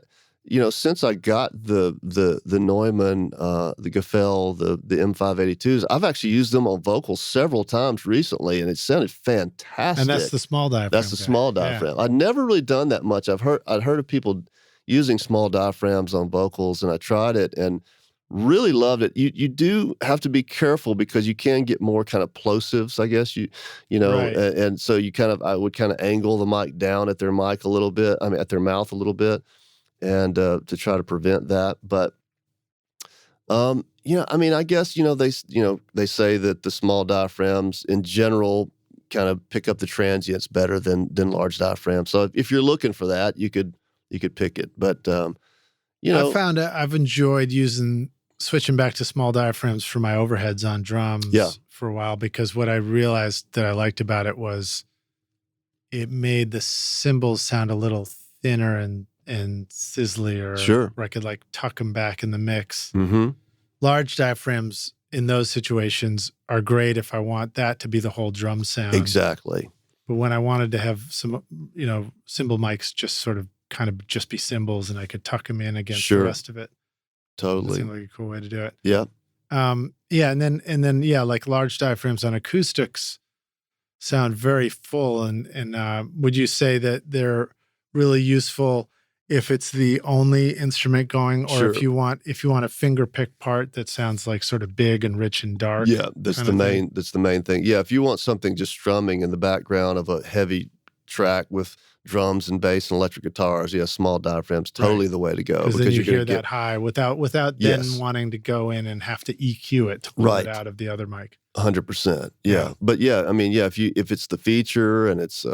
since I got the Neumann, the Gefell, the M582s, I've actually used them on vocals several times recently, and it sounded fantastic. And that's the small diaphragm. That's the small diaphragm. I'd never really done that much. I'd heard of people using small diaphragms on vocals, and I tried it and really loved it. You do have to be careful because you can get more kind of plosives, I guess. Right. And so I would kind of angle the mic down at their mic a little bit. I mean, at their mouth a little bit. And to try to prevent that, but I mean, I guess they say that the small diaphragms in general kind of pick up the transients better than large diaphragms. So if you're looking for that, you could pick it. But I found I've enjoyed switching back to small diaphragms for my overheads on drums for a while, because what I realized that I liked about it was it made the cymbals sound a little thinner and sizzlier. Sure. Where I could like tuck them back in the mix. Mm-hmm. Large diaphragms in those situations are great if I want that to be the whole drum sound. Exactly. But when I wanted to have some, cymbal mics just sort of kind of just be cymbals and I could tuck them in against the rest of it. Totally. That seemed like a cool way to do it. Yeah. And then like large diaphragms on acoustics sound very full. And would you say that they're really useful if it's the only instrument going, or if you want a finger pick part that sounds like sort of big and rich and dark? Yeah, that's the main thing. Yeah, if you want something just strumming in the background of a heavy track with drums and bass and electric guitars, small diaphragms totally the way to go, because then you hear that high without then wanting to go in and have to EQ it to pull it out of the other mic. 100%. Yeah. But I mean, if it's the feature and it's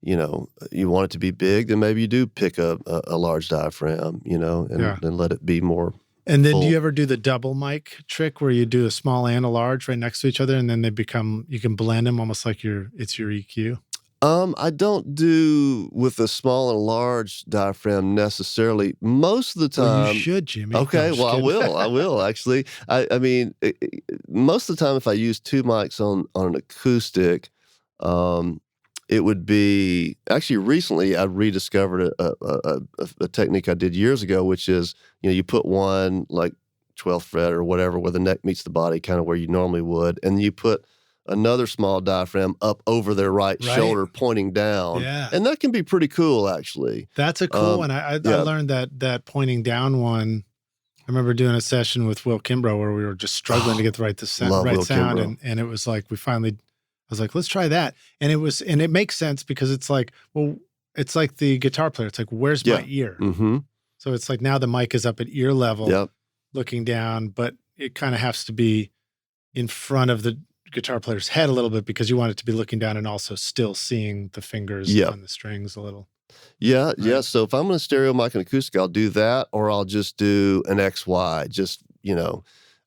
you want it to be big, then maybe you do pick a large diaphragm, and let it be more. And then full. Do you ever do the double mic trick where you do a small and a large right next to each other, and then you can blend them almost like it's your EQ? I don't do with a small and large diaphragm necessarily. Most of the time, well, you should, Jimmy. Okay, well, I will actually. I mean, most of the time, if I use two mics on an acoustic, it would be actually recently I rediscovered a technique I did years ago, which is, you put one like 12th fret or whatever where the neck meets the body, kind of where you normally would, and you put another small diaphragm up over their right shoulder pointing down. Yeah. And that can be pretty cool, actually. That's a cool one. I learned that pointing down one. I remember doing a session with Will Kimbrough where we were just struggling to get the right sound. And it was like, I was like, let's try that. And it makes sense because it's like, well, it's like the guitar player. It's like, where's my ear? Mm-hmm. So it's like now the mic is up at ear level, looking down, but it kind of has to be in front of the guitar player's head a little bit because you want it to be looking down and also still seeing the fingers on the strings a little. Yeah, yeah. So if I'm going to stereo mic and acoustic, I'll do that, or I'll just do an XY. Just,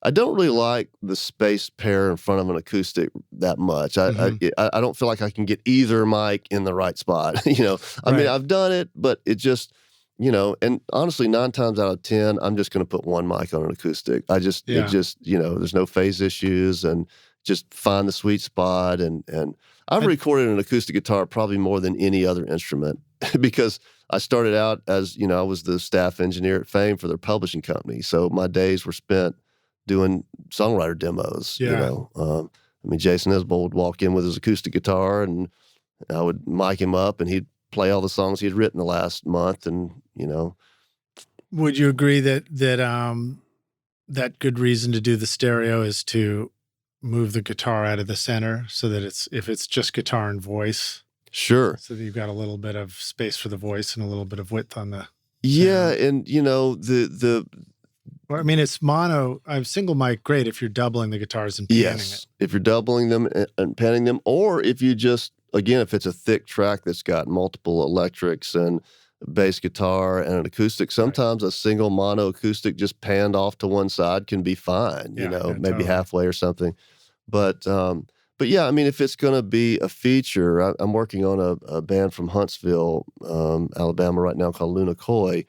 I don't really like the space pair in front of an acoustic that much. I don't feel like I can get either mic in the right spot. I mean, I've done it, but it just, and honestly, 9 times out of 10, I'm just going to put one mic on an acoustic. It just, there's no phase issues, and just find the sweet spot. And I've recorded an acoustic guitar probably more than any other instrument because I started out as, I was the staff engineer at Fame for their publishing company. So my days were spent doing songwriter demos, I mean, Jason Isbell would walk in with his acoustic guitar and I would mic him up and he'd play all the songs he had written the last month. And, Would you agree that that good reason to do the stereo is to move the guitar out of the center so that if it's just guitar and voice? Sure. So that you've got a little bit of space for the voice and a little bit of width on the sound. And I mean, it's mono, single mic, great if you're doubling the guitars and panning it. If you're doubling them and panning them, or if you just, again, if it's a thick track that's got multiple electrics and bass guitar and an acoustic, sometimes a single mono acoustic just panned off to one side can be fine, maybe totally. Halfway or something. But yeah, I mean, if it's going to be a feature, I'm working on a band from Huntsville, Alabama right now called Luna Coy.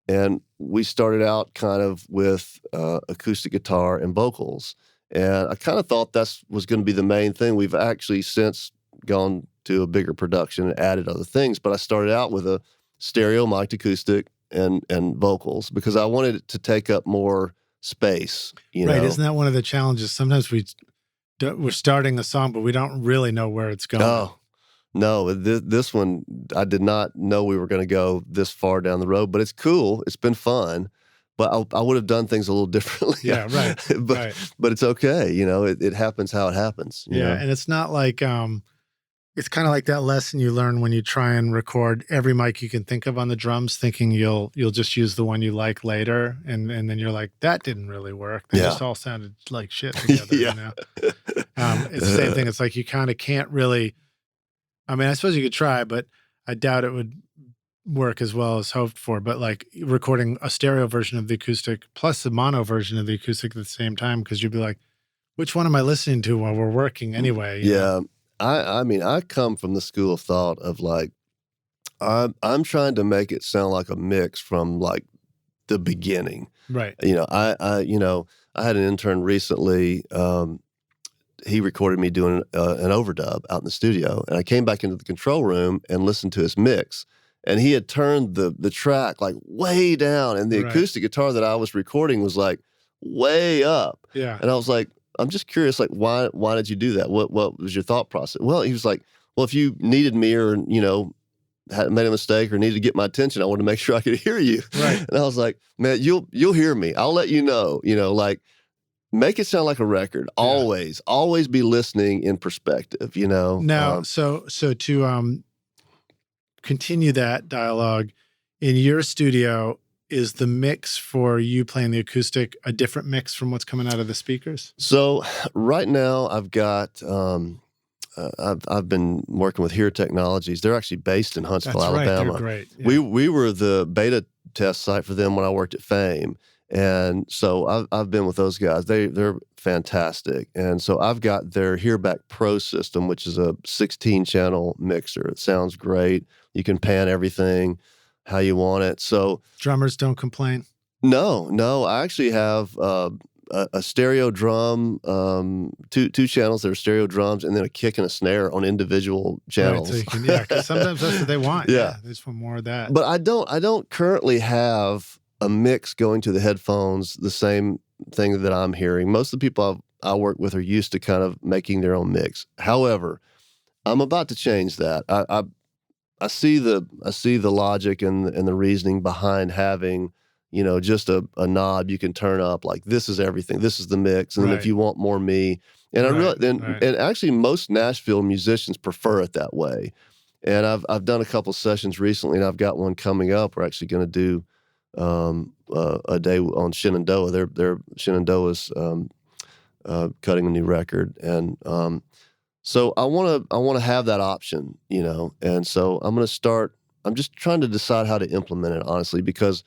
And we started out kind of with acoustic guitar and vocals. And I kind of thought that was going to be the main thing. We've actually since gone to a bigger production and added other things. But I started out with a stereo mic'd acoustic and vocals because I wanted it to take up more space. Right. Isn't that one of the challenges? Sometimes we're starting a song, but we don't really know where it's going. Oh, no. This one, I did not know we were going to go this far down the road, but it's cool. It's been fun. But I would have done things a little differently. Yeah, right. But it's okay. It happens how it happens. You know? And it's not like, it's kind of like that lesson you learn when you try and record every mic you can think of on the drums, thinking you'll just use the one you like later. And then you're like, that didn't really work. They just all sounded like shit together. It's the same thing. It's like you kind of can't really, I mean, I suppose you could try, but I doubt it would work as well as hoped for. But like recording a stereo version of the acoustic plus the mono version of the acoustic at the same time, because you'd be like, which one am I listening to while we're working anyway? You know? I mean, I come from the school of thought of like, I'm trying to make it sound like a mix from like the beginning. Right. I had an intern recently, he recorded me doing an overdub out in the studio, and I came back into the control room and listened to his mix, and he had turned the track like way down, and the acoustic guitar that I was recording was like way up. Yeah. And I was like, I'm just curious, like, why did you do that? What was your thought process? Well, he was like, well, if you needed me or, had made a mistake or needed to get my attention, I wanted to make sure I could hear you. Right. And I was like, man, you'll hear me. I'll let you know, like, make it sound like a record. Always be listening in perspective, Now, so to continue that dialogue, in your studio, is the mix for you playing the acoustic a different mix from what's coming out of the speakers? So right now I've got, I've been working with Here Technologies. They're actually based in Huntsville, Alabama. They're great. Yeah. We were the beta test site for them when I worked at Fame. And so I've been with those guys. They're fantastic. And so I've got their Hearback Pro system, which is a 16-channel mixer. It sounds great. You can pan everything how you want it. So drummers don't complain? No. I actually have a stereo drum, two channels that are stereo drums, and then a kick and a snare on individual channels. Right, so because sometimes that's what they want. Yeah. They just want more of that. But I don't currently have a mix going to the headphones, the same thing that I'm hearing. Most of the people I work with are used to kind of making their own mix. However, I'm about to change that. I see the logic and the reasoning behind having, just a knob you can turn up, like this is everything. This is the mix. And then if you want more me, and and actually most Nashville musicians prefer it that way. And I've done a couple sessions recently, and I've got one coming up. We're actually going to do a day on Shenandoah. They're Shenandoah's cutting a new record, and so I want to have that option, And so I'm just trying to decide how to implement it, honestly, because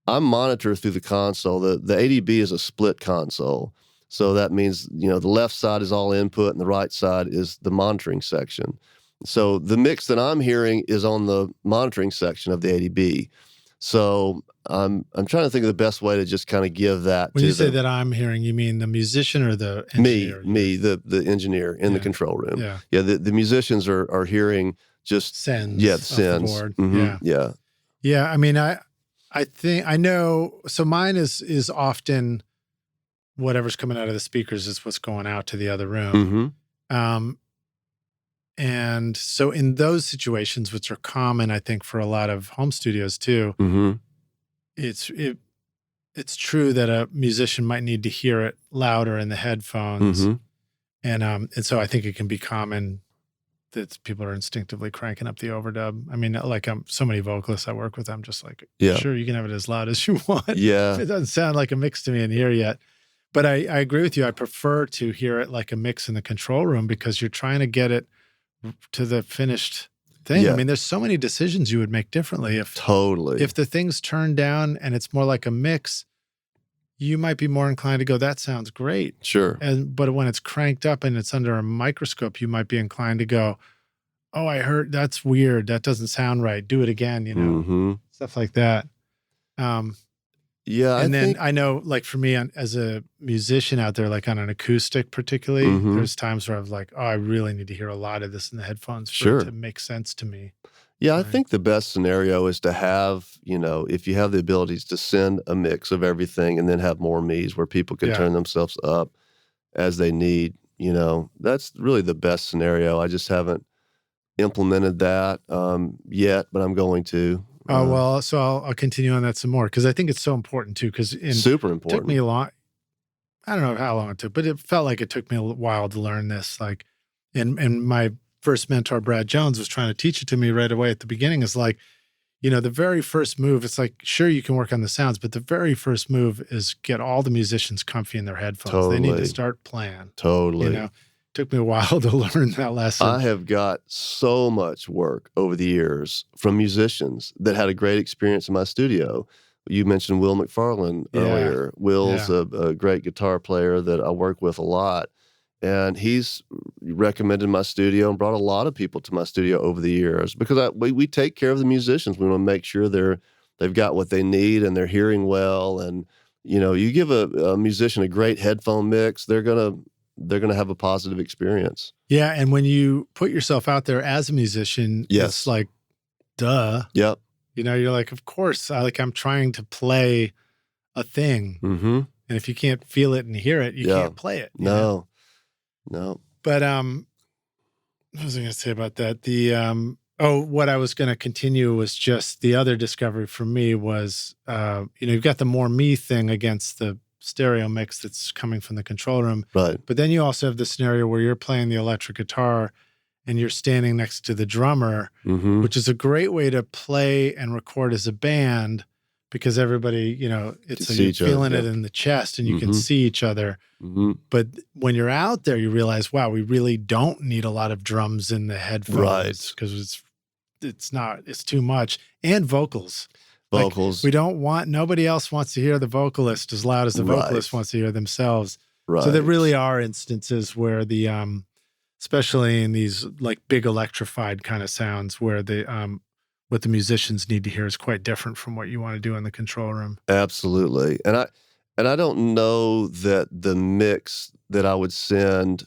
I'm monitored through the console. The ADB is a split console, so that means the left side is all input and the right side is the monitoring section. So the mix that I'm hearing is on the monitoring section of the ADB. So I'm trying to think of the best way to just kind of give that. When you say that I'm hearing, you mean the musician or the engineer? Me, the enginener in the control room. Yeah. The musicians are hearing just sends. Yeah, the sends. The board. Mm-hmm. Yeah. I mean, I think I know. So mine is often whatever's coming out of the speakers is what's going out to the other room. Mm-hmm. And so in those situations, which are common, I think, for a lot of home studios too, mm-hmm. it's true that a musician might need to hear it louder in the headphones. Mm-hmm. And so I think it can be common that people are instinctively cranking up the overdub. I mean, like so many vocalists I work with, I'm just like, sure, you can have it as loud as you want. Yeah. It doesn't sound like a mix to me in here yet. But I agree with you. I prefer to hear it like a mix in the control room because you're trying to get it to the finished thing. Yeah. I mean, there's so many decisions you would make differently if the thing's turned down and it's more like a mix, you might be more inclined to go, that sounds great. Sure. But when it's cranked up and it's under a microscope, you might be inclined to go, oh, I heard that's weird. That doesn't sound right. Do it again, mm-hmm. Stuff like that. Yeah. And I know, like for me, as a musician out there, like on an acoustic particularly, mm-hmm. there's times where I'm like, oh, I really need to hear a lot of this in the headphones for it to make sense to me. Yeah, I think the best scenario is to have, if you have the abilities to send a mix of everything and then have more me's where people can turn themselves up as they need, that's really the best scenario. I just haven't implemented that yet, but I'm going to. Oh, well, so I'll continue on that some more because I think it's so important too. Because super important. It took me a long, I don't know how long it took, but it felt like it took me a while to learn this. Like, and my first mentor, Brad Jones, was trying to teach it to me right away at the beginning. Is like, the very first move, it's like, sure, you can work on the sounds, but the very first move is get all the musicians comfy in their headphones. Totally. They need to start playing. Totally. Took me a while to learn that lesson. I have got so much work over the years from musicians that had a great experience in my studio. You mentioned Will McFarlane earlier. Will's a great guitar player that I work with a lot. And he's recommended my studio and brought a lot of people to my studio over the years because we take care of the musicians. We want to make sure they've got what they need and they're hearing well. And, you give a musician a great headphone mix, they're going to have a positive experience. Yeah, and when you put yourself out there as a musician, it's like, duh. Yep. You're like, of course, I'm trying to play a thing. Mm-hmm. And if you can't feel it and hear it, you can't play it. No. But what was I going to say about that? What I was going to continue was just the other discovery for me was, you've got the more me thing against the stereo mix that's coming from the control room. Right. But then you also have the scenario where you're playing the electric guitar and you're standing next to the drummer, mm-hmm. which is a great way to play and record as a band because everybody, you're feeling it in the chest and you mm-hmm. can see each other. Mm-hmm. But when you're out there, you realize, wow, we really don't need a lot of drums in the headphones because it's too much. And vocals. Vocals. Nobody else wants to hear the vocalist as loud as the vocalist wants to hear themselves. Right. So there really are instances where especially in these like big electrified kind of sounds where what the musicians need to hear is quite different from what you want to do in the control room. Absolutely. And And I don't know that the mix that I would send,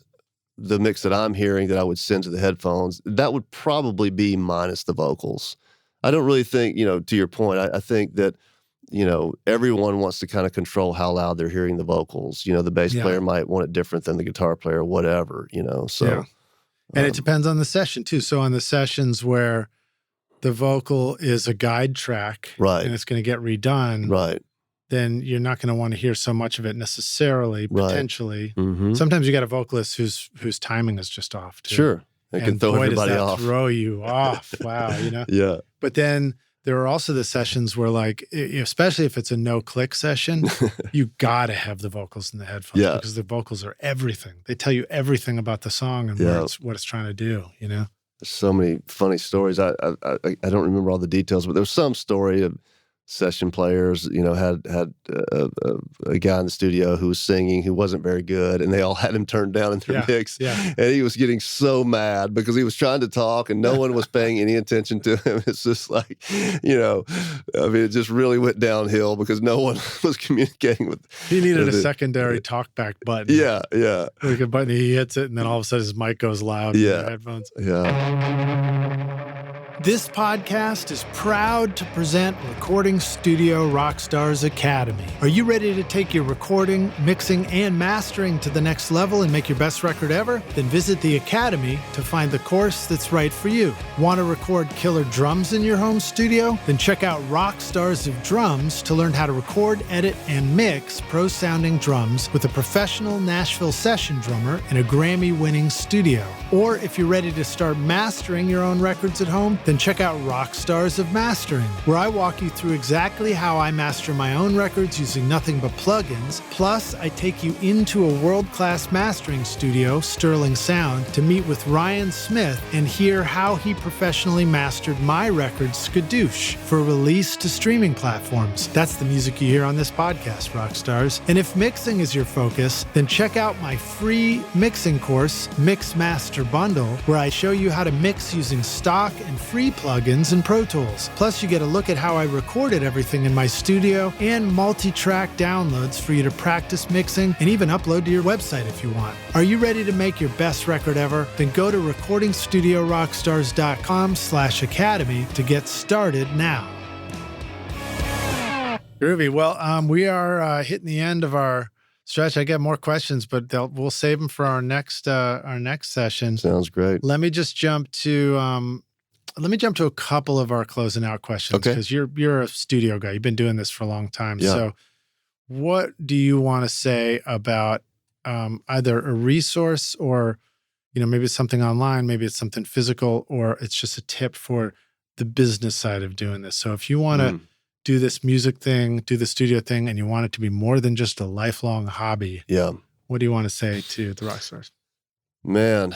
the mix that I'm hearing that I would send to the headphones, that would probably be minus the vocals. I don't really think, to your point, I think that, everyone wants to kind of control how loud they're hearing the vocals. The bass player might want it different than the guitar player, whatever, so. Yeah. And it depends on the session too. So on the sessions where the vocal is a guide track, right, and it's going to get redone, right, then you're not going to want to hear so much of it necessarily, potentially. Right. Mm-hmm. Sometimes you got a vocalist whose timing is just off too. Sure. It can throw everybody does that off. Throw you off. Wow, Yeah. But then there are also the sessions where, like, especially if it's a no-click session, you got to have the vocals in the headphones because the vocals are everything. They tell you everything about the song and what it's trying to do, There's so many funny stories. I don't remember all the details, but there was some story of session players, had a guy in the studio who was singing who wasn't very good, and they all had him turned down in their mix. Yeah. And he was getting so mad because he was trying to talk and no one was paying any attention to him. It's just like, it just really went downhill because no one was communicating with. He needed a secondary talkback button. Yeah. Like a button, he hits it, and then all of a sudden his mic goes loud in the headphones. Yeah. This podcast is proud to present Recording Studio Rockstars Academy. Are you ready to take your recording, mixing, and mastering to the next level and make your best record ever? Then visit the Academy to find the course that's right for you. Want to record killer drums in your home studio? Then check out Rockstars of Drums to learn how to record, edit, and mix pro-sounding drums with a professional Nashville session drummer in a Grammy-winning studio. Or if you're ready to start mastering your own records at home, then check out Rockstars of Mastering, where I walk you through exactly how I master my own records using nothing but plugins. Plus, I take you into a world-class mastering studio, Sterling Sound, to meet with Ryan Smith and hear how he professionally mastered my record, Skadoosh, for release to streaming platforms. That's the music you hear on this podcast, Rockstars. And if mixing is your focus, then check out my free mixing course, Mix Master Bundle, where I show you how to mix using stock and free plugins and Pro Tools. Plus, you get a look at how I recorded everything in my studio and multi-track downloads for you to practice mixing and even upload to your website if you want. Are you ready to make your best record ever? Then go to recordingstudiorockstars.com/academy to get started now. Groovy. Well, we are hitting the end of our stretch. I get more questions, but we'll save them for our next session. Sounds great. Let me just jump to a couple of our closing out questions because you're a studio guy. You've been doing this for a long time. Yeah. So, what do you want to say about either a resource or maybe it's something online, maybe it's something physical, or it's just a tip for the business side of doing this? So, if you want to do this music thing, do the studio thing, and you want it to be more than just a lifelong hobby, what do you want to say to the rock stars? Man,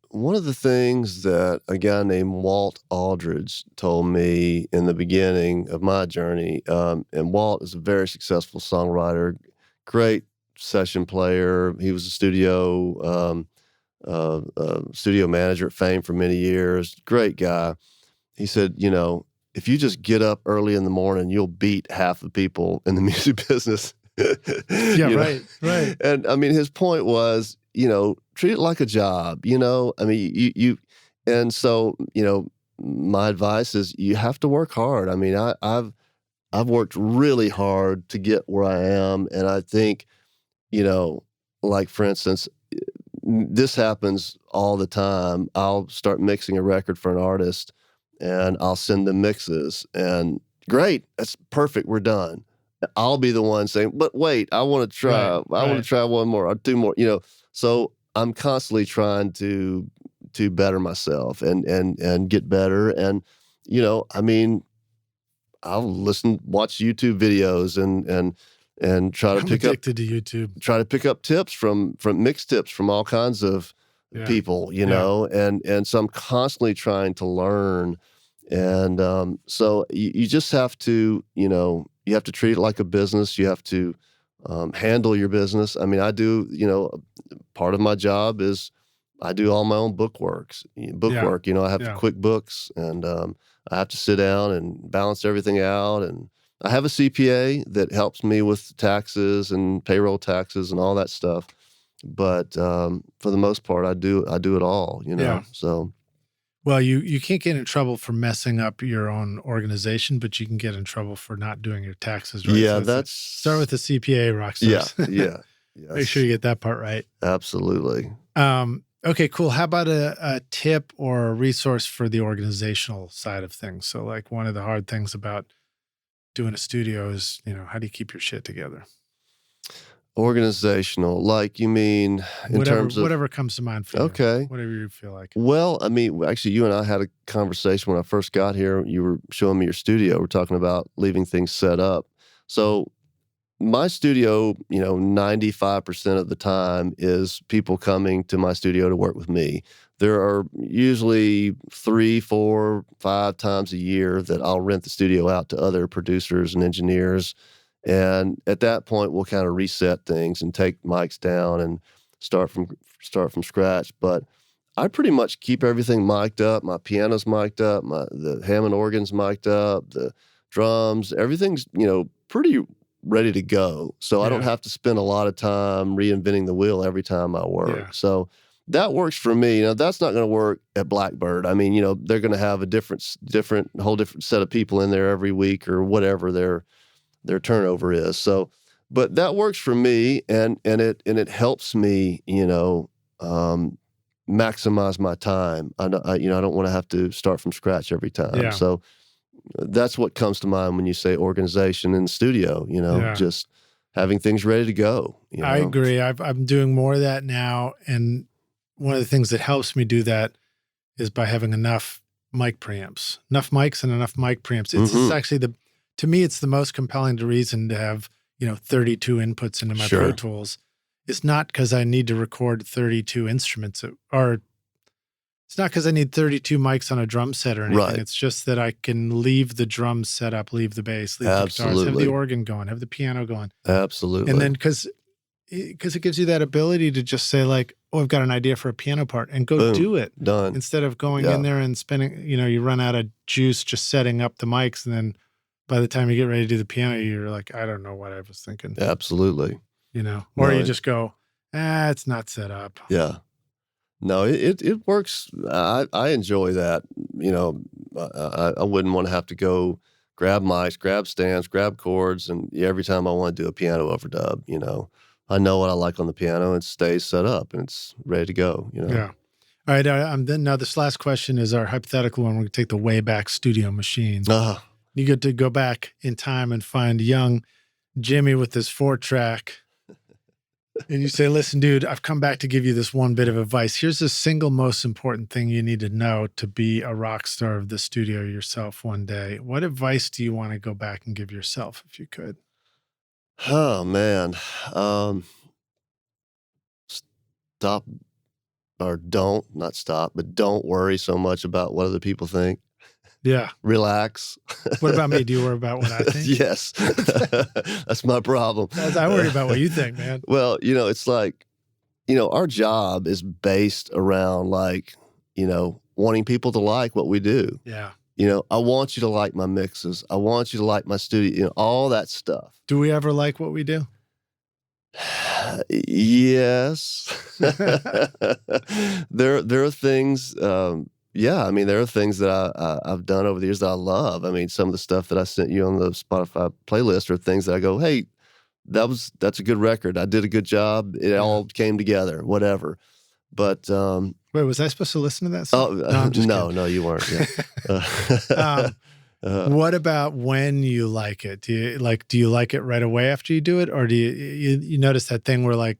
one of the things that a guy named Walt Aldridge told me in the beginning of my journey, and Walt is a very successful songwriter, great session player. He was a studio manager at Fame for many years, great guy. He said, if you just get up early in the morning, you'll beat half the people in the music business. Right. And I mean, his point was, treat it like a job, I mean, and so, my advice is you have to work hard. I mean, I've worked really hard to get where I am. And I think, like for instance, this happens all the time. I'll start mixing a record for an artist and I'll send them mixes and great, that's perfect, we're done. I'll be the one saying, but wait, I want to try, I want to try one more or two more, so I'm constantly trying to better myself and get better. And, I mean, I'll watch YouTube videos and try to pick up. Addicted to YouTube. Try to pick up tips from mix tips from all kinds of people, and so I'm constantly trying to learn. And so you just have to, you have to treat it like a business. You have to handle your business. I mean, I do, part of my job is I do all my own bookwork. I have QuickBooks, and I have to sit down and balance everything out and I have a CPA that helps me with taxes and payroll taxes and all that stuff. But for the most part, I do it all, Yeah. So, Well, you can't get in trouble for messing up your own organization, but you can get in trouble for not doing your taxes right. yeah, So start with the CPA, rock stars. yeah, Make sure you get that part right. absolutely. Okay, cool. How about a tip or a resource for the organizational side of things? So, like, one of the hard things about doing a studio is, how do you keep your shit together? Organizational, like you mean in terms of whatever comes to mind for you. Okay. Whatever you feel like. Well, I mean, actually, you and I had a conversation when I first got here. You were showing me your studio. We're talking about leaving things set up. So my studio, 95% of the time is people coming to my studio to work with me. There are usually 3, 4, 5 times a year that I'll rent the studio out to other producers and engineers. And at that point, we'll kind of reset things and take mics down and start from scratch. But I pretty much keep everything mic'd up. My piano's mic'd up. The Hammond organ's mic'd up. The drums, everything's pretty ready to go. So I don't have to spend a lot of time reinventing the wheel every time I work. Yeah. So that works for me. That's not going to work at Blackbird. I mean, they're going to have a whole different set of people in there every week or whatever their turnover is. So, but that works for me, and it helps me, maximize my time. I don't want to have to start from scratch every time. Yeah. So that's what comes to mind when you say organization in the studio. Just having things ready to go. I agree. I'm doing more of that now, and one of the things that helps me do that is by having enough mic preamps, enough mics and enough mic preamps. It's actually to me, it's the most compelling reason to have, 32 inputs into my Pro Tools. It's not because I need to record 32 instruments, or it's not because I need 32 mics on a drum set or anything. Right. It's just that I can leave the drums set up, leave the bass, leave the guitars, have the organ going, have the piano going. Absolutely. And then because it gives you that ability to just say, like, oh, I've got an idea for a piano part, and go do it. Done. Instead of going in there and spending, you run out of juice just setting up the mics, and then by the time you get ready to do the piano, you're like, I don't know what I was thinking. Absolutely. Or you just go, it's not set up. Yeah. No, it works. I enjoy that. I wouldn't want to have to go grab mics, grab stands, grab chords, and every time I want to do a piano overdub, I know what I like on the piano. It stays set up and it's ready to go. Yeah. All right. Then now this last question is our hypothetical one. We're going to take the Wayback Studio machine. You get to go back in time and find young Jimmy with this 4-track. And you say, listen, dude, I've come back to give you this one bit of advice. Here's the single most important thing you need to know to be a rock star of the studio yourself one day. What advice do you want to go back and give yourself if you could? Oh, man. Stop, or not stop, but don't worry so much about what other people think. Yeah. Relax. What about me? Do you worry about what I think? Yes. That's my problem. I worry about what you think, man. Well, it's like, our job is based around wanting people to like what we do. Yeah. I want you to like my mixes. I want you to like my studio, all that stuff. Do we ever like what we do? Yes. There are things, there are things that I've done over the years that I love. I mean, some of the stuff that I sent you on the Spotify playlist are things that I go, hey, that's a good record. I did a good job. It all came together, whatever. But wait, was I supposed to listen to that song? No, you weren't. Yeah. What about when you like it? Do you like it right away after you do it, or do you notice that thing where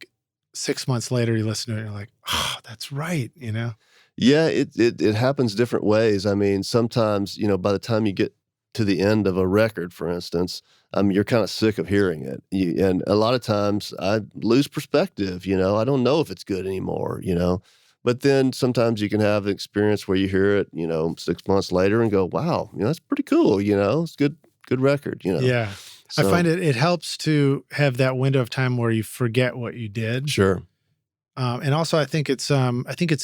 6 months later you listen to it and you're like, oh, that's right, Yeah, it happens different ways. I mean, sometimes, by the time you get to the end of a record, for instance, you're kind of sick of hearing it. And a lot of times I lose perspective, I don't know if it's good anymore, But then sometimes you can have an experience where you hear it, 6 months later and go, wow, that's pretty cool, it's a good record, Yeah. So, I find it helps to have that window of time where you forget what you did. Sure. And also I think it's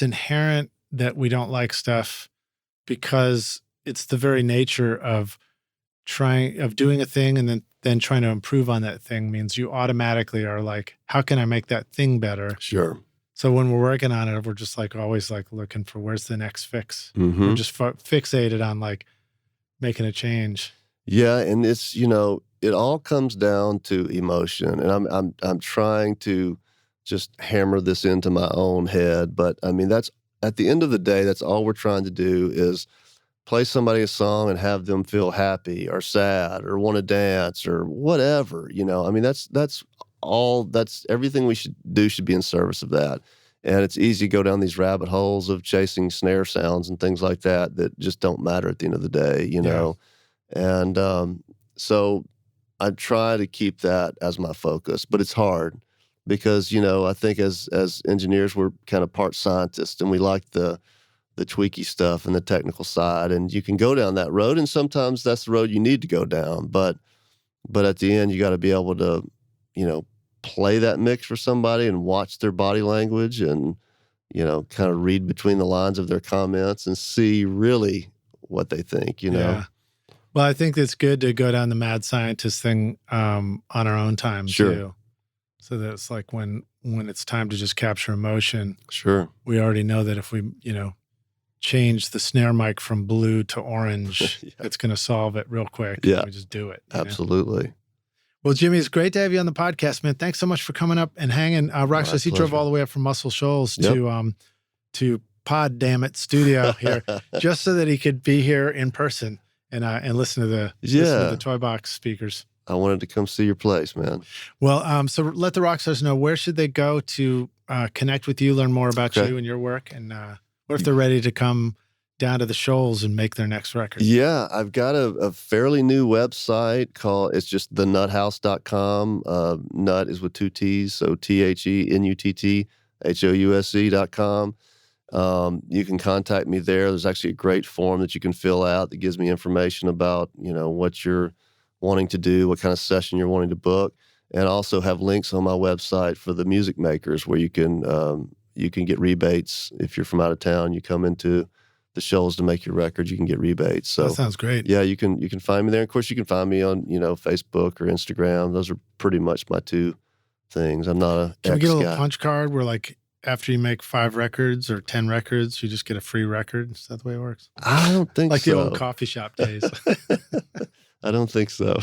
inherent that we don't like stuff because it's the very nature of doing a thing and then trying to improve on that thing means you automatically are like, how can I make that thing better? Sure. So when we're working on it, we're just like always like looking for where's the next fix. Mm-hmm. We're just fixated on like making a change. Yeah, and it's, it all comes down to emotion, and I'm trying to just hammer this into my own head, but I mean, that's at the end of the day, that's all we're trying to do is play somebody a song and have them feel happy or sad or want to dance or whatever, I mean, that's everything we should do should be in service of that. And it's easy to go down these rabbit holes of chasing snare sounds and things like that just don't matter at the end of the day, know? And so I try to keep that as my focus, but it's hard because, I think as engineers, we're kind of part scientists and we like the tweaky stuff and the technical side, and you can go down that road, and sometimes that's the road you need to go down. But at the end, you got to be able to, play that mix for somebody and watch their body language and, kind of read between the lines of their comments and see really what they think, Yeah. Well, I think it's good to go down the mad scientist thing on our own time too. So that it's like when it's time to just capture emotion. Sure. We already know that if we, change the snare mic from blue to orange, it's going to solve it real quick. Yeah. We just do it. Absolutely. Well, Jimmy, it's great to have you on the podcast, man. Thanks so much for coming up and hanging. Rockstars, he drove all the way up from Muscle Shoals to Pod Damn It Studio here just so that he could be here in person and listen to the Toy Box speakers. I wanted to come see your place, man. Well, so let the Rockstars know, where should they go to connect with you, learn more about you and your work, and what if they're ready to come down to the Shoals and make their next record? Yeah, I've got a fairly new website it's just the NuttHouse.com. Nut is with 2 T's, so TheNuttHouse.com. You can contact me there. There's actually a great form that you can fill out that gives me information about, what you're wanting to do, what kind of session you're wanting to book, and also have links on my website for the music makers where you can get rebates. If you're from out of town, you come into the Shoals to make your record, you can get rebates. So that sounds great. Yeah, you can find me there. Of course, you can find me on, Facebook or Instagram. Those are pretty much my two things. I'm not a Can we get a little punch card where like after you make 5 records or 10 records, you just get a free record? Is that the way it works? I don't think like so. Like the old coffee shop days. I don't think so.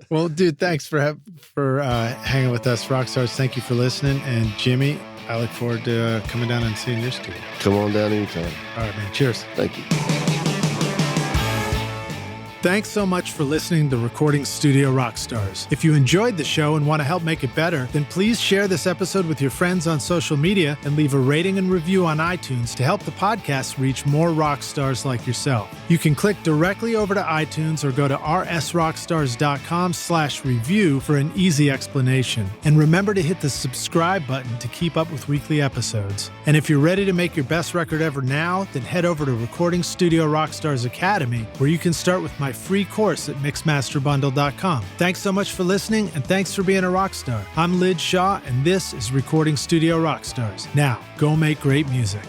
Well, dude, thanks for hanging with us, Rockstars. Thank you for listening. And Jimmy, I look forward to coming down and seeing your studio. Come on down anytime. All right, man. Cheers. Thank you. Thanks so much for listening to Recording Studio Rockstars. If you enjoyed the show and want to help make it better, then please share this episode with your friends on social media and leave a rating and review on iTunes to help the podcast reach more rock stars like yourself. You can click directly over to iTunes or go to rsrockstars.com/review for an easy explanation. And remember to hit the subscribe button to keep up with weekly episodes. And if you're ready to make your best record ever now, then head over to Recording Studio Rockstars Academy, where you can start with my free course at mixmasterbundle.com. Thanks so much for listening, and thanks for being a rock star. I'm Lid Shaw, and this is Recording Studio Rockstars. Now, go make great music.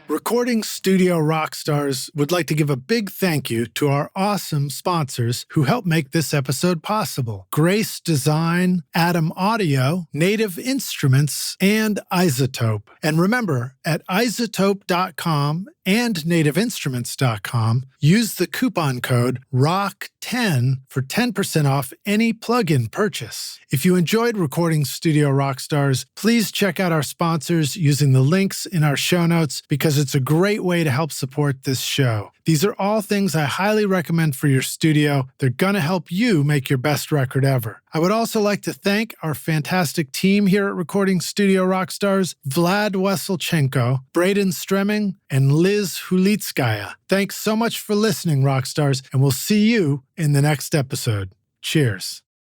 Recording Studio Rockstars would like to give a big thank you to our awesome sponsors who help make this episode possible: Grace Design, Atom Audio, Native Instruments, and Isotope. And remember, at isotope.com and nativeinstruments.com, use the coupon code ROCK10 for 10% off any plug-in purchase. If you enjoyed Recording Studio Rockstars, please check out our sponsors using the links in our show notes, because it's a great way to help support this show. These are all things I highly recommend for your studio. They're going to help you make your best record ever. I would also like to thank our fantastic team here at Recording Studio Rockstars: Vlad Weselchenko, Braden Stremming, and Liz Hulitskaya. Thanks so much for listening, Rockstars, and we'll see you in the next episode. Cheers.